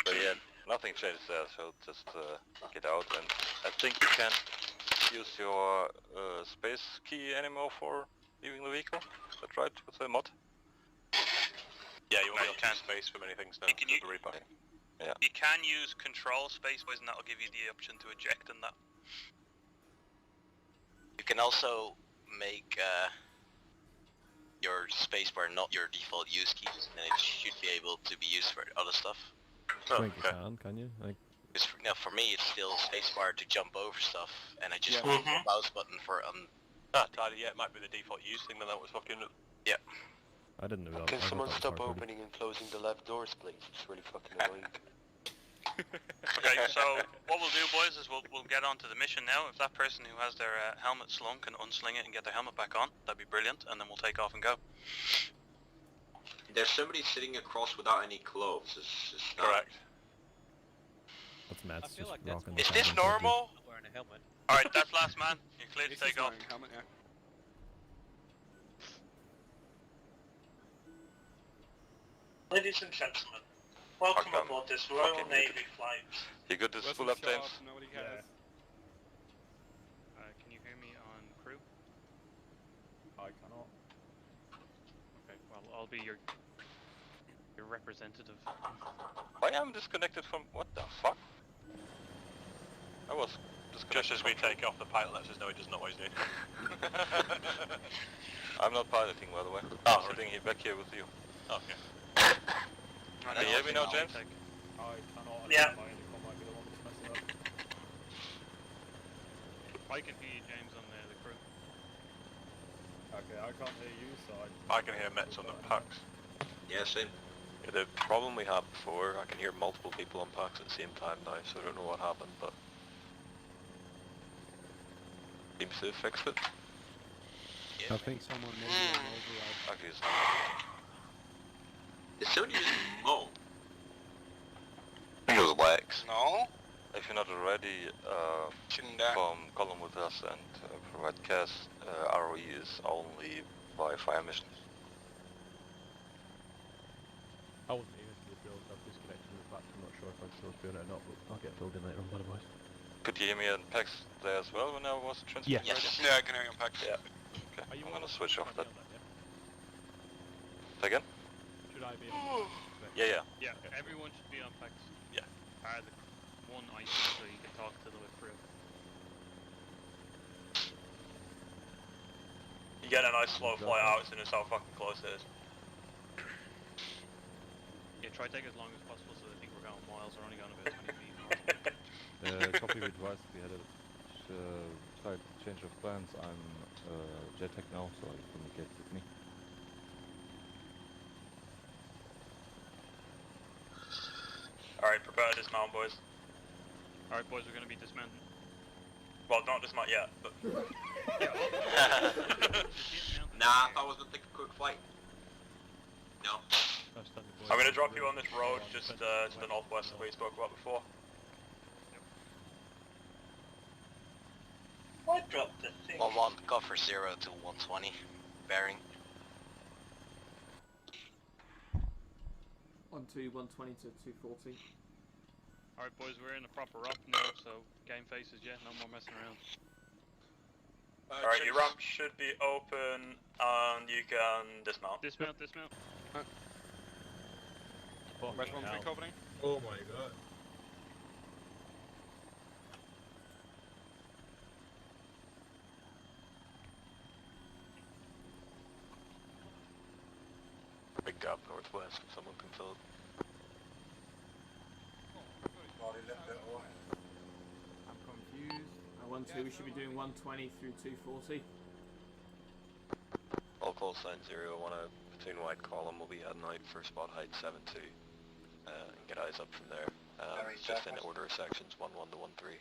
But yeah, nothing changed there, so just get out, and I think you can't use your space key anymore for leaving the vehicle. Is that right, with the mod? Yeah, you won't have space for many things now. Yeah. You can use control space, and that'll give you the option to eject and that. You can also make your spacebar not your default use keys, and it should be able to be used for other stuff. I think you can you? Like... For me, it's still spacebar to jump over stuff, and I just use the mouse button for Tyler, yeah, it might be the default use thing, then that was fucking... Yeah. I didn't know that. Can someone stop opening and closing the left doors, please? It's really fucking annoying. Okay, so what we'll do, boys, is we'll get on to the mission now. If that person who has their helmet slung can unsling it and get their helmet back on, that'd be brilliant, and then we'll take off and go. There's somebody sitting across without any clothes. It's correct. That's Matt's just like rocking Is this normal? Wearing a helmet. Alright, that's last man. You're clear to take off. Helmet, yeah. Ladies and gentlemen, welcome aboard this Royal Navy flight. You got this full up, James? Nobody cares. Can you hear me on crew? I cannot. Okay, well, I'll be your representative. Why am I disconnected from... what the fuck? I was disconnected. Just as we take off, the pilot lets us know he doesn't know what he's doing. I'm not piloting, by the way. Oh, I'm sitting here back here with you. Okay. Can you hear me now, James? I cannot. Yeah. My intercom might be the one that's messing up. I can hear you, James, on the crew. Okay, I can't hear you, so I can hear Mets on the packs. Yeah, same. Yeah, the problem we had before, I can hear multiple people on packs at the same time now, so I don't know what happened, but... seems to have fixed it. I think someone may be on override. Obviously. Is somebody using Mo? I think it was Lex. No. If you're not already from column with us and provide CAS, ROE is only by fire missions. I wasn't even to the build, I've disconnected from the fact, I'm not sure if I'm still doing it or not, but I'll get filled in later on by the boys. Could you hear me in PAX there as well when I was transferred? Yes. Yeah, I can hear you on packs. Yeah. Okay, I'm gonna switch off that. Yeah? Again? Should I be Yeah. Yeah, everyone should be on packs. Yeah. The one IC so you can talk to the crew. You get a nice slow flight out as soon as how fucking close it is. Yeah, try to take as long as possible so they think we're going miles. We're only going about 20 feet. Copy advice, we had a slight change of plans. I'm JTech now, so I communicate with me. Alright, prepare to dismount, boys. Alright, boys, we're going to be dismounting. Well, not just not yet, but... Nah, I was gonna take a quick flight. No. I'm gonna drop you on this road just to the northwest of where you spoke about before. Why drop the thing? 1-1, go for 0 to 120, bearing. 120 to 240. Alright boys, we're in a proper up now, so game faces, yeah, no more messing around. Alright, your ramp should be open and you can dismount. Dismount. Restaurant recovering. Oh my god. Big gap northwest, if someone can fill it. I'm confused. 1-2, we should be doing 120 through 240. All call sign 0, want a platoon wide column, will be heading out for spot height 7-2. And get eyes up from there. Just in order of sections 1-1 to 1-3.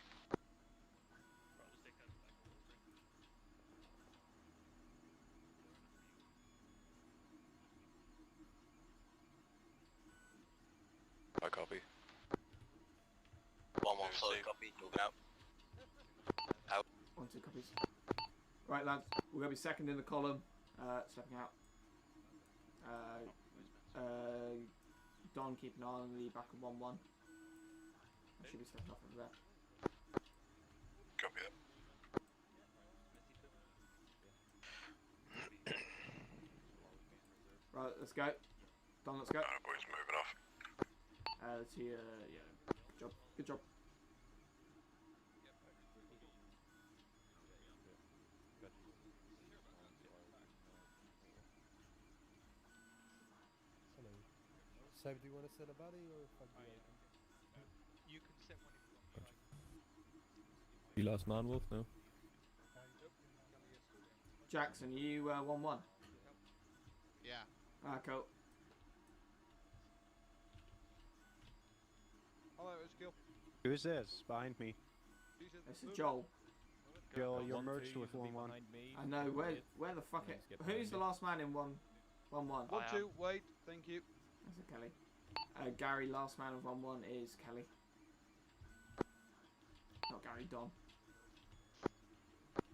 I copy. 1-1 solid copy, moving out. Out. 1-2 copies. Right lads, we're going to be second in the column, stepping out. Don, keep an eye on the back of 1-1. I should be stepping off over there. Copy that. Right, let's go. Don, let's go. Boys moving off. Let's see, yeah, good job. So do you want to set a body or fuck the open? You can set one if you want. You lost Man Wolf, no? Jackson, you 1-1? Yeah. Ah, cool. Hello, it's Gil. Who is this behind me? This is Joel. Joel, you're merged with 1-1. I know, where the fuck it... Who's the last man in 1-1? 1-2, wait, thank you. That's a Kelly. Gary, last man of 1-1 is Kelly. Not Gary, Don.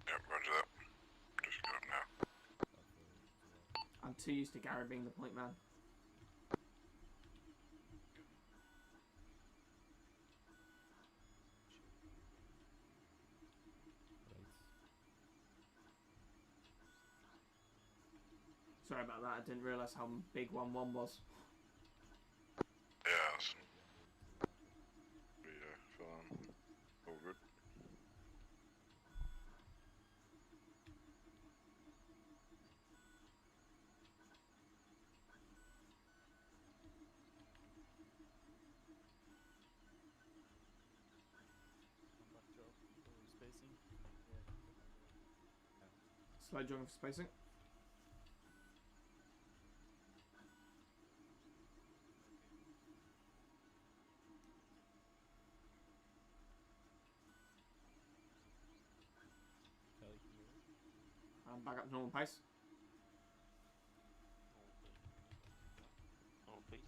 Yep, roger that. Just got up now. I'm too used to Gary being the point man. Sorry about that, I didn't realise how big 1-1 was. Yeah, all good. Slow jogging for spacing. And back up to normal pace. Oh, please.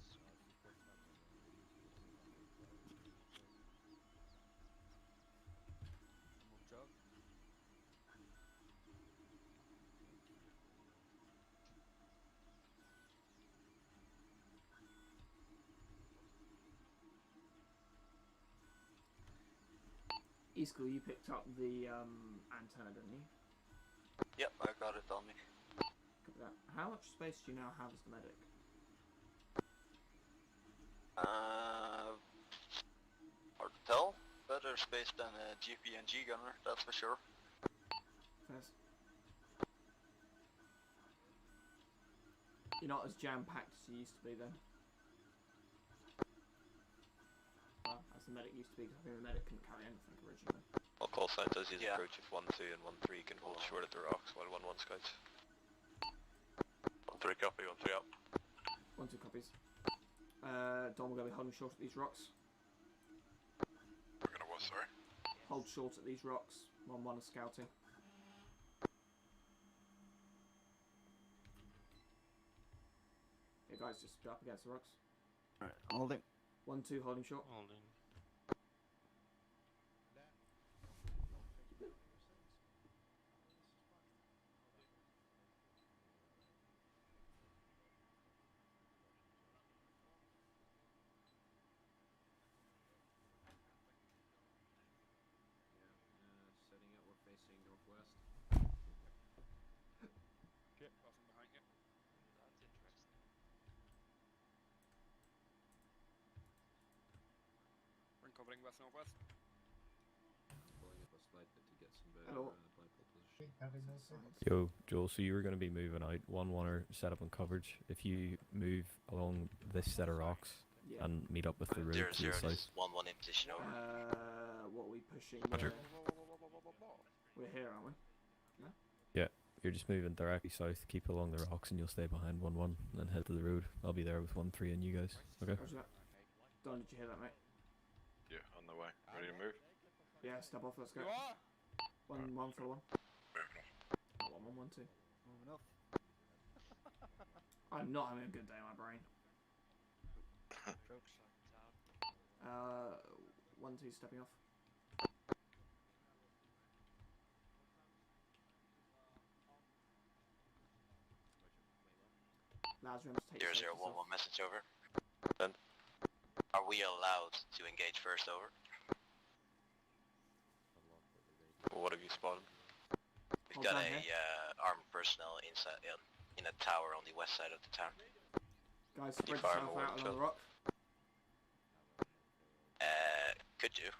E-School, you picked up the antenna, didn't you? Yep, I got it on me. Copy that. How much space do you now have as the medic? Hard to tell. Better space than a GP&G gunner, that's for sure. First. You're not as jam-packed as you used to be then. Well, as the medic used to be, because I think the medic couldn't carry anything originally. Well, call sign does his approach if 1-2 and 1-3 can hold short at the rocks while 1-1 scouts. 1-3 copy, 1-3 up. 1-2 copies. Don, we're going to be holding short at these rocks. We're going to what, sorry? Hold short at these rocks. 1-1 is scouting. Yeah, guys, just go up against the rocks. Alright, holding. 1-2 holding short. Holding. Setting up, we're facing northwest. Okay, nothing behind you. That's interesting. We're covering west northwest. Pulling up a slight bit to get some better Hello. dipole position. Yo, Joel, so you were going to be moving out 1-1er set up on coverage. If you move along this set of rocks Yeah. and meet up with the road Zero to the zero, south. this is 1-1 in position over. What are we pushing? Roger. We're here, aren't we? No? Yeah, you're just moving directly south, keep along the rocks, and you'll stay behind 1-1 and head to the road. I'll be there with 1-3 and you guys. Okay? Roger that. Don, did you hear that, mate? Yeah, on the way. Ready to move? Yeah, step off, let's go. You are? 1-1 for 1. Moving off. 1-1, 1-2. Moving up. I'm not having a good day in my brain. Jokes. 1-2 stepping off. Lazarus, take 0011 message over. Then, are we allowed to engage first over? What have you spotted? We've got a armed personnel inside in a tower on the west side of the town. Guys, spread fire yourself more out along infill. the rock. Could you?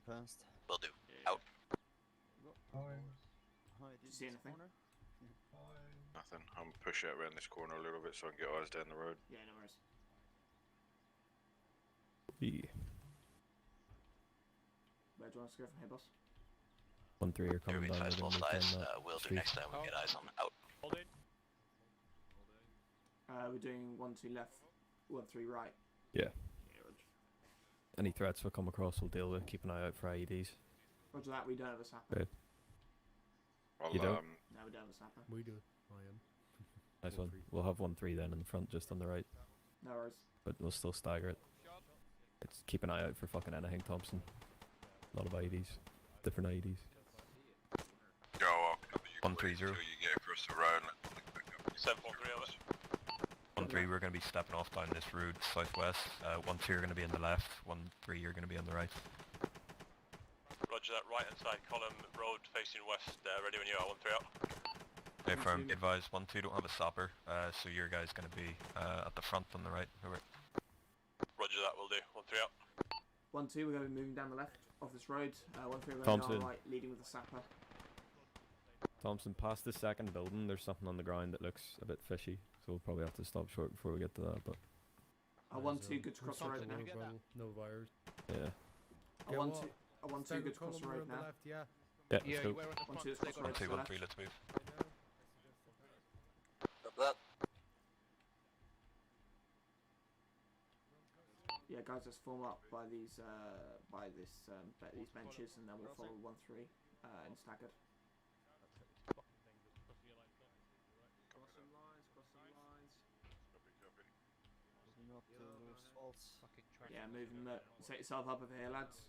Passed. Will do. Out. Did you see anything? Nothing. I'm push out around this corner a little bit so I can get eyes down the road. Yeah, no worries. Yeah. Where do you want us to go from here, boss? 1-3 are coming down. Advise full size. We'll do street. next time we get eyes on. Out. Hold in. We're doing 1-2 left, 1-3 right. Yeah. Yeah, Roger. Any threats we'll come across, we'll deal with. Keep an eye out for IEDs. Roger that, we don't have a sapper. Okay. I'll, You don't? No, we don't have a sapper. We do. I am. Nice one. We'll have 1-3 then in the front, just on the right. No worries. But we'll still stagger it. It's keep an eye out for fucking anything, Thompson. A lot of IEDs. Different IEDs. Go up. 130. You get across the road. 743 over. 1-3, we're going to be stepping off down this road southwest. 1-2 are going to be on the left. 1-3, you're going to be on the right. Roger that, right hand side column, road facing west, ready when you are, 1-3 out. Hey, firm, advise 1-2 don't have a sapper, so your guy's going to be at the front on the right. Over. Roger that, will do, 1-3 out. 1-2, we're going to be moving down the left of this road. 1-3, we're going to be on Thompson. the right, leading with the sapper. Thompson, past the second building, there's something on the ground that looks a bit fishy, so we'll probably have to stop short before we get to that, but... 1-2, good to cross the road now. No virus. Yeah. 1-2, good to cross the road now. Left, yeah. Yeah, let's go. 1-2, let's cross the road to the 1-2, left. 1-3, let's move. Copy that. Yeah, guys, let's form up by these these benches, and then we'll follow 1-3 in staggered. Crossing lines, crossing lines. Moving up to those faults. Yeah, moving the. Set yourself up over here, lads.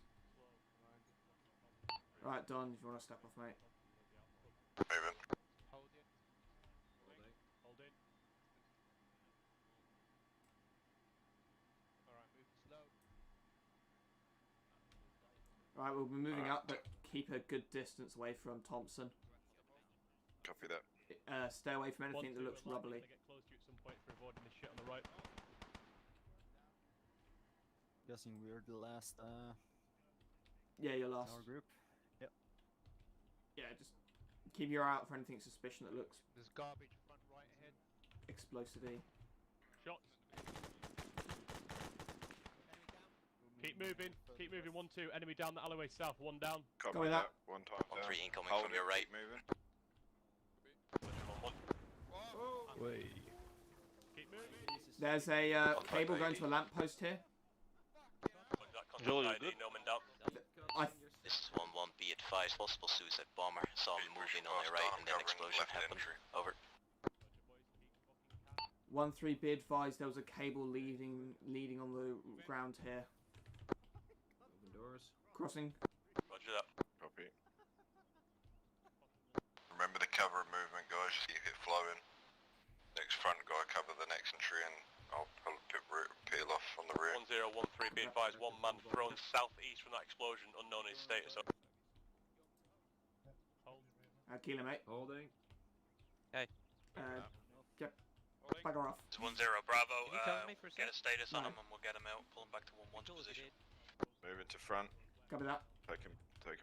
Right, Don, if you want to step off, mate. Moving. Hold in. Hold in. Alright, move slow. Right, we'll be moving up, but keep a good distance away from Thompson. Copy that. Stay away from anything that looks rubbly. Get close to you at some point for avoiding this shit on the right. Guessing we're the last Yeah, you're last. tower group. Yep. Yeah, just keep your eye out for anything suspicious that looks There's garbage front right ahead. explosive-y. Shots. Keep moving. Keep moving. 1-2. Enemy down the alleyway south. 1 down. Copy Go with that. One time down. 1-3 incoming Hold from it, your right. keep moving. Wait. Keep moving. There's a cable going to a lamppost here. Joel, you're good. No man down. I This is 1-1, be advise possible suicide bomber. Saw him moving on the right and then explosion happened. Over. 1-3, be advised there was a cable leading on the ground here. Open doors. Crossing. Roger that. Copy. Remember the cover movement, guys. Just keep it flowing. Next front guy cover the next entry, and I'll peel off on the rear. 1013, be advised, one man thrown southeast from that explosion, unknown his status. Kilo, mate. Holding. Okay. Yep. Bugger off. It's 1-0 Bravo. Can you cover me for a Get a sec? status on No. him and we'll get him out. Pull him back to 1-1's position. Moving to front. Copy that. Taking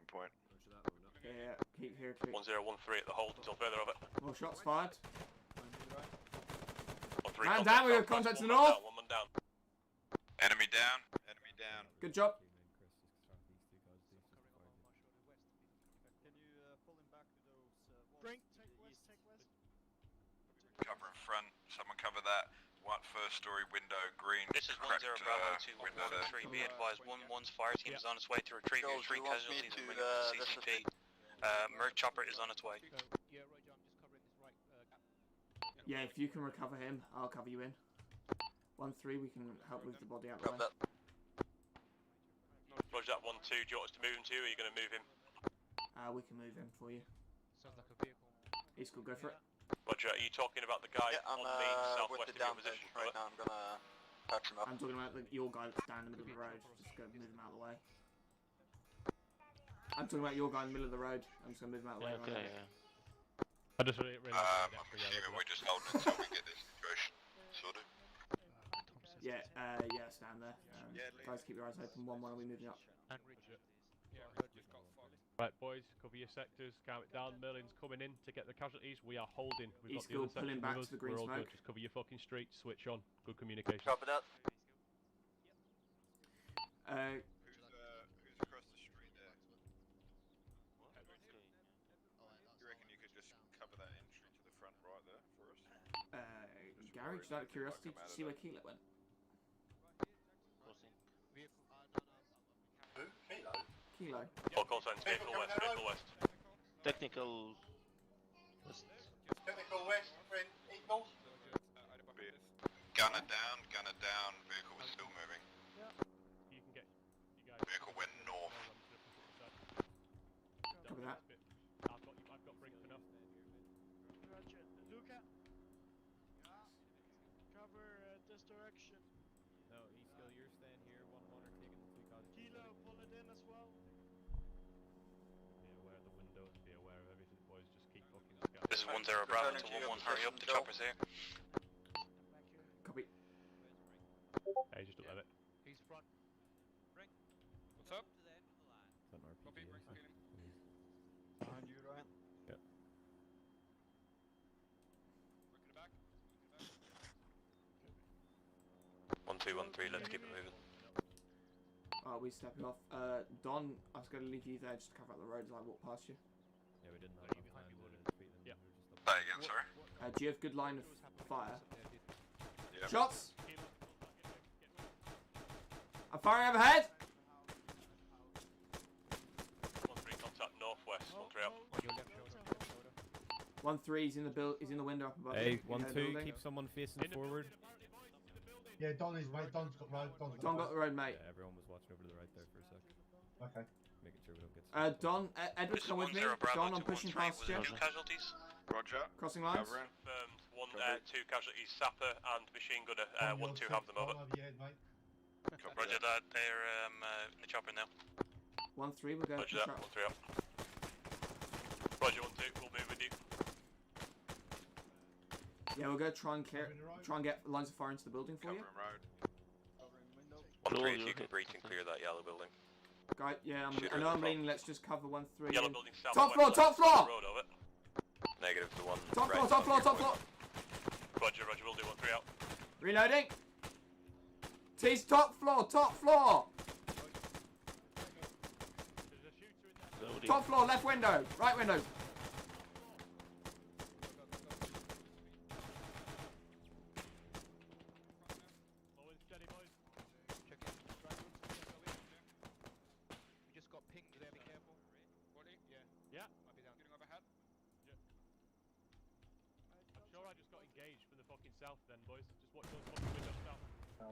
point. Roger that, moving up. Yeah, keep here, keep. 1013 at the hold until further of it. More shots fired. 13, Man down, we got contact to the north. One man down. Enemy down. Enemy down. Good job. Cover in front. Someone cover that. One first story window, green. This is 1-0 Bravo to 1-3. Be advised, 1-1's fire team is on its way to retrieve your 3 casualties and bring up the CCP. Merc chopper is on its way. Yeah, if you can recover him, I'll cover you in. 1-3, we can help with the body out of the way. Roger that, 1-2. Do you want us to move him to, or are you going to move him? We can move him for you. Sounds like a vehicle. He's cool, go for it. Roger, are you talking about the guy on the southwest of your position? Right now, I'm gonna patch him up. I'm talking about your guy that's down in the middle of the road. Just go move him out of the way. I'm talking about your guy in the middle of the road. I'm just gonna move him out of the way. Okay, right? yeah. I just realised I'm assuming we're just holding until we get this situation sorted. Yeah, yeah, stand there. Guys, keep your eyes open. 1-1, are we moving up? And Richard. Yeah, Richard's got fucked. Right, boys, cover your sectors, calm it down. Merlin's coming in to get the casualties. We are holding. We've He's got the other still pulling section back with to us. the green We're all smoke. good. Just cover your fucking street. Switch on. Good communication. Copy that. Who's across the street there? You reckon you could just cover that entry to the front right there for us? Gary, just out of curiosity, did you see where Keeler went? Who? Kilo? Kilo. All call signs, vehicle west, vehicle west. Technical. Technical west, friend, Eagles. Gunner down, vehicle is still moving. You can get. You guys. Vehicle went north. Copy that. I've got bricks enough. Roger. Luca. Cover this direction. No, Eastgill, you're staying here. 1-1 are taking the 2 casualties. Kilo, pull it in as well. Be aware of the windows. Be aware of everything, boys. Just keep fucking scattering. This is 1-0 Bravo to 1-1. Hurry up, the chopper's here. Copy. Hey, just don't let it. He's front. Ring. What's up? Is that an RPG? Copy, ring, Is it? Behind you, Ryan. Yep. Working it back. 1213, let's keep it moving. We stepping off. Don, I was gonna leave you there just to cover up the road as I walk past you. Yeah, we didn't have enough time to defeat them. Yeah. We were just up. Say again, sorry. Do you have good line of fire? Yep. Shots! I'm firing overhead! 1-3, contact northwest, 1-3 up. On your left shoulder, left shoulder. 1-3, he's in the he's in the window up above. Hey, you, in the 1-2, building. keep someone facing forward. Yeah, Don is, mate. Don's got road. Don got the road, mate. Yeah, everyone was watching over to the right there for a sec. Okay. Making sure we don't get. Don, Edward, come with me. Don, I'm pushing past you. Casualties. Roger. Crossing lines. Covering. Confirmed. 2 casualties, sapper and machine gunner. 1-2, have them over. Roger that. They're in the chopper now. 1-3, we're going Roger to that, 1-3 up. Roger, 1-2, we'll move with you. Yeah, we're gonna try and get lines of fire into the building for you. Covering road. 1-3, if you can breach and clear that yellow building. Guy, yeah, Shooter I in know the I'm front. leaning. Let's just cover 1-3. Yellow building south. Top floor, top floor! Road over. Negative to 1. Top right, floor, top floor, top floor! Roger, we'll do 1-3 out. Reloading! T's top floor, top floor! Top floor, left window, right window. We just got pinged there, be careful.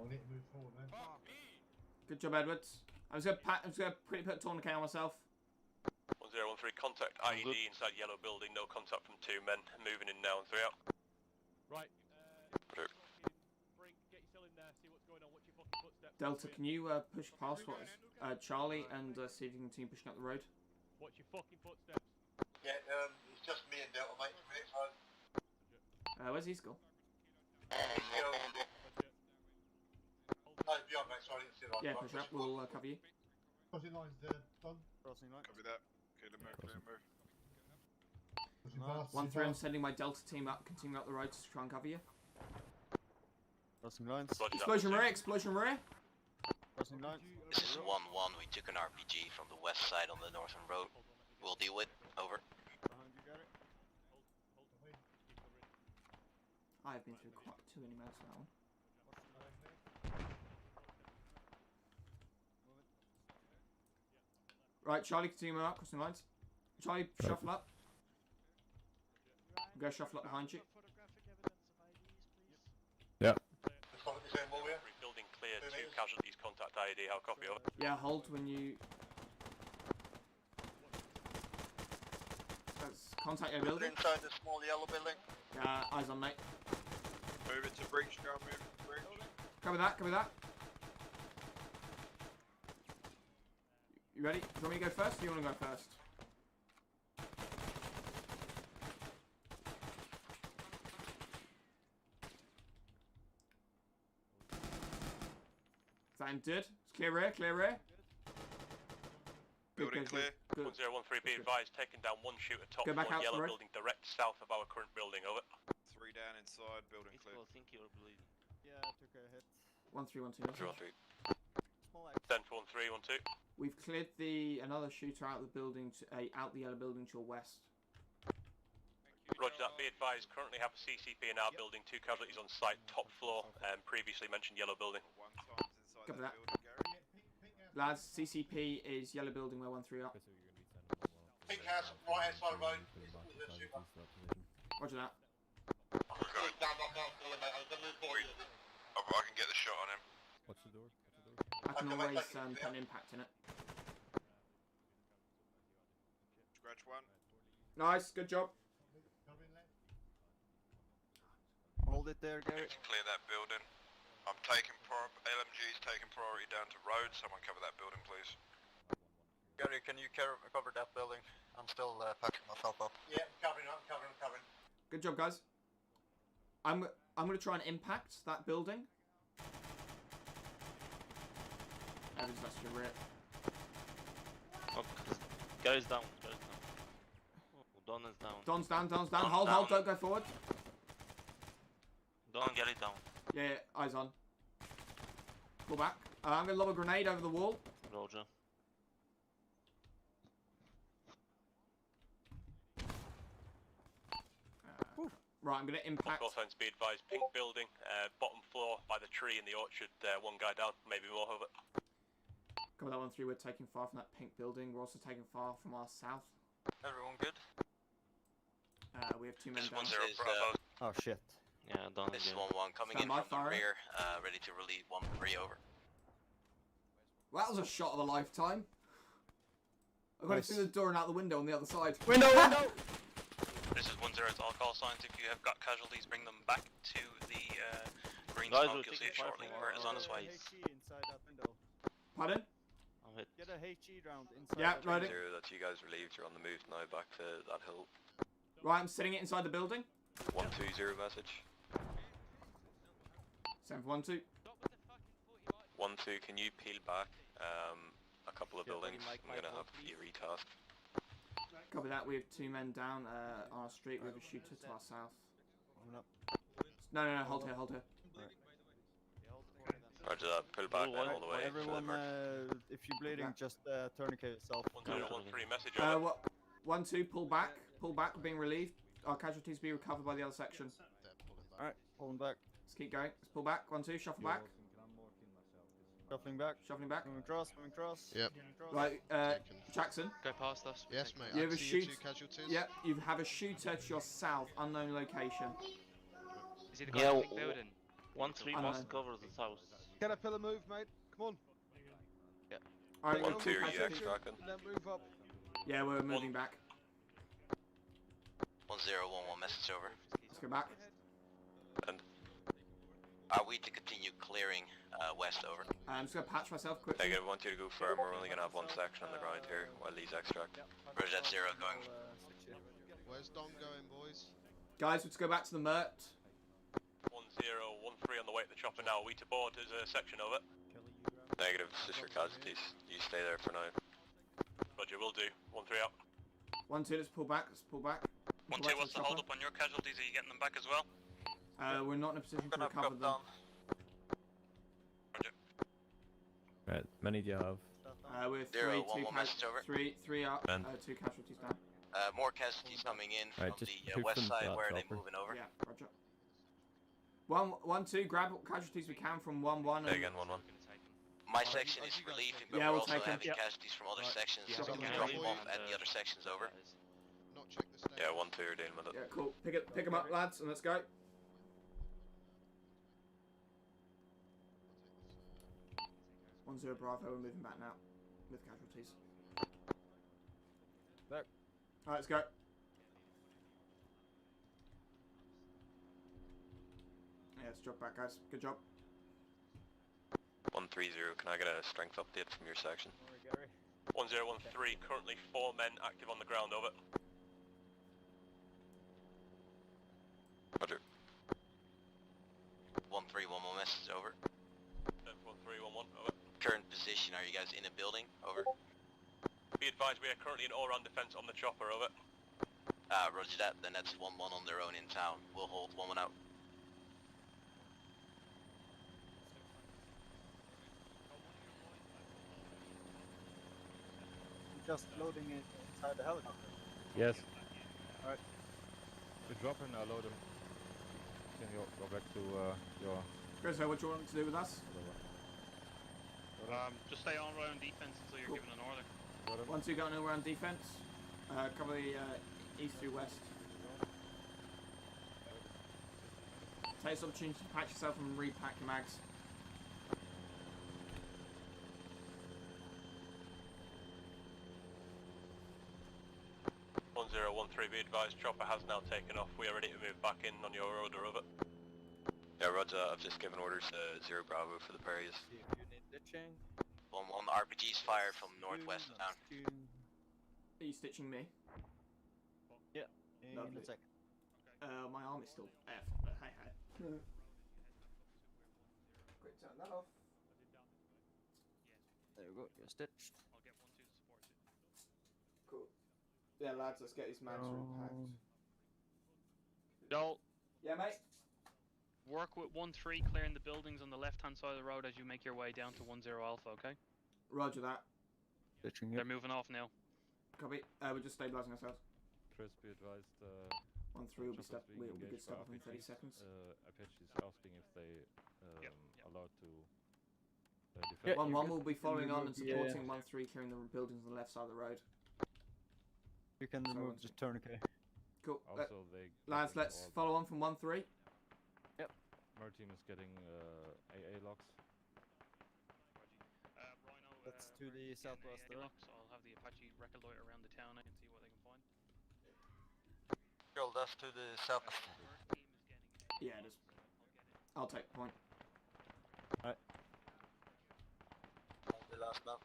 we need to move forward, man. Good job, Edwards. I'm just gonna quickly put a tourniquet on myself. 1013, contact IED inside yellow building, no contact from 2 men, moving in now and 3 out. Right, Roger. get yourself in there, see what's going on, watch your fucking footsteps. Delta, can you push past what is Charlie and see if you can continue pushing up the road? Watch your fucking footsteps. Yeah, it's just me and Delta, mate, for minutes, so... Where's he school? No, beyond, mate, sorry, I didn't see that. Yeah, push up, we'll cover you. Crossing lines, Don. Crossing line. Copy that. Okay, the move, clear move. Pushing fast. 1-3, I'm sending my Delta team up, continuing up the road to try and cover you. Crossing lines. Explosion rear, explosion rear. Crossing lines. This is 1-1. We took an RPG from the west side on the northern road. We'll deal with. Over. Behind you, got it. I've been through quite too many maps for that one. Right, Charlie, continue up, crossing lines. Charlie, shuffle up. Go shuffle up behind you. Yeah. Rebuilding clear, 2 casualties, contact IED, how copy over? Yeah, hold when you... Contact your building. Inside the small yellow building. Yeah, eyes on mate. Move it to breach, go move it to breach. Cover that, cover that. You ready? Do you want me to go first or do you want to go first? Sound good. It's clear rear, clear rear. Building clear. Good. 1013, be advised, taking down 1 shooter top Go back floor out yellow the road. building direct south of our current building, over. 3 down inside, building clear. I think you're bleeding. Yeah, I took a hit. 1-3-1-2. 313. Small X. 10-13, 1-2. We've cleared another shooter out of the building out the yellow building to your west. Roger that, be advised, currently have a CCP in our building, 2 casualties on site, top floor, previously mentioned yellow building. 1 times inside Cover that that. building, Gary. Lads, CCP is yellow building where 1-3 up. Pink house, right hand side road. Roger that. I can get the shot on him. Watch the door. I can always put an impact in it. Scratch 1. Nice, good job. Hold it there, Gary. Clear that building. I'm taking LMG's taking priority down to road. Someone cover that building, please. Gary, can you cover that building? I'm still packing myself up. Yeah, I'm covering. Good job, guys. I'm gonna try and impact that building. Evans, that's your rear. Oh, Gary's down. Oh, Don is down. Don's down. Hold, don't go forward. Don, get it down. Yeah, eyes on. Pull back. I'm gonna lob a grenade over the wall. Roger. Right, I'm gonna impact. Both ends, be advised, pink building, bottom floor by the tree in the orchard, 1 guy down, maybe more over. Cover that 1-3, we're taking far from that pink building. We're also taking far from our south. Everyone good? We have 2 men This down. 1-0 Bravo. Oh shit. Yeah, Don This is again. 1-1 coming Stand in by, from the fire. rear, ready to relieve 1-3 over. Well, that was a shot of a lifetime. I got it Nice. through the door and out the window on the other side. Window! This is 1-0 to all call signs. If you have got casualties, bring them back to the green Guys, smoke. we're You'll see it taking fire shortly. from Bert is on his way. HE inside that window. Pardon? I'm hit. Get a HE round inside. Yeah, that right. window. 0, that's you guys relieved, you're on the move now back to that hill. Right, I'm sitting it inside the building. 120 message. 7-1-2. 1-2, can you peel back a couple of buildings? I'm gonna have you retask. Copy that. We have 2 men down on our street. We have a shooter to our south. Coming up. No, hold here. Roger that, pull back then all the way. Everyone, if you're bleeding, just tourniquet yourself. 1013, message Uh, over. what? 1-2, pull back. Pull back. We're being relieved. Our casualties be recovered by the other section. Alright, pulling back. Let's keep going. Let's pull back. 1-2, shuffle back. Shuffling back. Shuffling back. Moving across. Yep. Moving across. Right, Jackson. Go past us. Yes, mate. You I have a see your shoot. 2 casualties. Yep, you have a shooter to your south, unknown location. Is he the guy in the big building? 1-3 I must know. cover the house. Caterpillar move, mate. Come on. Yeah. Alright, Take One, over two, the you section, extracting. and then move up. Yeah, we're moving back. 1011 message over. Let's go back. And Are we to continue clearing west over? I'm just gonna patch myself quickly. negative, want you to go firm. We're only gonna have one section on the ground here while these extract. Roger that, 0 going. Where's Don going, boys? Guys, let's go back to the Mert. 1013 on the way to the chopper now. We to board as a section of it. Negative, it's just your casualties. You stay there for now. Roger, will do. 13 out. 1-2, let's pull back. Let's pull back. 1-2, what's the hold up on your casualties? Are you getting them back as well? We're not in a position to recover them. Right, many do you have? We're 0, 3, 2 message over. 3 up, And- 2 casualties down. More casualties coming in from Right, just the move west them to side. that Where are they chopper. moving over? Yeah, roger. 1-2, grab what casualties we can from 1-1. Say again, 1-1. My section is relieving, but Yeah, we're we'll also take 'em. having Yep. casualties from other sections, Yeah, so we we can can drop have them you off at the other sections over. Not check the stats. Yeah, 1-2, you're dealing with it. Yeah, cool. Pick them up, lads, and let's go. One zero Bravo, we're moving back now with casualties. Back. Alright, let's go. Yeah, let's drop back, guys. Good job. 130, can I get a strength update from your section? 1013, currently 4 men active on the ground of it. Roger. 1311 message over. 1311, over. Current position, are you guys in a building? Over. Be advised, we are currently in all-round defense on the chopper, over. Roger that, then that's 1-1 on their own in town. We'll hold 1-1 out. Just loading it inside the helicopter. Yes. Alright. We drop in, I load him. Can you go back to your... Chris, what do you want to do with us? Just stay on around defense until you're given an order. 1-2, going around defense. Cover the east through west. Take this opportunity to patch yourself and repack your mags. One 1013, be advised, chopper has now taken off. We are ready to move back in on your order, over. Yeah, Roger, I've just given orders to 0 Bravo for the Prairies. You need ditching. 1-1, RPGs fired from northwest of town. Are you stitching me? Yeah, in Lovely. a sec. My arm is still F, but hey hey. Quick, turn that off. There we go, you're stitched. I'll get 1-2 to support you. Cool. Yeah, lads, let's get these mags repacked. Joel, Yeah, mate. work with 1-3 clearing the buildings on the left-hand side of the road as you make your way down to 10 Alpha, okay? Roger that. Ditching They're moving off now. Copy. We're just stabilising ourselves. Chris, be advised, 1-3 will be we'll be good step up in 30 seconds. Apache is asking if they allowed to defend. 1-1 will be following on and supporting 1-3 clearing the buildings on the left side of the road. You can remove the tourniquet. Cool. Also, they Lads, let's follow on from 1-3. Yep. Our team is getting AA locks. Rhino, That's to the southwest there. so I'll have the Apache reconnoiter around the town and see what they can find. Girl, that's to the south. Yeah, it is. I'll take the point. Alright. The last map.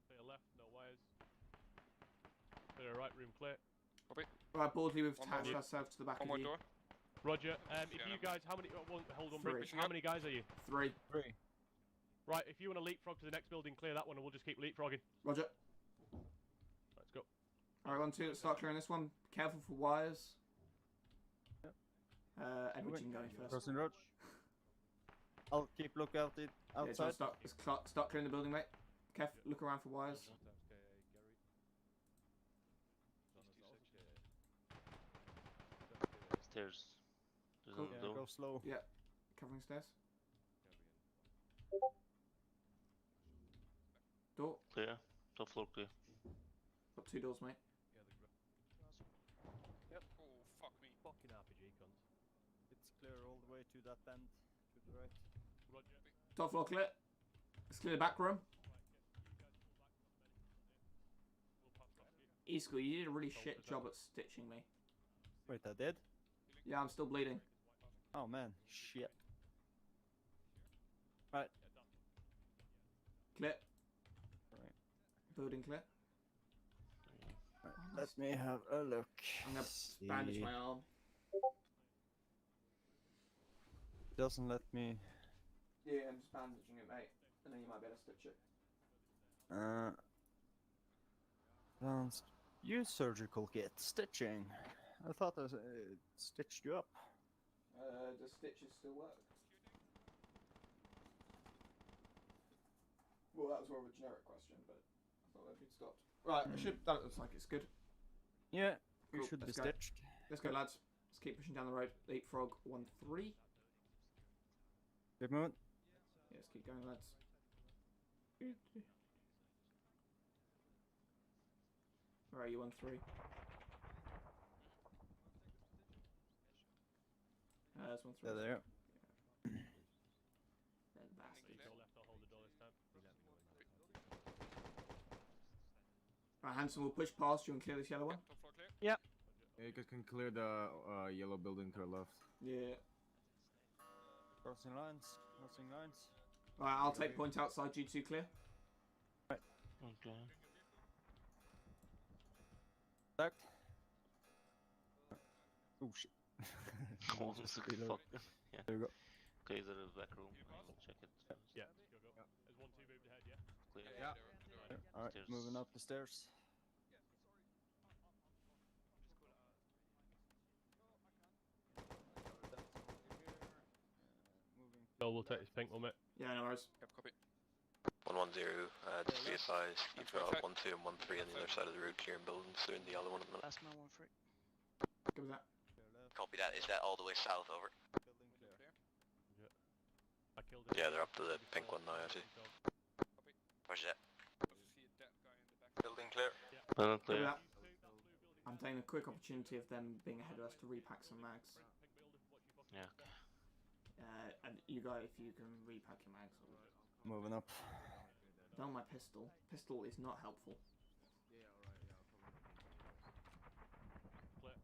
To your left, no wires. To your right, room clear. Copy. Right, Baldley, we've One more attached door. ourselves to the back One of more you. door. Roger. If you guys, how many? Hold on, Three. Rick. How many guys are you? 3. Right. If you want to leapfrog to the next building, clear that one, and we'll just keep leapfrogging. Roger. Let's go. Alright, 1-2, let's start clearing this one. Careful for wires. Edward, you can go first. Crossing road. I'll keep lookout it Yeah, so outside. start clearing the building, mate. Careful, look around for wires. Stairs. Cool. Yeah, go slow. Yeah, covering stairs. Door. Clear. Top floor clear. Got 2 doors, mate. Yep. Oh, fuck me. Fucking RPG cunts. It's clear all the way to that bend to the right. Roger. Top floor clear. Let's clear the back room. E-School, you did a really shit job at stitching me. Wait, I did? Yeah, I'm still bleeding. Oh man, shit. Right. Clear. Right. Building clear. Right. Let me have a look. I'm gonna bandage my arm. Doesn't let me. Yeah, I'm just bandaging it, mate. And then you might be able to stitch it. Advanced. Use surgical kit. Stitching. I thought I stitched you up. Does stitches still work? Well, that was more of a generic question, but I thought that you'd stopped. Right, that looks like it's good. Yeah, Cool, you should be let's go. stitched. Let's go, lads. Let's keep pushing down the road. Leapfrog 1-3. Good moving. Yeah, let's keep going, lads. Where are you, 1-3? There's 1-3. Yeah, there. They're the bastards. I'll hold the door this time. Right, Hanson, we'll push past you and clear this yellow one. Top floor clear. Yeah. Yeah, you guys can clear the yellow building to the left. Yeah. Crossing lines. Crossing lines. Alright, I'll take point outside, G2 clear. Right. Okay. Stacked. Oh shit. Oh, this is good. Fuck. Yeah. There you go. Okay, is that a back room? I will check it. Yeah, go. There's 1-2 moved ahead, yeah? Clear. Yeah. Alright, Stairs. moving up the stairs. No, we'll take this pink one, mate. Yeah, no worries. Yep, copy. 110, just be advised, you've got 1-2 and 1-3 on the other side of the road clearing buildings, they're in the other one at the minute. Last man 1-3. Give me that. Copy that. Is that all the way south over? Building clear. Yeah. I killed it. Yeah, they're up to the pink one now, actually. Where's that? See a dead guy in the back. Building clear. Building Give me clear. that. I'm taking a quick opportunity of them being ahead of us to repack some mags. Yeah. And you guys, if you can repack your mags. Moving up. Down my pistol. Pistol is not helpful. Yeah, alright, yeah, I'll Clear.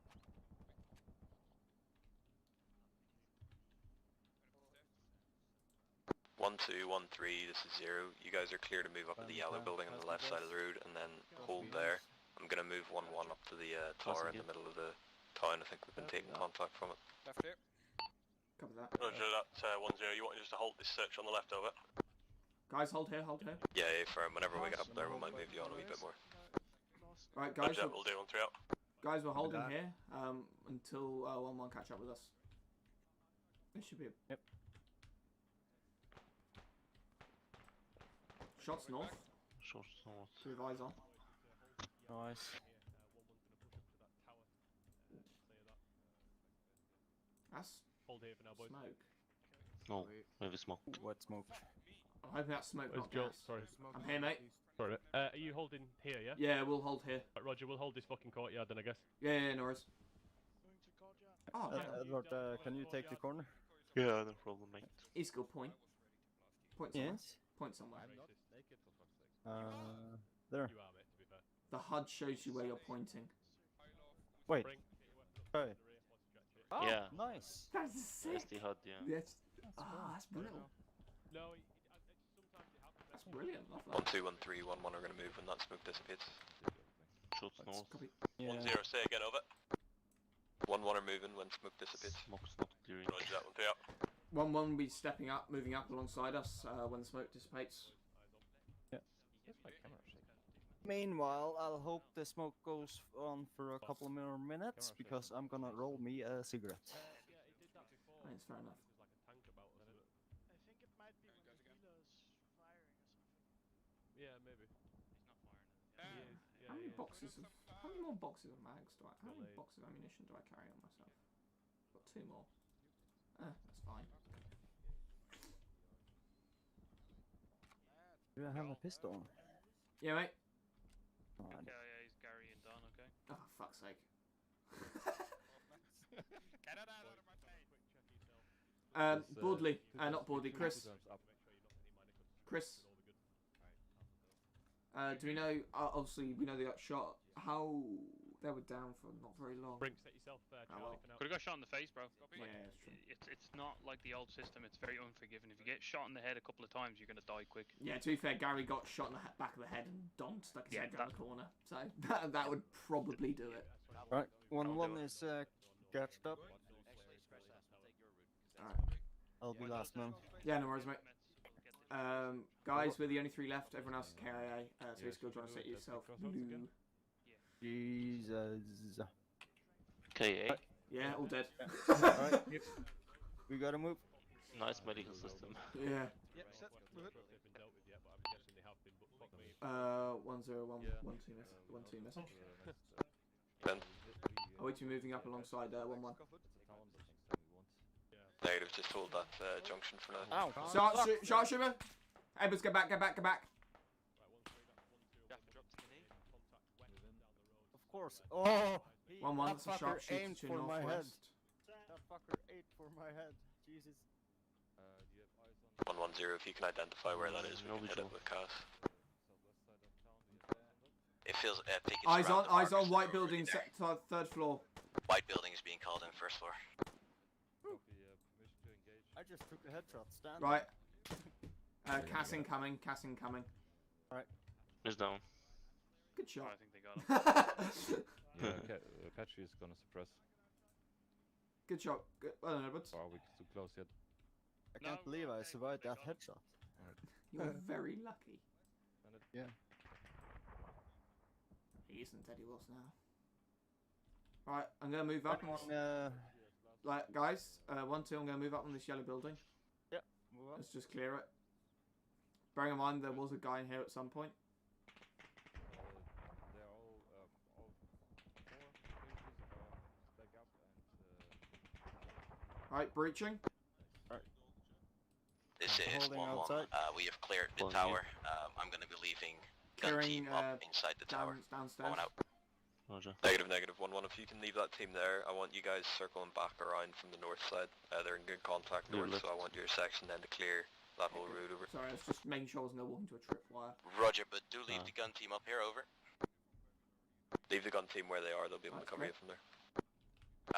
1-2, 1-3, this is 0. You guys are clear to move up to the yellow building on the left side of the road and then hold there. I'm gonna move 1-1 up to the tower in the middle of the town. I think we've been taking contact from it. Left clear. Cover that. Roger that, 1-0. You want just to hold this search on the left of it? Guys, hold here, hold here. Yeah, firm. Whenever we get up there, we might move you on a wee bit more. Right, guys. Roger that, we'll do 1-3 out. Guys, we're holding here until 1-1 catch up with us. This should be a... Yep. Shots north. Shots north. Two eyes on. Nice. That's Hold here for now, boys. smoke. No, maybe smoke. Wet smoke. I'm hoping that's smoke, Where's not Joel? gas. Sorry. I'm here, mate. Sorry. Are you holding here, yeah? Yeah, we'll hold here. Right, Roger, we'll hold this fucking courtyard then, I guess. Yeah, no worries. Oh, man. Edward, can you take the corner? Yeah, no problem, mate. East go point. Point somewhere. Yes. Point somewhere. There. You are, mate, to be fair. The HUD shows you where you're pointing. Wait. Bring. Hey. Oh, Yeah. nice. That's sick. That's the HUD, yeah. That's brilliant. No, sometimes it happens. That's brilliant. Love that. 1-2, 1-3, 1-1 are gonna move when that smoke dissipates. Shots north. Copy. 1-0, say again, over. 1-1 are moving when smoke dissipates. Smoke's not clearing. Roger that, 1-3 out. 1-1 will be stepping up, moving up alongside us when the smoke dissipates. Meanwhile, I'll hope the smoke goes on for a couple of more minutes because I'm gonna roll me a cigarette. I mean, it's fair enough. There's like a tank about us. I think it might be when Wheeler's firing or something. Yeah, maybe. He's not firing. How many boxes of... How many more boxes of mags do I... How many boxes of ammunition do I carry on myself? Got 2 more. That's fine. Do I have a pistol? Yeah, mate. Yeah, he's Gary and Don, okay? Oh, fuck's sake. Get it out of my face. Boardley, not Boardley, Chris. Chris. Do we know? Obviously, we know they got shot. How they were down for not very long. Brinks, set yourself Charlie for now. Could have got shot in the face, bro. Yeah, that's true. It's not like the old system. It's very unforgiving. If you get shot in the head a couple of times, you're gonna die quick. Yeah, to be fair, Gary got shot in the back of the head and Don stuck his head around the corner. So that would probably do it. Right, 1-1 is catched up. Alright. I'll be last man. Yeah, no worries, mate. Guys, we're the only 3 left. Everyone else is KIA. So you're still trying to set yourself blue. Jesus. KA? Yeah, all dead. Alright, we gotta move. Nice medical system. Yeah. Yep, set. Move it. 1-0-1, 1-2 message. Ben. Are we two moving up alongside 1-1? Negative, just hold that junction for now. Sharpshooter! Edwards, go back. Of course. Oh! 1-1, That that's a fucker sharpshooter aimed to for my head. northwest. That fucker aimed for my head. Jesus. 110, if you can identify where that is, we can hit it with CAS. It feels epic. Eyes on, white building, 3rd floor. White building is being called in, 1st floor. I just took a headshot. Stand. Right. Cass incoming. Right. He's down. Good shot. I think they got him. Yeah, Catchy is gonna suppress. Good shot. Good. Well done, Edwards. Are we too close yet? I can't believe I survived that headshot. You're very lucky. Yeah. He isn't Eddie Wills now. Right, I'm gonna move up. Like, guys, 1-2, I'm gonna move up on this yellow building. Yep, move up. Let's just clear it. Bearing in mind there was a guy in here at some point. They're all 4 pages back up and Right, breaching. Right. This is 1-1. We have cleared the tower. I'm going to be leaving gun Clearing, team up inside the tower. Downstairs. Going out. Roger. Negative, 1-1, if you can leave that team there, I want you guys circling back around from the north side. They're in good contact north, so I want your section then to clear that whole route over. Sorry, I was just making sure I wasn't walking to a tripwire. Roger, but do leave the gun team up here, over. Leave the gun team where they are, they'll be able to cover you from there.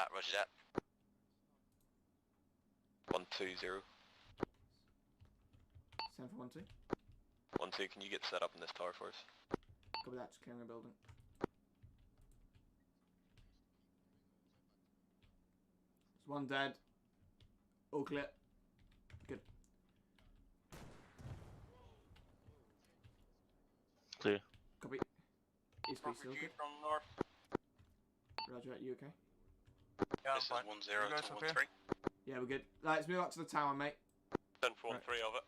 Roger that. 120. 7 for 1-2. 1-2, can you get set up in this tower for us? Copy that, just clearing the building. There's 1 dead. All clear. Good. Clear. Copy. East Beach still good. From north. Roger, you okay? Yeah, this is 1-0 to 1-3. Yeah, we're good. Let's move up to the tower, mate. 10 for 1-3 of it.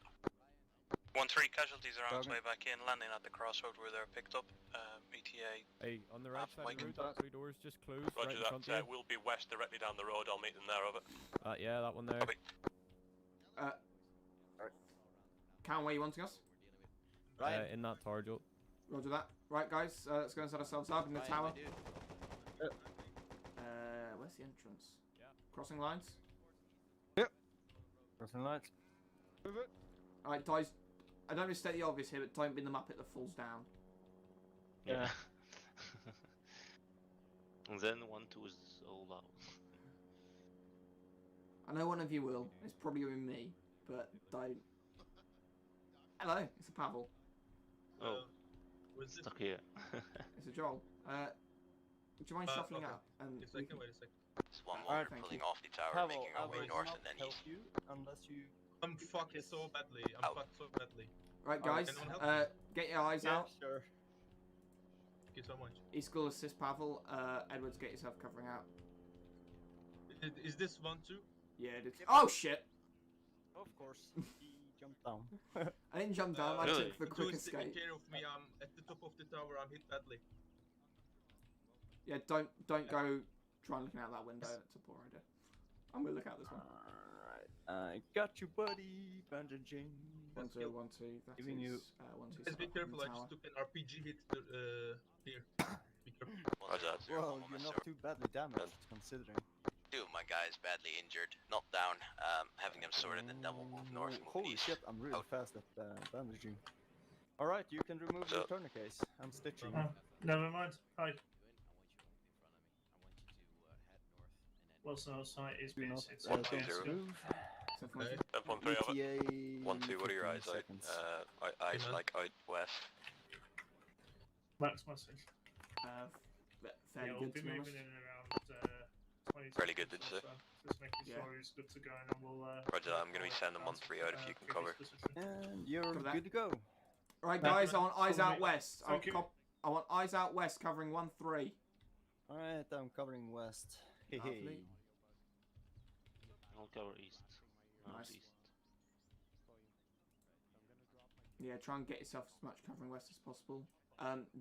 1-3 casualties are on its way back in, landing at the crossroad where they're picked up. ETA. Hey, on the right side of the road, that 3 doors just closed. Roger right in front that, of you. we'll be west directly down the road, I'll meet them there of it. Yeah, that one there. Cam, where you wanting us? Right. In that tower, Joel. Roger that. Right, guys, let's go and set ourselves up in the tower. Where's the entrance? Crossing lines? Yep. Crossing lines. Move it. Alright, guys, I don't mistake the obvious here, but don't bin them up if it falls down. Yeah. And then 1-2 is all out. I know one of you will. It's probably going to be me, but don't. Hello, it's a Pavel. Oh. Stuck here. It's a Joel. Would you mind shuffling up? And wait a second. It's 1-1, pulling off the tower, making our way north and then east. Unless you... I'm fucked so badly. Fucked so badly. Right, guys, get your eyes out. Sure. Thank you so much. East School assist Pavel. Edwards, get yourself covering out. Is this 1-2? Yeah, it is. Oh shit! Of course. He jumped down. I didn't jump down, I took the quick escape. Take care of me, I'm at the top of the tower, I'm hit badly. Yeah, don't go try looking out that window, it's a poor idea. I'm gonna look out this one. Alright, I got you, buddy. Bandaging. 1-2, 1-2. That's Giving you. 1-2. Just be careful, I just took an RPG hit here. Be careful. Roger that, 0-1 Well, on you're this not tower. too badly damaged, considering. Two of my guys badly injured, knocked down, having them sorted, and then we'll move north and move Holy east. shit, I'm really fast at bandaging. Alright, you can remove your tourniquets. I'm stitching. Never mind. Hi. Wilson site is being hit. 120. 7.3 of it. 1-2, what are your eyes like? Eyes like out west. Max message. Fairly we'll good, be to be honest. moving in around 20 Fairly good, did you say? Just making sure he's good to go, and then we'll. Roger that, I'm going to be sending 1-3 out if you can cover. And you're good to go. Right, guys, I want eyes out west. I Thank you. want eyes out west covering 1-3. Alright, I'm covering west. Hey, hey. Lovely. I'll cover east. Nice. East. Yeah, try and get yourself as much covering west as possible.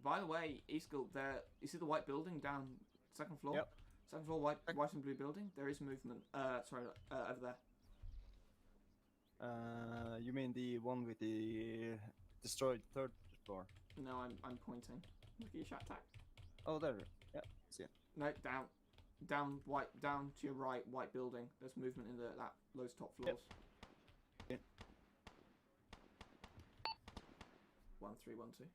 By the way, Eastgalt, there, you see the white building down second floor? Yep. Second floor, white and blue building. There is movement. Sorry, over there. You mean the one with the destroyed third floor? No, I'm pointing. Look at your chat tag. Oh, there. Yeah, see it. No, down to your right, white building. There's movement in those top floors. Yep. 1-3, 1-2.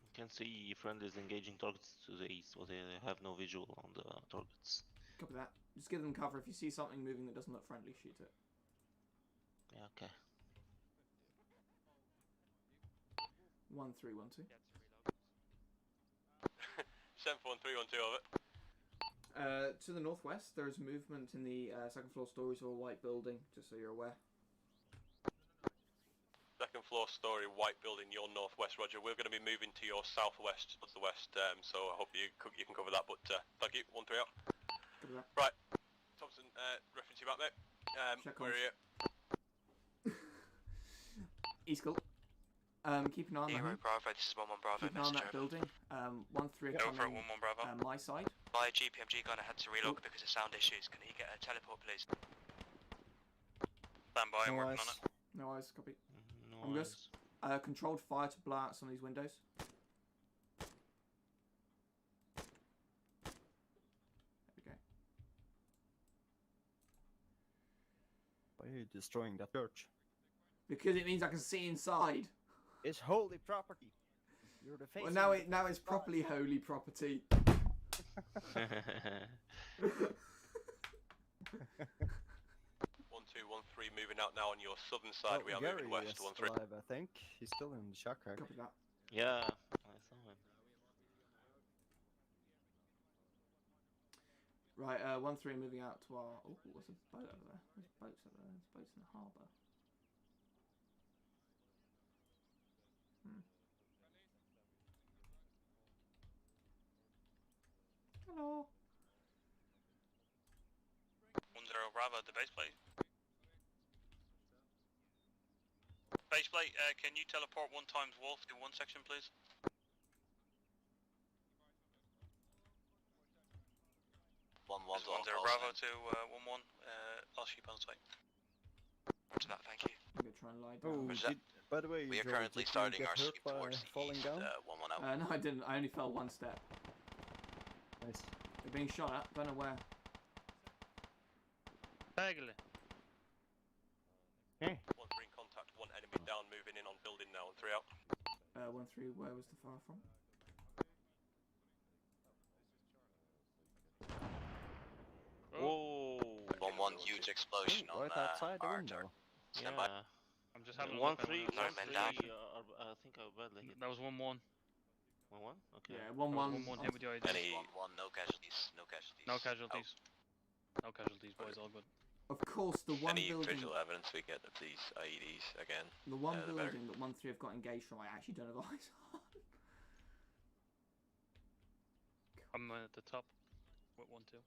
You can see friendlies engaging targets to the east, but they have no visual on the targets. Copy that. Just give them cover. If you see something moving that doesn't look friendly, shoot it. Yeah, okay. 1-3, 1-2. 7.3 of it. To the northwest, there is movement in the second floor stories of a white building, just so you're aware. Second floor story, white building, your northwest, Roger. We're going to be moving to your southwest, towards the west, so I hope you can cover that, but thank you, 1-3 out. Right, Thompson, reference you back, mate. Where are you? Eastgalt. Keep an eye on Hero that. Bravo, this is 1-1 Bravo, Keep an eye on that building. 1-3 Go for it, coming 1-1 Bravo. my side. My GPMG gunner had to relog because of sound issues. Can he get a teleport, please? Stand by, I'm working on it. No eyes, copy. No I'm eyes. just controlled fire to blow out some of these windows. There we go. Why are you destroying that church? Because it means I can see inside. It's holy property. You're the face. Well, now it's properly holy property. 1-2-1-3 moving out now on your southern side. We are Gary moving west. is 1-3. alive, I think. He's still in the shock rack. Copy that. Yeah, I saw him. Right, 1-3 moving out to our. Oh, what's a boat over there? There's boats over there. There's boats in the harbour. Hello. 1-0 Bravo at the base plate. Base plate, can you teleport 1 times Wolf to 1 section, please? One 1-0 Bravo to 1-1. Last sheep on site. Roger that, thank you. I'm gonna try and lie Oh, down. by the way, We are Joel, currently did you starting get our hurt sweep by towards the falling east, down? 1-1 out. No, I didn't. I only fell 1 step. Nice. They're being shot at. Don't know where. Taggle. 1-3 in contact, 1 enemy down, moving in on building now, 1-3 out. 1-3. Where was the fire from? Oh. 1-1 huge explosion on right outside the our window. turret. Stand by. I'm just having a 1-3. look. Sorry, man, down. I think I badly hit. That was 1-1. 1-1. Okay. Yeah, 1-1. 1-1 hit with the ID. Any 1-1, no casualties, no casualties. No casualties. No casualties, boys. All good. Of course, the one Any building. visual evidence we get of these IEDs again? The one the better. building that 1-3 have got engaged from, I actually don't have eyes on. I'm at the top with 1-2.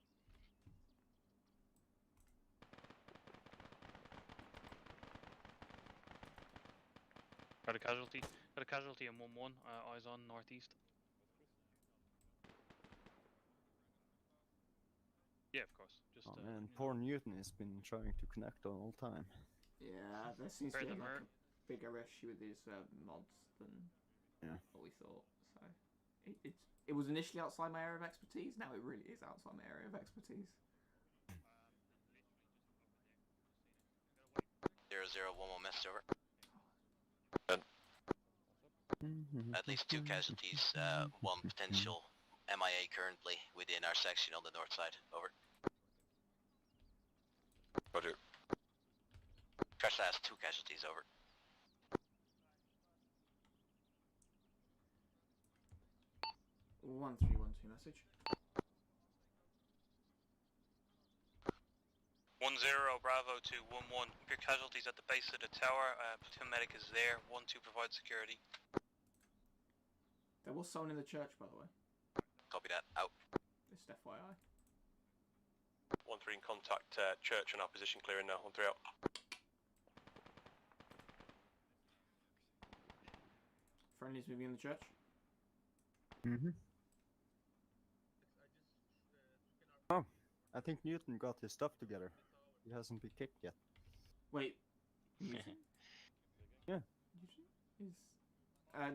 Got a casualty. Got a casualty in 1-1. Eyes on northeast. Yeah, of course. Just. Oh man, poor Newton has been trying to connect all the time. Yeah, there seems to be like a bigger issue with these mods than Yeah. What we thought. So it was initially outside my area of expertise. Now it really is outside my area of expertise. 001 message over. At least 2 casualties, 1 potential MIA currently within our section on the north side. Over. Roger. Crash has 2 casualties. Over. One 312 message. 10 Bravo to 11. Your casualties at the base of the tower. Platoon medic is there. 1-2 provide security. There was someone in the church, by the way. Copy that. Out. Just FYI. 1-3 in contact. Church and our position clearing now. 1-3 out. Friendly's moving in the church. Oh, I think Newton got his stuff together. He hasn't been kicked yet. Wait. Newton? Yeah. Newton is...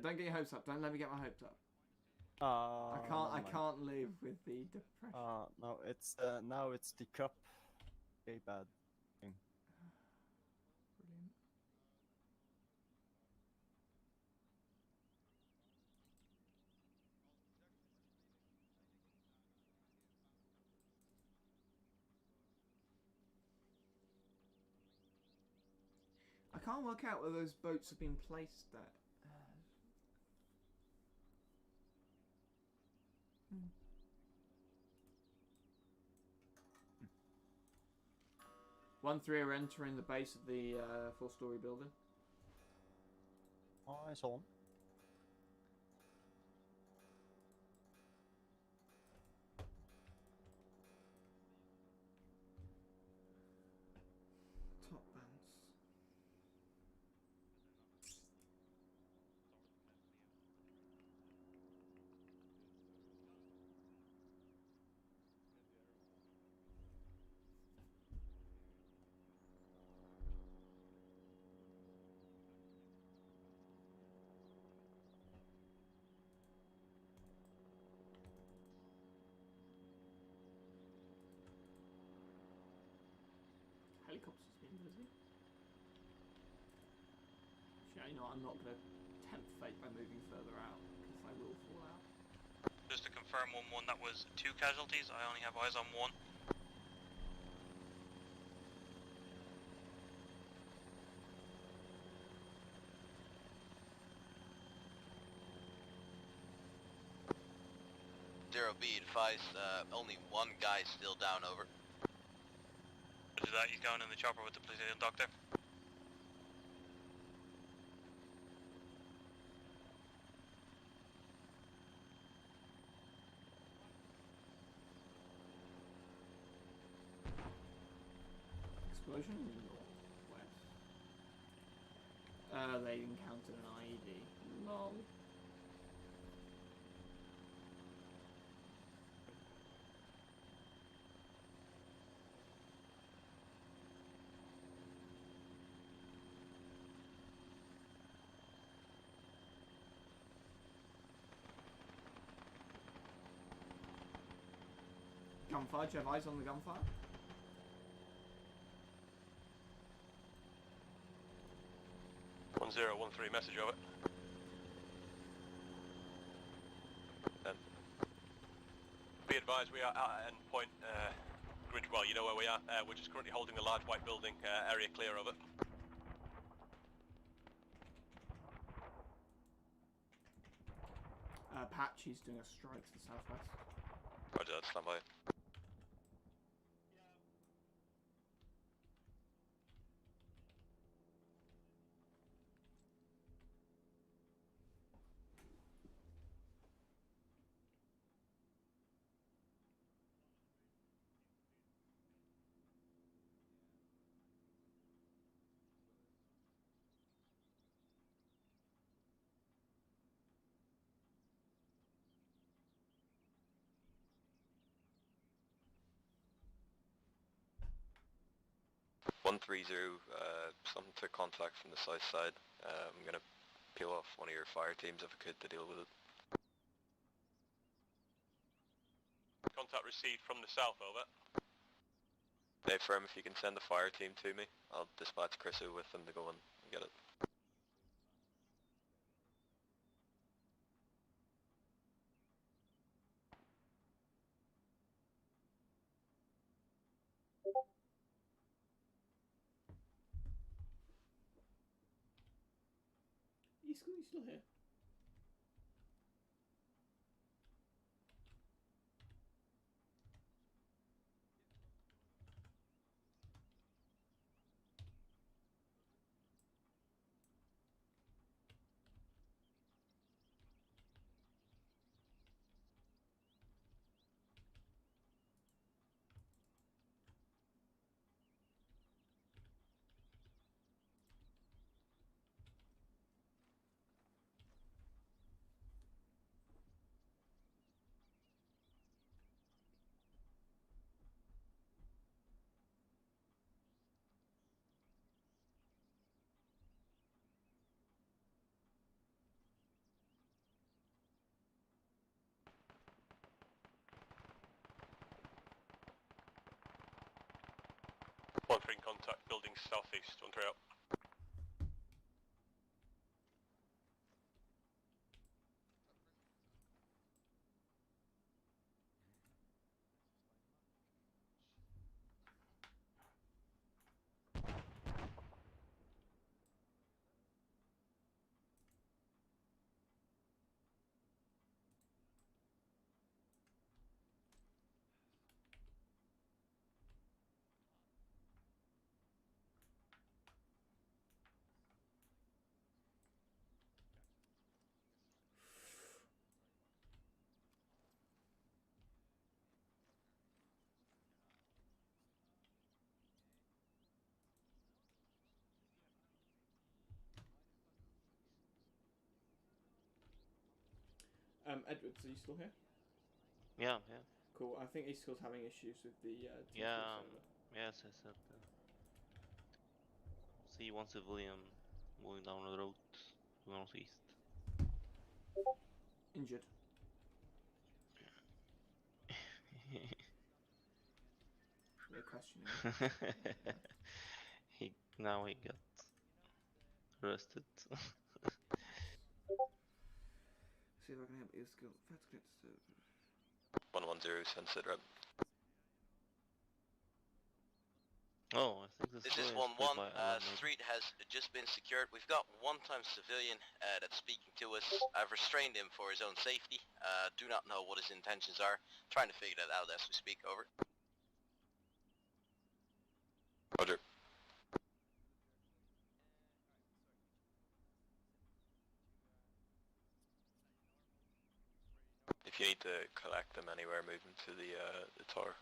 don't get your hopes up. Don't let me get my hopes up. I can't live with the depression. No, it's now it's the cup. Okay, bad thing. Brilliant. I can't work out where those boats have been placed at. 1-3 are entering the base of the 4-story building. Eyes on. Top bands. Helicopter's been busy. Actually, you know, I'm not going to tempt fate by moving further out, because I will fall out. Just to confirm 1-1, that was 2 casualties. I only have eyes on 1. B advised, only 1 guy still down. Over. Roger that. He's going in the chopper with the platoon doctor. Explosion in the northwest. They encountered an IED. Lol. Gunfire, do you have eyes on the gunfire? One 1-3 message over. Be advised, we are at endpoint grid. Well, you know where we are. We're just currently holding the large white building. Area clear. Over. Patch, he's doing a strike to the southwest. Roger that, stand by. One 3-0, something to contact from the south side. I'm gonna peel off one of your fire teams if I could to deal with it. Contact received from the south, over. Hey, firm, if you can send the fire team to me, I'll dispatch Chrisu with them to go and get it. You still here? One three in contact, building southeast, 1-3 out. Edwards, are you still here? Yeah. Cool. I think he's still having issues with the T4 Yeah. server. Yes, I said that. See one civilian moving down the road to northeast. Injured. They're questioning him. Now he got arrested. See if I can help you. Skill. 110, send sit rep. Oh, I think This is 1-1. Street has just been secured. We've got one-time civilian that's speaking to us. I've restrained him for his own safety. Do not know what his intentions are. Trying to figure that out as we speak. Over. Roger. If you need to collect them anywhere, move them to the tower.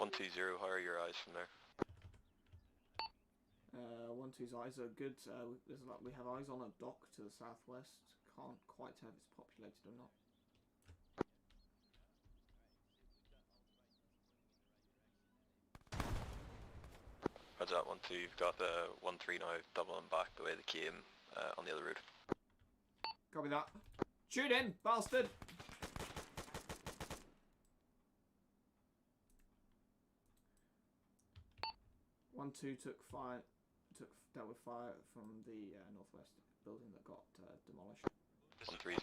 120, how are your eyes from there? 1-2's eyes are good. We have eyes on a dock to the southwest. Can't quite tell if it's populated or not. Roger that, 1-2, you've got the 1-3 now, doubling back the way they came on the other route. Copy that. Shoot him, bastard! One two dealt with fire from the northwest building that got demolished. 130.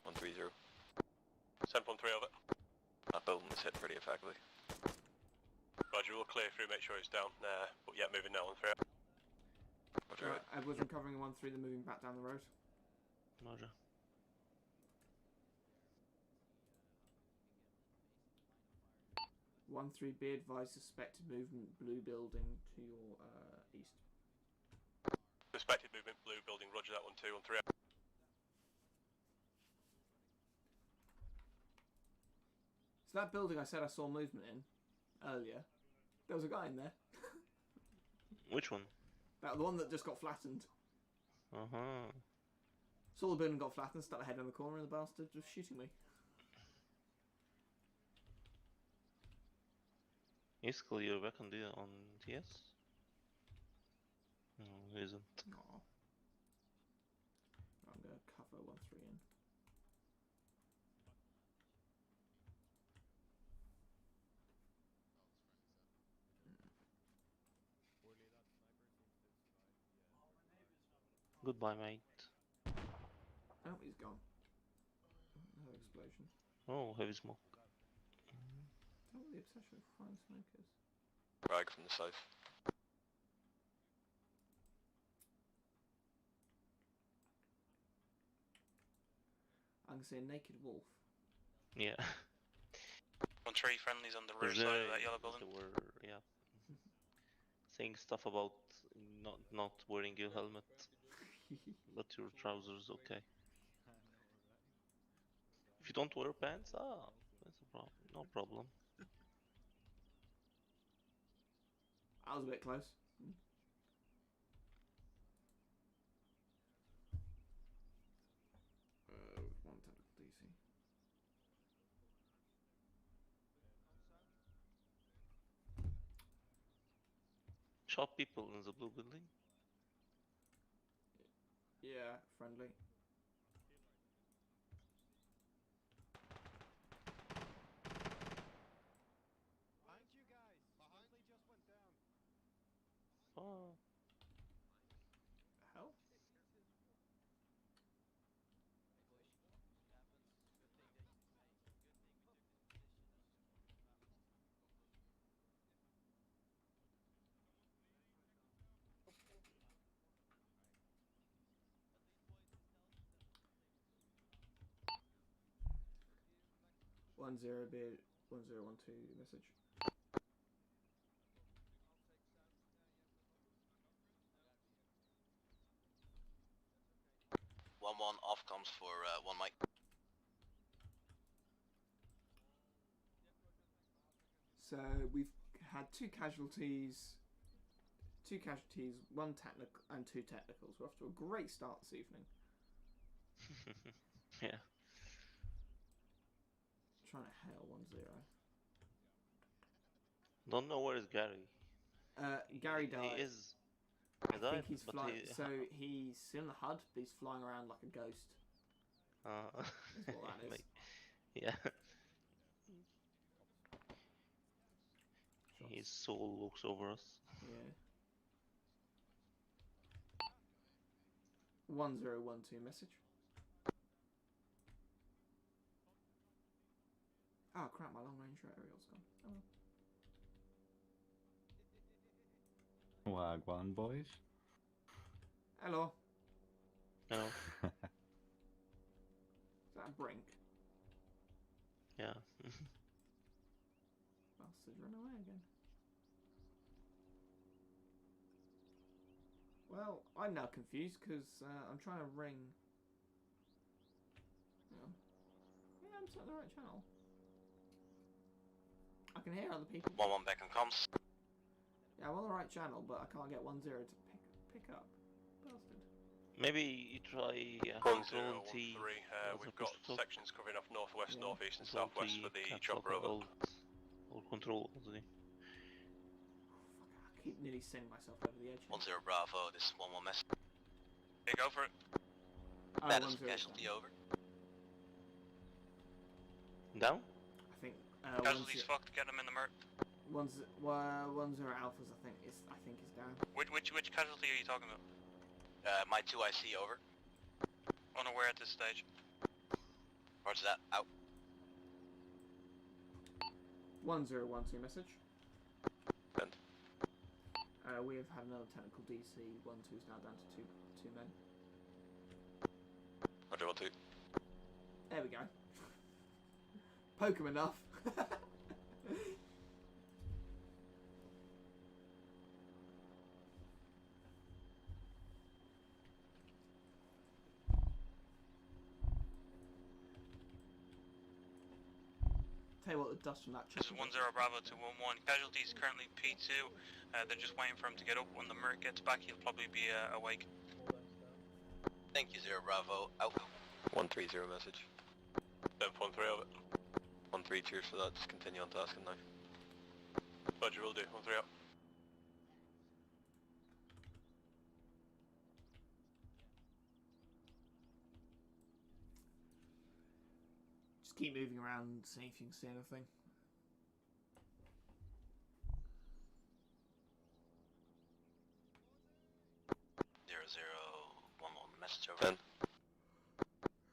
130. Send 1-3 over. That building was hit pretty effectively. Roger, we'll clear through, make sure it's down. But yeah, moving now, 1-3 out. Roger. Edwards, I'm covering 1-3, they're moving back down the road. Roger. 1-3, be advised, suspected movement, blue building to your east. Suspected movement, blue building, roger that, 1-2, 1-3 out. So that building I said I saw movement in earlier, there was a guy in there. Which one? The one that just got flattened. Saw the building got flattened, stuck a head in the corner, and the bastard was shooting me. Is clear back on TS? No, it isn't. Aw. I'm gonna cover 1-3 in. Goodbye, mate. Oh, he's gone. No explosion. Oh, heavy smoke. Don't the obsession with flying smokers. Rag from the south. I can see a naked wolf. Yeah. 1-3 friendlies on the rear side of that yellow building. They were, yeah, saying stuff about not wearing your helmet, but your trousers okay. If you don't wear pants, that's a problem. No problem. I was a bit close. One tactical DC. Shot people in the blue building. Yeah, friendly. Behind you guys! Friendly just went down. Oh. Hell? One zero bid 1012 message. 1-1 off comms for 1 Mike. So we've had two casualties, one technical and two technicals. We're off to a great start this evening. Yeah. Trying to hail 1-0. Don't know where is Gary. Gary died. He is. I think he's flying. So he's in the HUD, but he's flying around like a ghost. That's what that is. Yeah. His soul looks over us. Yeah. 1012 message. Oh crap! My long range aerial's gone. Oh. Wagwan boys. Hello. Hello. Is that a brink? Yeah. Bastard, run away again. Well, I'm now confused because I'm trying to ring. Hang on. Yeah, I'm set on the right channel. I can hear other people. 1-1 back on comms. Yeah, I'm on the right channel, but I can't get 1-0 to pick up. Bastard. Maybe you try 1-0, 1-3. T. We've got sections covering off northwest, northeast, and Control southwest T, for the caps chopper lock, over. Or control. I keep nearly sending myself over the edge. 1-0 Bravo, this is 1-1 message. Okay, go for it. That is casualty over. Down? I think. Casualty's fucked. Get him in the murk. 1-0 Alphas. I think is down. Which casualty are you talking about? My 2IC over. Unaware at this stage. Roger that. Out. 1012 message. Bend. We have had another technical DC. 1-2's now down to two men. Roger, 1-2. There we go. Poke him enough. Tell you what, the dust from that. This is 1-0 Bravo to 1-1. Casualties currently P2. They're just waiting for him to get up. When the Merc gets back, he'll probably be awake. Thank you, 0 Bravo. Out. 130 message. 7.3 over. 1-3, cheers for that. Just continue on tasking now. Roger, will do. 1-3 out. Just keep moving around, see if you can see anything. Message over.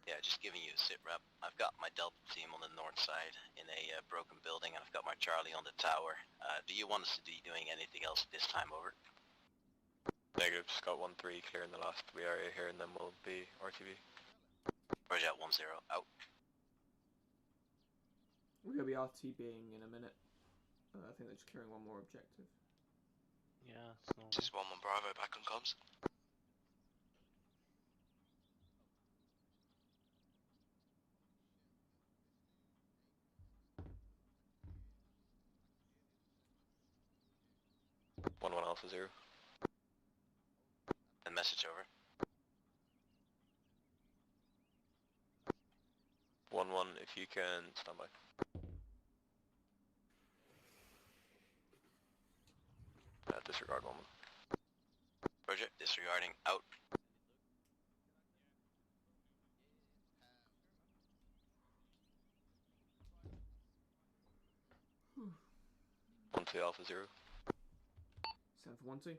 Yeah, just giving you a sit rep. I've got my Delta team on the north side in a broken building, and I've got my Charlie on the tower. Do you want us to be doing anything else this time, over? Negative, just got 1-3 clearing the last area here, and then we'll be RTV. Roger, 1-0, out. We're going to be RTBing in a minute. I think they're just clearing one more objective. Yeah, so... Just 1-1 Bravo, back on comms. Alpha 0. And message over. 1-1, if you can, stand by. Disregard 1-1. Roger, disregarding, out. One 2 Alpha 0. 7 for 1-2.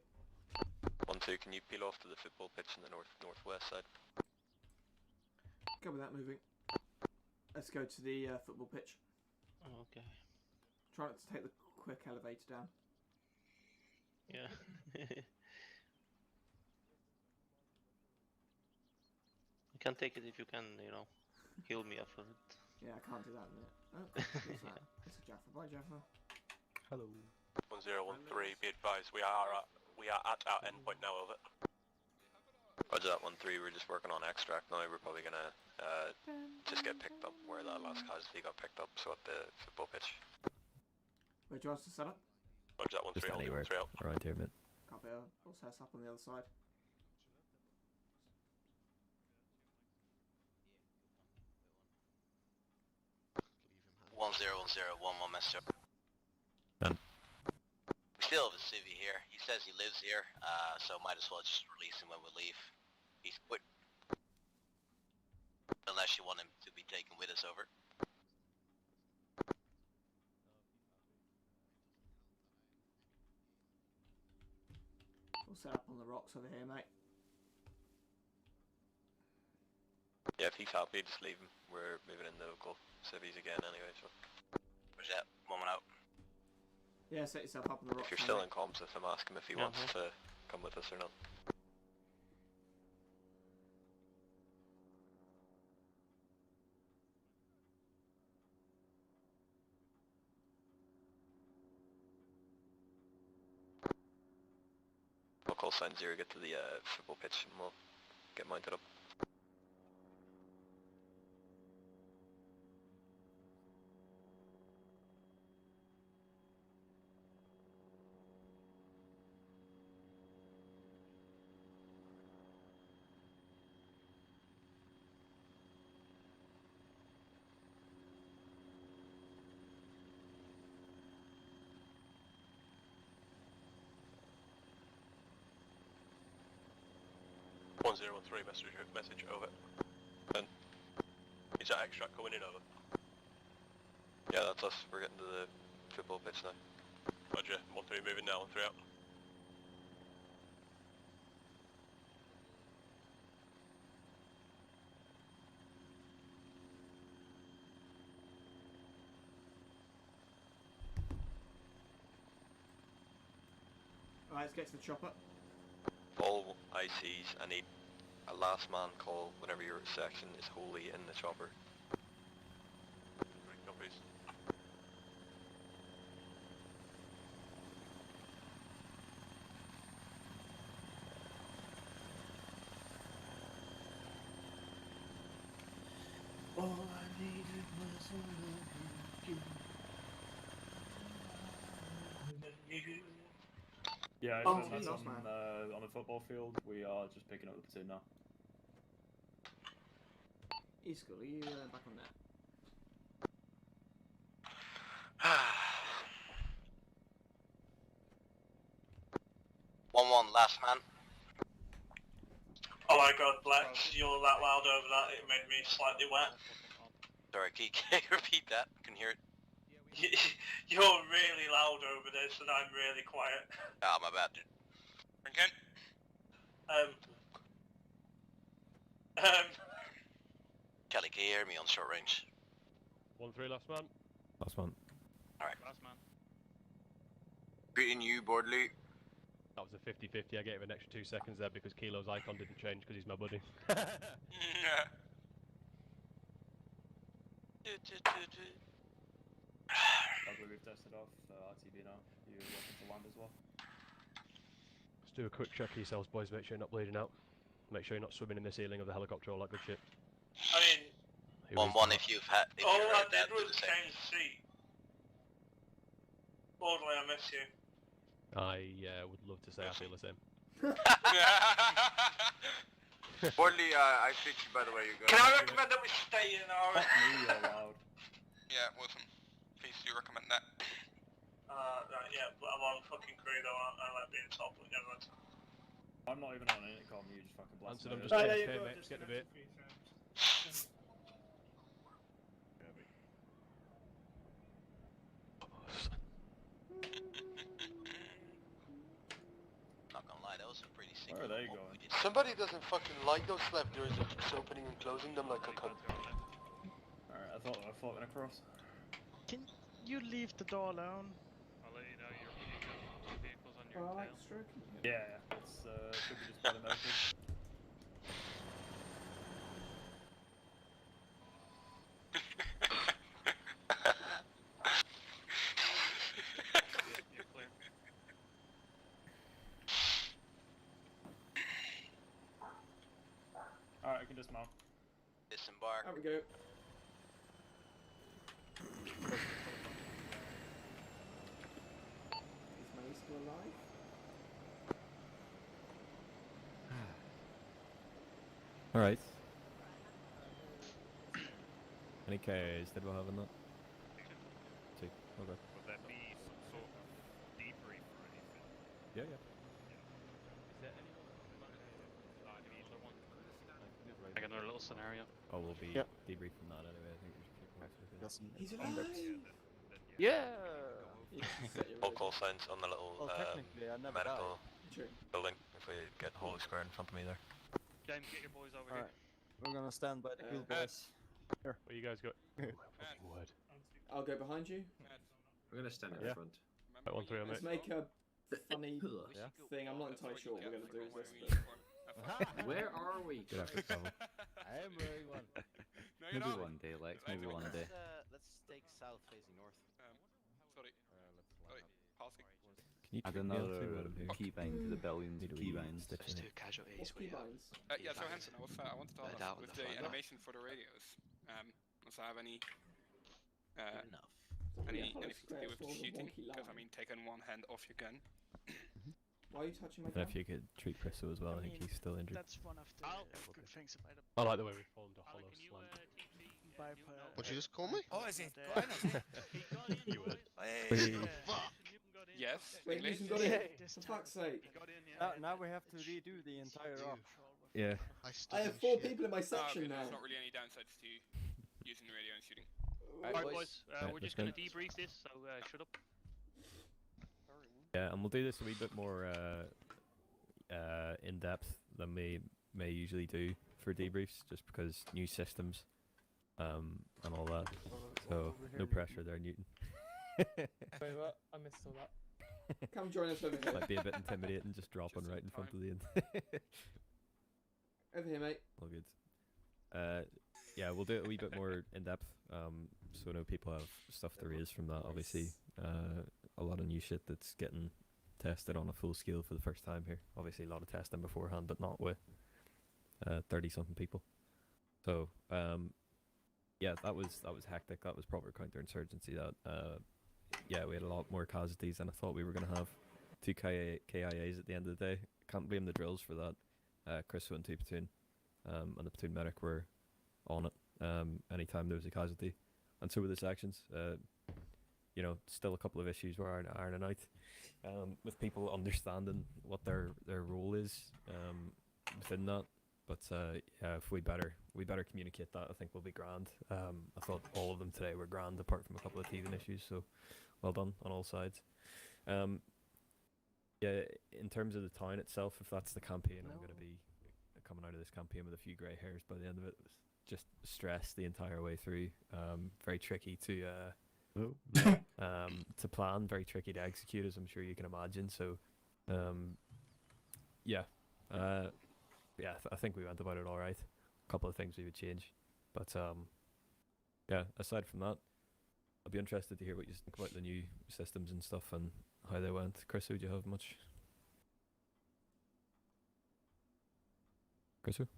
1-2, can you peel off to the football pitch in the northwest side? Go with that moving. Let's go to the football pitch. Oh, okay. Try not to take the quick elevator down. Yeah. I can take it if you can, you know, heal me off of it. Yeah, I can't do that in it. Oh, who's that? It's a Jaffa. Bye, Jaffa. Hello. 1013, be advised, we are at our endpoint now, over. Roger that 1-3, we're just working on extract now, we're probably gonna just get picked up where that last casualty got picked up, so at the football pitch. Where do you want us to set up? Roger that 1-3, Just anywhere 1-3 out. around here, mate. Copy, we'll set us up on the other side. One 0-1-0, 1-1 message. Done. We still have a civvy here. He says he lives here, so might as well just release him when we leave. He's quit. Unless you want him to be taken with us, over. We'll set up on the rocks over here, mate. Yeah, if he's happy, just leave him. We're moving in the local civvies again anyway, so. Where's that? Moment out. Yeah, set yourself up on the rocks. If you're still in comms with him, ask him if he wants to come with us or not. I'll call sign 0, get to the football pitch and we'll get mounted up. One 0-1-3, message over. And is that extract coming in, over? Yeah, that's us. We're getting to the football pitch now. Roger, 1-3 moving now, 1-3 out. Alright, let's get to the chopper. All ICs, I need a last man call whenever your section is wholly in the chopper. Great copies. All I needed was a little. Yeah, Oh, that's lost, man. on the football field. We are just picking up the platoon now. E-School, are you back on that? last man. Oh my god, Blex, you're that loud over that, it made me slightly wet. Sorry, can you repeat that? I can hear it. You're really loud over this and I'm really quiet. Ah, my bad, dude. Again? Kelly, can you hear me on short range? 1-3 last man. Last one. Alright. Last man. Greeting you, Bordley. That was a 50-50. I gave him an extra 2 seconds there because Kilo's icon didn't change because he's my buddy. I believe we've tested off RTB now. You're welcome to land as well. Let's do a quick check of yourselves, boys. Make sure you're not bleeding out. Make sure you're not swimming in the ceiling of the helicopter, all that good shit. I mean... 1-1 if you've had... all I did was change seat. Bordley, I miss you. I would love to say I feel the same. Bordley, I fixed you, by the way, you guys. Can I recommend that we stay in our... You're loud. Yeah, awesome. Please do recommend that. Right, yeah, but I'm on fucking crew though, aren't I? Like being top with the other ones. I'm not even on an intercom, you just fucking blast Answer them, me. just AFK, mate. Just get the bit. Not gonna lie, that was a pretty sick. Where are they going? Somebody doesn't fucking like those slab doors that keeps opening and closing them like a cunt. Alright, I thought they were floating across. Can you leave the door alone? I'll let you know your vehicles on your Alright, tail. stroking. Yeah, it's should be just by the medical. You're clear. Alright, I can dismount. Disembark. There we go. Is Manny still alive? Alright. Any KAs did we have in that? 2. Okay. Would there be some sort of debrief or anything? Yeah, yeah. Is there anyone I got another little scenario. Oh, we'll be Yep. debrief from that anyway. I think we should keep going. He's alive! Yeah! All call signs on the little Well, technically, I never medical True. building. If we get Holy Square in front of me there. James, get your boys over Alright. We're gonna stand by the cool boys. Here. Where you guys go? Word. I'll go behind you. I'm gonna stand in Yeah. front. Right, 1-3 on Let's mate. make a funny Yeah. thing. I'm not entirely sure what we're going to do with this, but... Where are we? Good effort, Pavel. I am wearing one. Maybe one day, Lex. Maybe one day. Let's take south facing north. Sorry. Sorry. Passing. Can you Add tweak me out another too, Adam, here? keybind to the billions of Need a wee keybinds. stitch in it. Yeah, What's keybinds? so Hanson, I wanted to ask with the animation for the radios. Does it have any anything to do with the shooting? Because I mean, taking one hand off your gun. Why are you touching my And gun? if you could treat Christo as well, I think he's still injured. That's one of the good things about it. I like the way we formed a hollow slant. What'd you just call me? Oh, is it? You would. Yes. Wait, English. Newton got in. For fuck's sake. Now we have to redo the entire op. Yeah. I have 4 people in my section There's now. not really any downsides to using the radio and shooting. Alright, boys, Right, we're just let's gonna debrief this, so shut up. Yeah, and we'll do this a wee bit more in depth than we may usually do for debriefs, just because new systems and all that. So no pressure there, Newton. Wait, what? I missed all that. Come join us over here. Might be a bit intimidating, just dropping right in front of the end. Over here, mate. All good. Yeah, we'll do it a wee bit more in depth. So I know people have stuff to raise from that. Obviously, a lot of new shit that's getting tested on a full scale for the first time here. Obviously, a lot of testing beforehand, but not with 30-something people. So yeah, that was hectic. That was proper counterinsurgency. That yeah, we had a lot more casualties than I thought we were gonna have. 2 KIAs at the end of the day. Can't blame the drills for that. Christo and 2 platoon, and the platoon medic were on it anytime there was a casualty, and so were the sections. You know, still a couple of issues we're ironing out. with people understanding what their role is within that. But yeah, if we better communicate that, I think we'll be grand. I thought all of them today were grand, apart from a couple of teething issues. So well done on all sides. Yeah, in terms of the town itself, if that's the campaign, I'm going to be coming out of this campaign with a few grey hairs by the end of it. Just stress the entire way through. Very tricky to plan, very tricky to execute, as I'm sure you can imagine. So, yeah, I think we went about it all right. A couple of things we would change, but yeah. Aside from that, I'll be interested to hear what you think about the new systems and stuff and how they went. Chris, would you have much? Chris? Chris,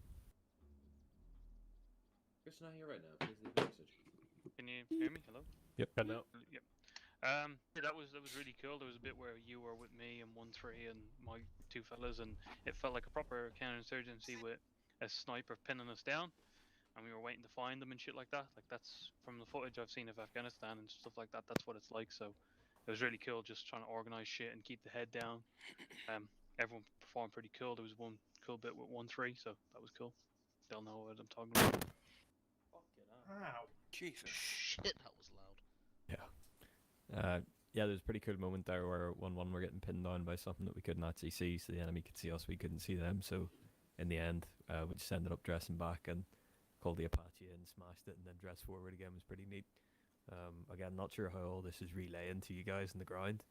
not here right now. Please leave a message. Can you hear me? Hello? Yep. Yep. Yeah, that was really cool. There was a bit where you were with me and 1-3 and my two fellas, and it felt like a proper counterinsurgency with a sniper pinning us down, and we were waiting to find them and shit like that. Like, that's from the footage I've seen of Afghanistan and stuff like that. That's what it's like. So it was really cool, just trying to organize shit and keep the head down. Everyone performed pretty cool. There was one cool bit with 1-3, so that was cool. They'll know what I'm talking about. Ow. Jesus. Shit, that was loud. Yeah, there's a pretty cool moment there where 1-1 we're getting pinned down by something that we couldn't actually see, so the enemy could see us, we couldn't see them. So in the end, we just ended up dressing back and called the Apache and smashed it, and then dressed forward again. It was pretty neat. Again, not sure how all this is relaying to you guys in the ground,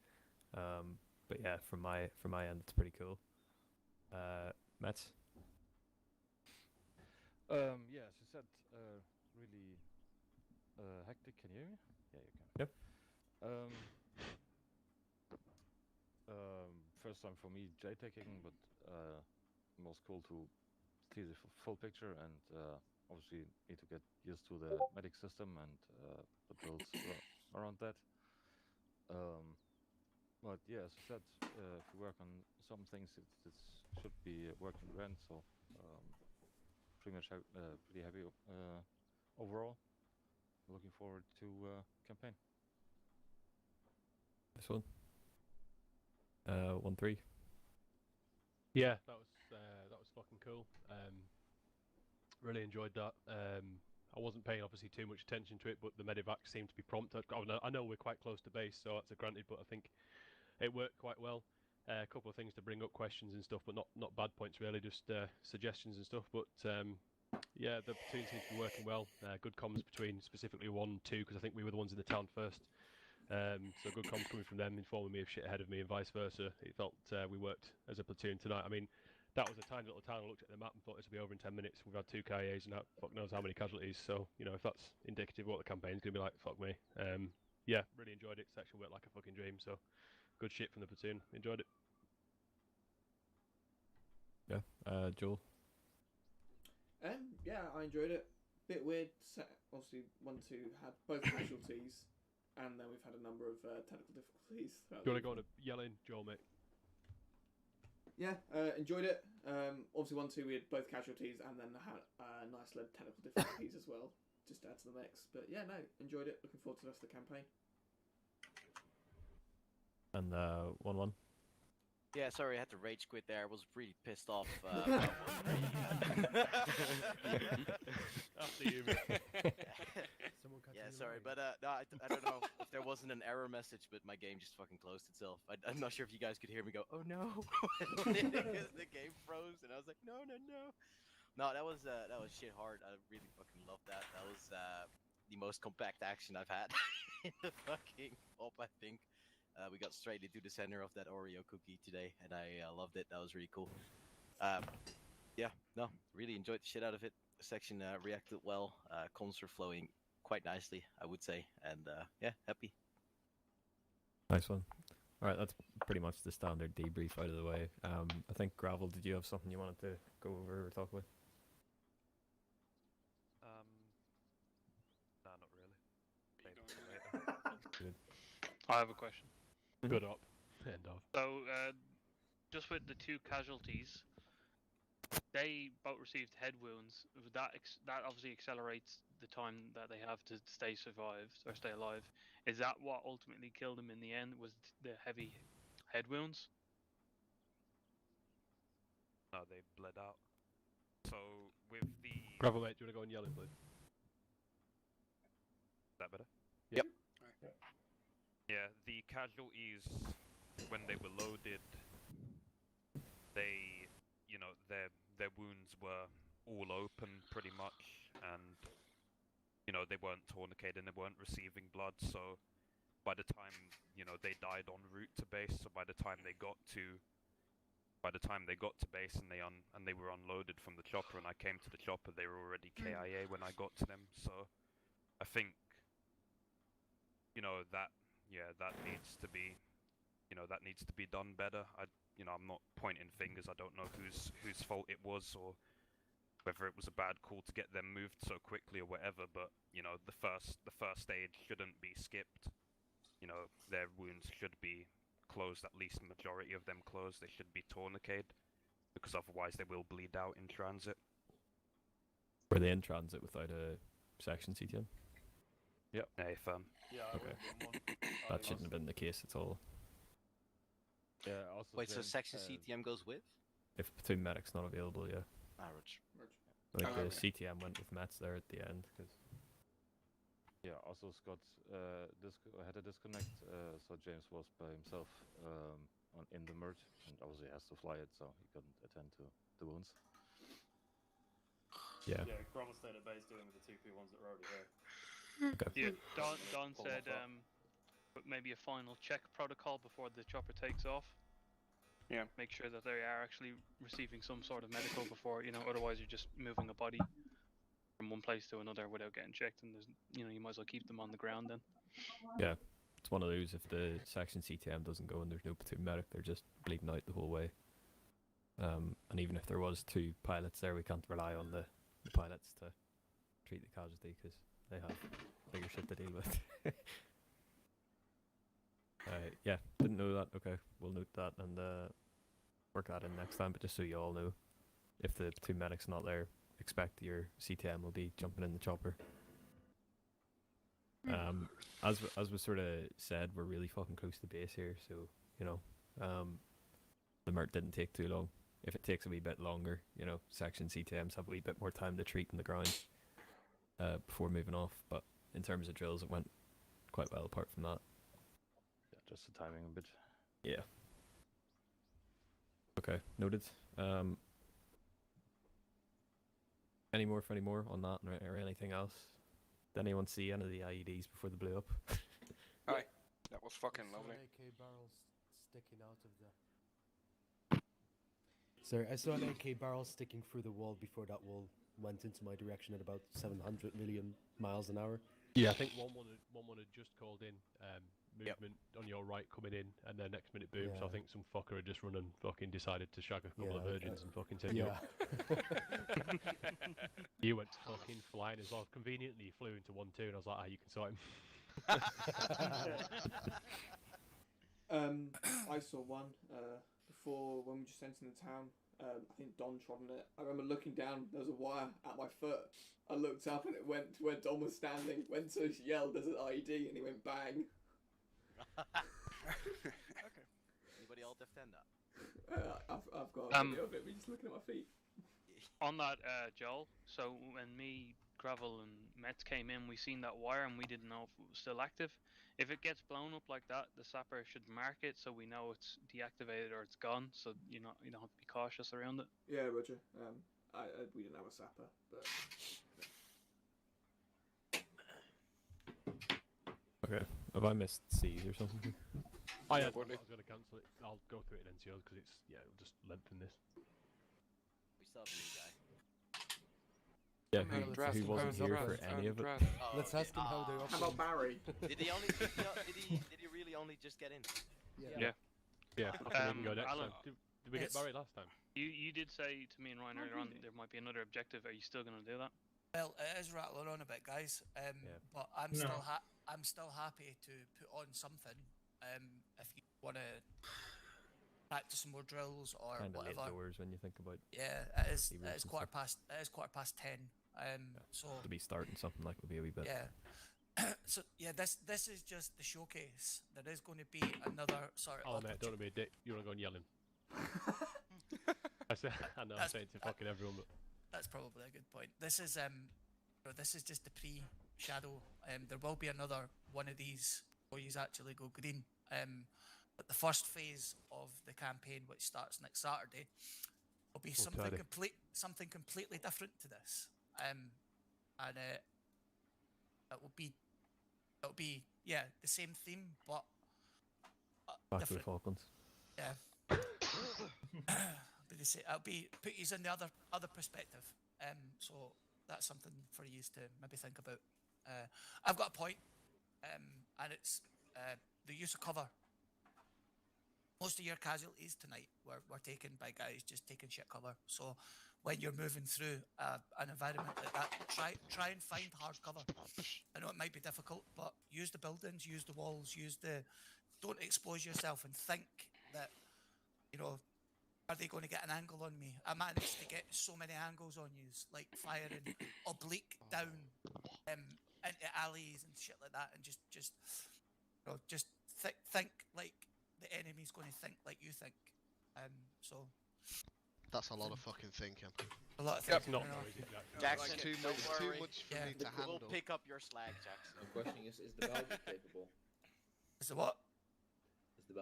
but yeah, from my end, it's pretty cool. Mets? Yeah, as you said, really hectic. Can you hear me? Yeah, you can. Yep. First time for me J-taking, but most cool to see the full picture, and obviously need to get used to the medic system and the builds around that. But yeah, as I said, if we work on some things, it should be working grand. So pretty much pretty happy overall. Looking forward to campaign. This one. 1-3. Yeah, that was fucking cool. Really enjoyed that. I wasn't paying obviously too much attention to it, but the medevac seemed to be prompt. I know we're quite close to base, so that's a granted, but I think it worked quite well. A couple of things to bring up, questions and stuff, but not bad points really, just suggestions and stuff. But yeah, the platoon seems to be working well. Good comms between specifically 1 and 2, because I think we were the ones in the town first. So good comms coming from them, informing me of shit ahead of me and vice versa. It felt we worked as a platoon tonight. I mean, that was a tiny little town. I looked at the map and thought this would be over in 10 minutes. We've had 2 KIAs and fuck knows how many casualties. So, you know, if that's indicative of what the campaign's going to be like, fuck me. Yeah, really enjoyed it. Section worked like a fucking dream. So, good shit from the platoon. Enjoyed it. Yeah, Joel? Yeah, I enjoyed it. Bit weird. Obviously, 1-2 had both casualties, and then we've had a number of technical difficulties. Do you want to go on a yelling, Joel, mate? Yeah, enjoyed it. Obviously 1-2 we had both casualties, and then had nice lead technical difficulties as well, just to add to the mix. But yeah, no, enjoyed it. Looking forward to the rest of the campaign. And 1-1. Yeah, sorry, I had to rage quit there. I was really pissed off. After you, mate. Yeah, sorry, but no, I don't know if there wasn't an error message, but my game just fucking closed itself. I'm not sure if you guys could hear me go, oh no, because the game froze, and I was like, no. No, that was shit hard. I really fucking loved that. That was the most compact action I've had in the fucking op, I think. We got straight into the center of that Oreo cookie today, and I loved it. That was really cool. Yeah, no, really enjoyed the shit out of it. The section reacted well. Comms were flowing quite nicely, I would say, and yeah, happy. Nice one. All right, that's pretty much the standard debrief out of the way. I think Gravel, did you have something you wanted to go over or talk about? Nah, not really. Good. I have a question. Good up. End of. So, just with the 2 casualties, they both received head wounds. That obviously accelerates the time that they have to stay alive. Is that what ultimately killed them in the end? Was the heavy head wounds. No, they bled out. So with the Gravel, mate, do you want to go and yell it, please? Is that better? Yep. Yeah, the casualties when they were loaded, they, you know, their wounds were all open pretty much, and you know they weren't tourniqueted and they weren't receiving blood. So by the time they died en route to base, so by the time they got to base and they were unloaded from the chopper and I came to the chopper, they were already KIA when I got to them. So I think that needs to be done better. I'm not pointing fingers. I don't know whose fault it was or whether it was a bad call to get them moved so quickly or whatever, but the first stage shouldn't be skipped. Their wounds should be closed, at least the majority of them closed. They should be tourniqueted, because otherwise they will bleed out in transit. Were they in transit without a section CTM? Yep. Firm. Yeah, Okay. That shouldn't have been the case at all. Yeah, also Wait, so section CTM goes with? If platoon medic's not available, yeah. Average. I think the CTM went with Mets there at the end, because... Yeah, also Scott had a disconnect, so James was by himself in the merge, and obviously has to fly it, so he couldn't attend to the wounds. Yeah. Yeah, Gravel stayed at base dealing with the 2P1s that were already here. Okay. Yeah, Don said maybe a final check protocol before the chopper takes off. Yeah. Make sure that they are actually receiving some sort of medical before, otherwise you're just moving a body from one place to another without getting checked, and there's, you might as well keep them on the ground then. Yeah, it's one of those, if the section CTM doesn't go and there's no platoon medic, they're just bleeding out the whole way. And even if there was 2 pilots there, we can't rely on the pilots to treat the casualty, because they have bigger shit to deal with. Yeah, didn't know that. Okay, we'll note that and work that in next time, but just so you all know, if the platoon medic's not there, expect your CTM will be jumping in the chopper. As was sort of said, we're really fucking close to base here, so the MERT didn't take too long. If it takes a wee bit longer, section CTMs have a wee bit more time to treat in the ground before moving off. But in terms of drills, it went quite well apart from that. Yeah, just the timing a bit. Yeah. Okay, noted. Any more on that or anything else? Did anyone see any of the IEDs before they blew up? Aye, that was fucking lovely. AK barrels sticking out of the... Sorry, I saw an AK barrel sticking through the wall before that wall went into my direction at about 700 million miles an hour. Yeah, I think one had just called in movement on your right coming in, and then next minute boom. So I think some fucker had just run and fucking decided to shag a couple of virgins and fucking take you up. You went fucking flying as well. Conveniently, you flew into 1-2, and I was like, you can sort him. I saw one before when we just entered the town. I think Don trod on it. I remember looking down, there was a wire at my foot. I looked up and it went to where Don was standing. Went to yelled, there's an IED, and he went bang. Okay. Anybody else defend that? I've got a video of it, we're just looking at my feet. On that, Joel, so when me, Gravel and Mets came in, we seen that wire and we didn't know if it was still active. If it gets blown up like that, the sapper should mark it so we know it's deactivated or it's gone, so you don't have to be cautious around it. Yeah, Roger. We didn't have a sapper, but... Okay, have I missed C's or something? I was going to cancel it. I'll go through it in NCO because it'll just lengthen this. We still have a new guy. Yeah, who wasn't here for any of it? Let's ask him how they operate. How about Barry? Did he really only just get in? Yeah. I can go next Alan, time. Did we get Barry last time? You did say to me and Ryan earlier on there might be another objective. Are you still going to do that? Well, it is rattling on a bit, guys. But I'm still happy to put on something. If you want to practice some more drills or kind of whatever. late doors when you think about. Yeah, it is. It is 10:15. So to be starting something like would be a wee bit. Yeah, So yeah, this is just the showcase. There is going to be another sort Oh of. mate, don't be a dick. You want to go and yell him. I know I'm saying to fucking everyone, but That's probably a good point. This is just the pre-shadow. There will be another one of these where you actually go green. But the first phase of the campaign, which starts next Saturday, will be something completely different to this. And it'll be the same theme, but Back to the different. Falklands. Yeah. But they say it'll be put you in the other perspective. So that's something for you to maybe think about. I've got a point, and it's the use of cover. Most of your casualties tonight were taken by guys just taking shit cover. So when you're moving through an environment like that, try and find hard cover. I know it might be difficult, but use the buildings, use the walls, don't expose yourself and think that, are they going to get an angle on me? I managed to get so many angles on you, like firing oblique down into alleys and shit like that, and just think like the enemy's going to think like you think. So that's a lot of fucking thinking. A lot of thinking. Not Jackson, too don't worry. much for me to handle. We'll pick up your slag, Jackson. I'm questioning is the battle capable? Is the what? Is the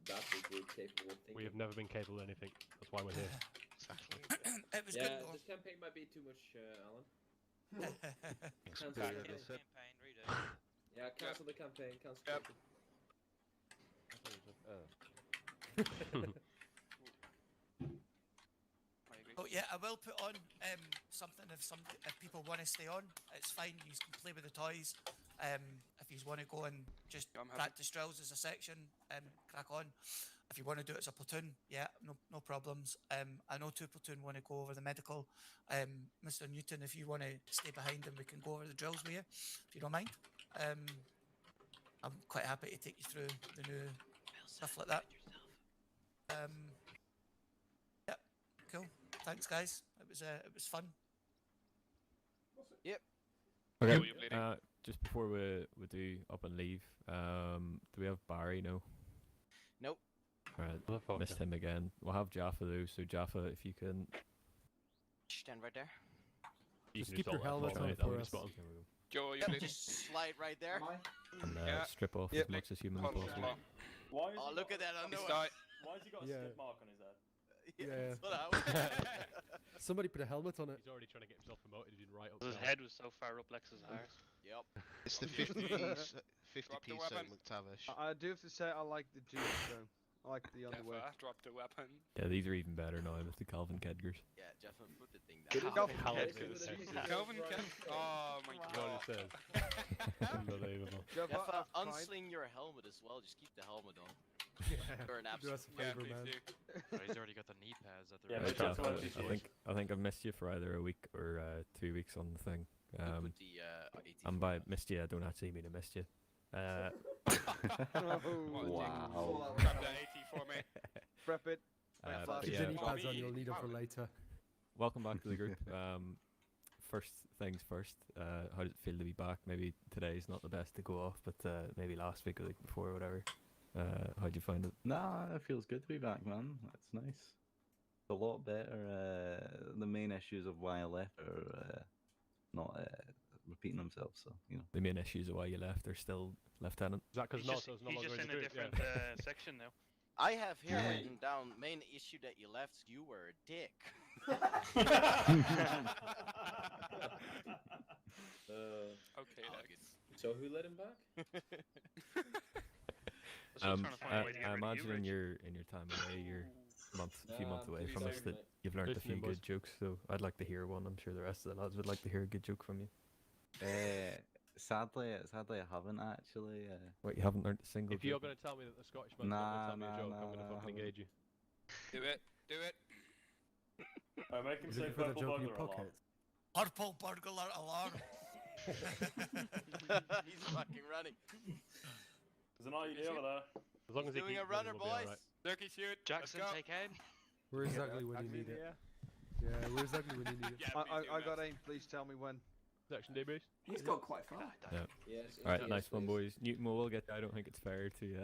battle group capable of thinking? we have never been capable of anything. That's why we're here. Exactly. It was good though. This campaign might be too much, Alan. Cancel Cancel the it. campaign, read it. Yeah, cancel the campaign. Cancel it. Oh yeah, I will put on something if people want to stay on. It's fine. You can play with the toys. If you want to go and just practice drills as a section, crack on. If you want to do it as a platoon, yeah, no problems. I know 2 platoon want to go over the medical. Mr. Newton, if you want to stay behind and we can go over the drills with you, if you don't mind. I'm quite happy to take you through the new stuff like that. Yeah, cool. Thanks, guys. It was fun. Yep. Okay. Just before we do up and leave, do we have Barry? No. Nope. Alright, missed him again. We'll have Jaffa though. So Jaffa, if you can stand right there. Just keep your helmet on for us. Joe, you just slide right there. and strip off as much as humanly possible. Why is Oh, look at that! I know. Why has he got a skip mark on his head? Yeah. That's what I was- Somebody put a helmet on it. He's already trying to get himself promoted. He's been right up. His head was so far up Lex's arse. Yep. It's the 50p 50p St. McTavish. I do have to say I like the jeans though. I like the underwear. Drop the weapon. Yeah, these are even better now with the Calvin Kedgers. Yeah, Jeff, put the thing down. Calvin Kedgers. Oh my god. Unbelievable. Jeff, unsling your helmet as well. Just keep the helmet on. You're an Do us a favor, man. He's already got the knee pads at the I think I've missed you for either a week or 2 weeks on the thing. And by missed you, I don't actually mean I missed you. Wow. Grab that AT for me. Prep it. Keep the knee pads on. You'll need them for later. Welcome back to the group. First things first, how does it feel to be back? Maybe today's not the best to go off, but maybe last week or the week before or whatever. How'd you find it? Nah, it feels good to be back, man. That's nice. It's a lot better. The main issues of why I left are not repeating themselves, so, you know. The main issues of why you left are still Lieutenant. Is that because He's just in a different section now. I have here written down main issue that you left. You were a dick. Okay, so who let him back? I imagine in your time away, you're a few months away from us, that you've learned a few good jokes. So I'd like to hear one. I'm sure the rest of the lads would like to hear a good joke from you. Sadly, I haven't actually. Wait, you haven't learned a single If joke? you're going to tell me that the Scottish man's not going to tell me a joke, I'm going to fucking engage you. Do it. Do it. Make him Is say it for the purple joke in your burglar alarm. pocket? Purple burglar alarm. He's fucking running. There's an IED over there. As long as he Doing keeps a runner, running, we'll be boys. alright. Turkey shoot. Jackson, take aim. We're exactly when you need it. Yeah, we're exactly when you need it. I got aim. Please tell me when. Section debrief. He's got quite far. Yeah. Yes, All right, yes, nice one, please. boys. Newton, we'll get. I don't think it's fair to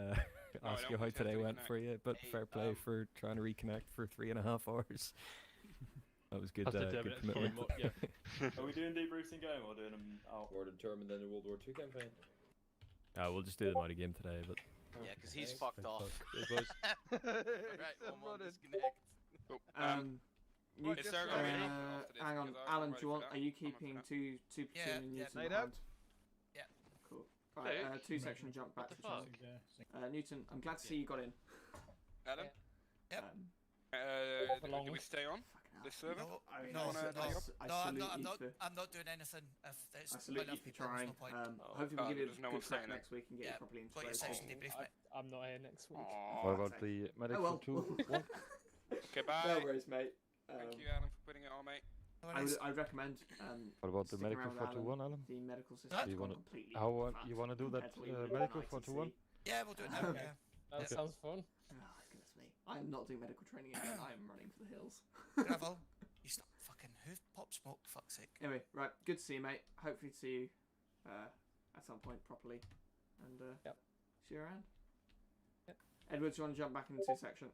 I ask don't you how intend to today went reconnect. for you, but Hey, fair play for trying to reconnect for 3.5 hours. That was good. That's Good determined, commitment. Are we doing debriefs in game or doing them out? More determined than the World War II campaign. We'll just do them out of game today, but. Yeah, because he's Thanks. fucked off. Cheers, boys. Alright, one disconnect. Oh, Newton, is there gonna be anything after this? hang on, Because I'm Alan. ready Do you for want? that. Are you I'm up for keeping that. two platoon and Newton Made behind? out? Yeah. Cool. Right, two section jump back to chunk. Newton, I'm glad to see you got in. Adam, Yep. do we stay on this server? No, I mean, no, I no, s- I no, I'm salute not. I'm you not. for- I'm not doing anything. If there's I not salute you enough for people, there's trying. no point. Hopefully we'll give you there's a no one good crack saying it. next week and get Yeah, you properly into got your place. section debrief, mate. I'm not here next week. What about the medic Oh, well. for 2-1? Okay, bye. No worries, mate. Thank you, Adam, for putting it on, mate. I'd recommend. What about the sticking medical around with 4-1, Alan? The medical Do system's you gone wanna- completely. How fucked you wanna do that compared to what we were medical doing in 4-1? ITC. Yeah, we'll do it now. Yeah. That sounds fun. Oh, goodness me. I'm not doing medical training again. I am running for the hills. Gravel, you stop fucking who pop smoke, fuck's sake. Anyway, right. Good to see you, mate. Hopefully see you at some point properly. And see you around. Yep. Edward, do you want to jump back into section?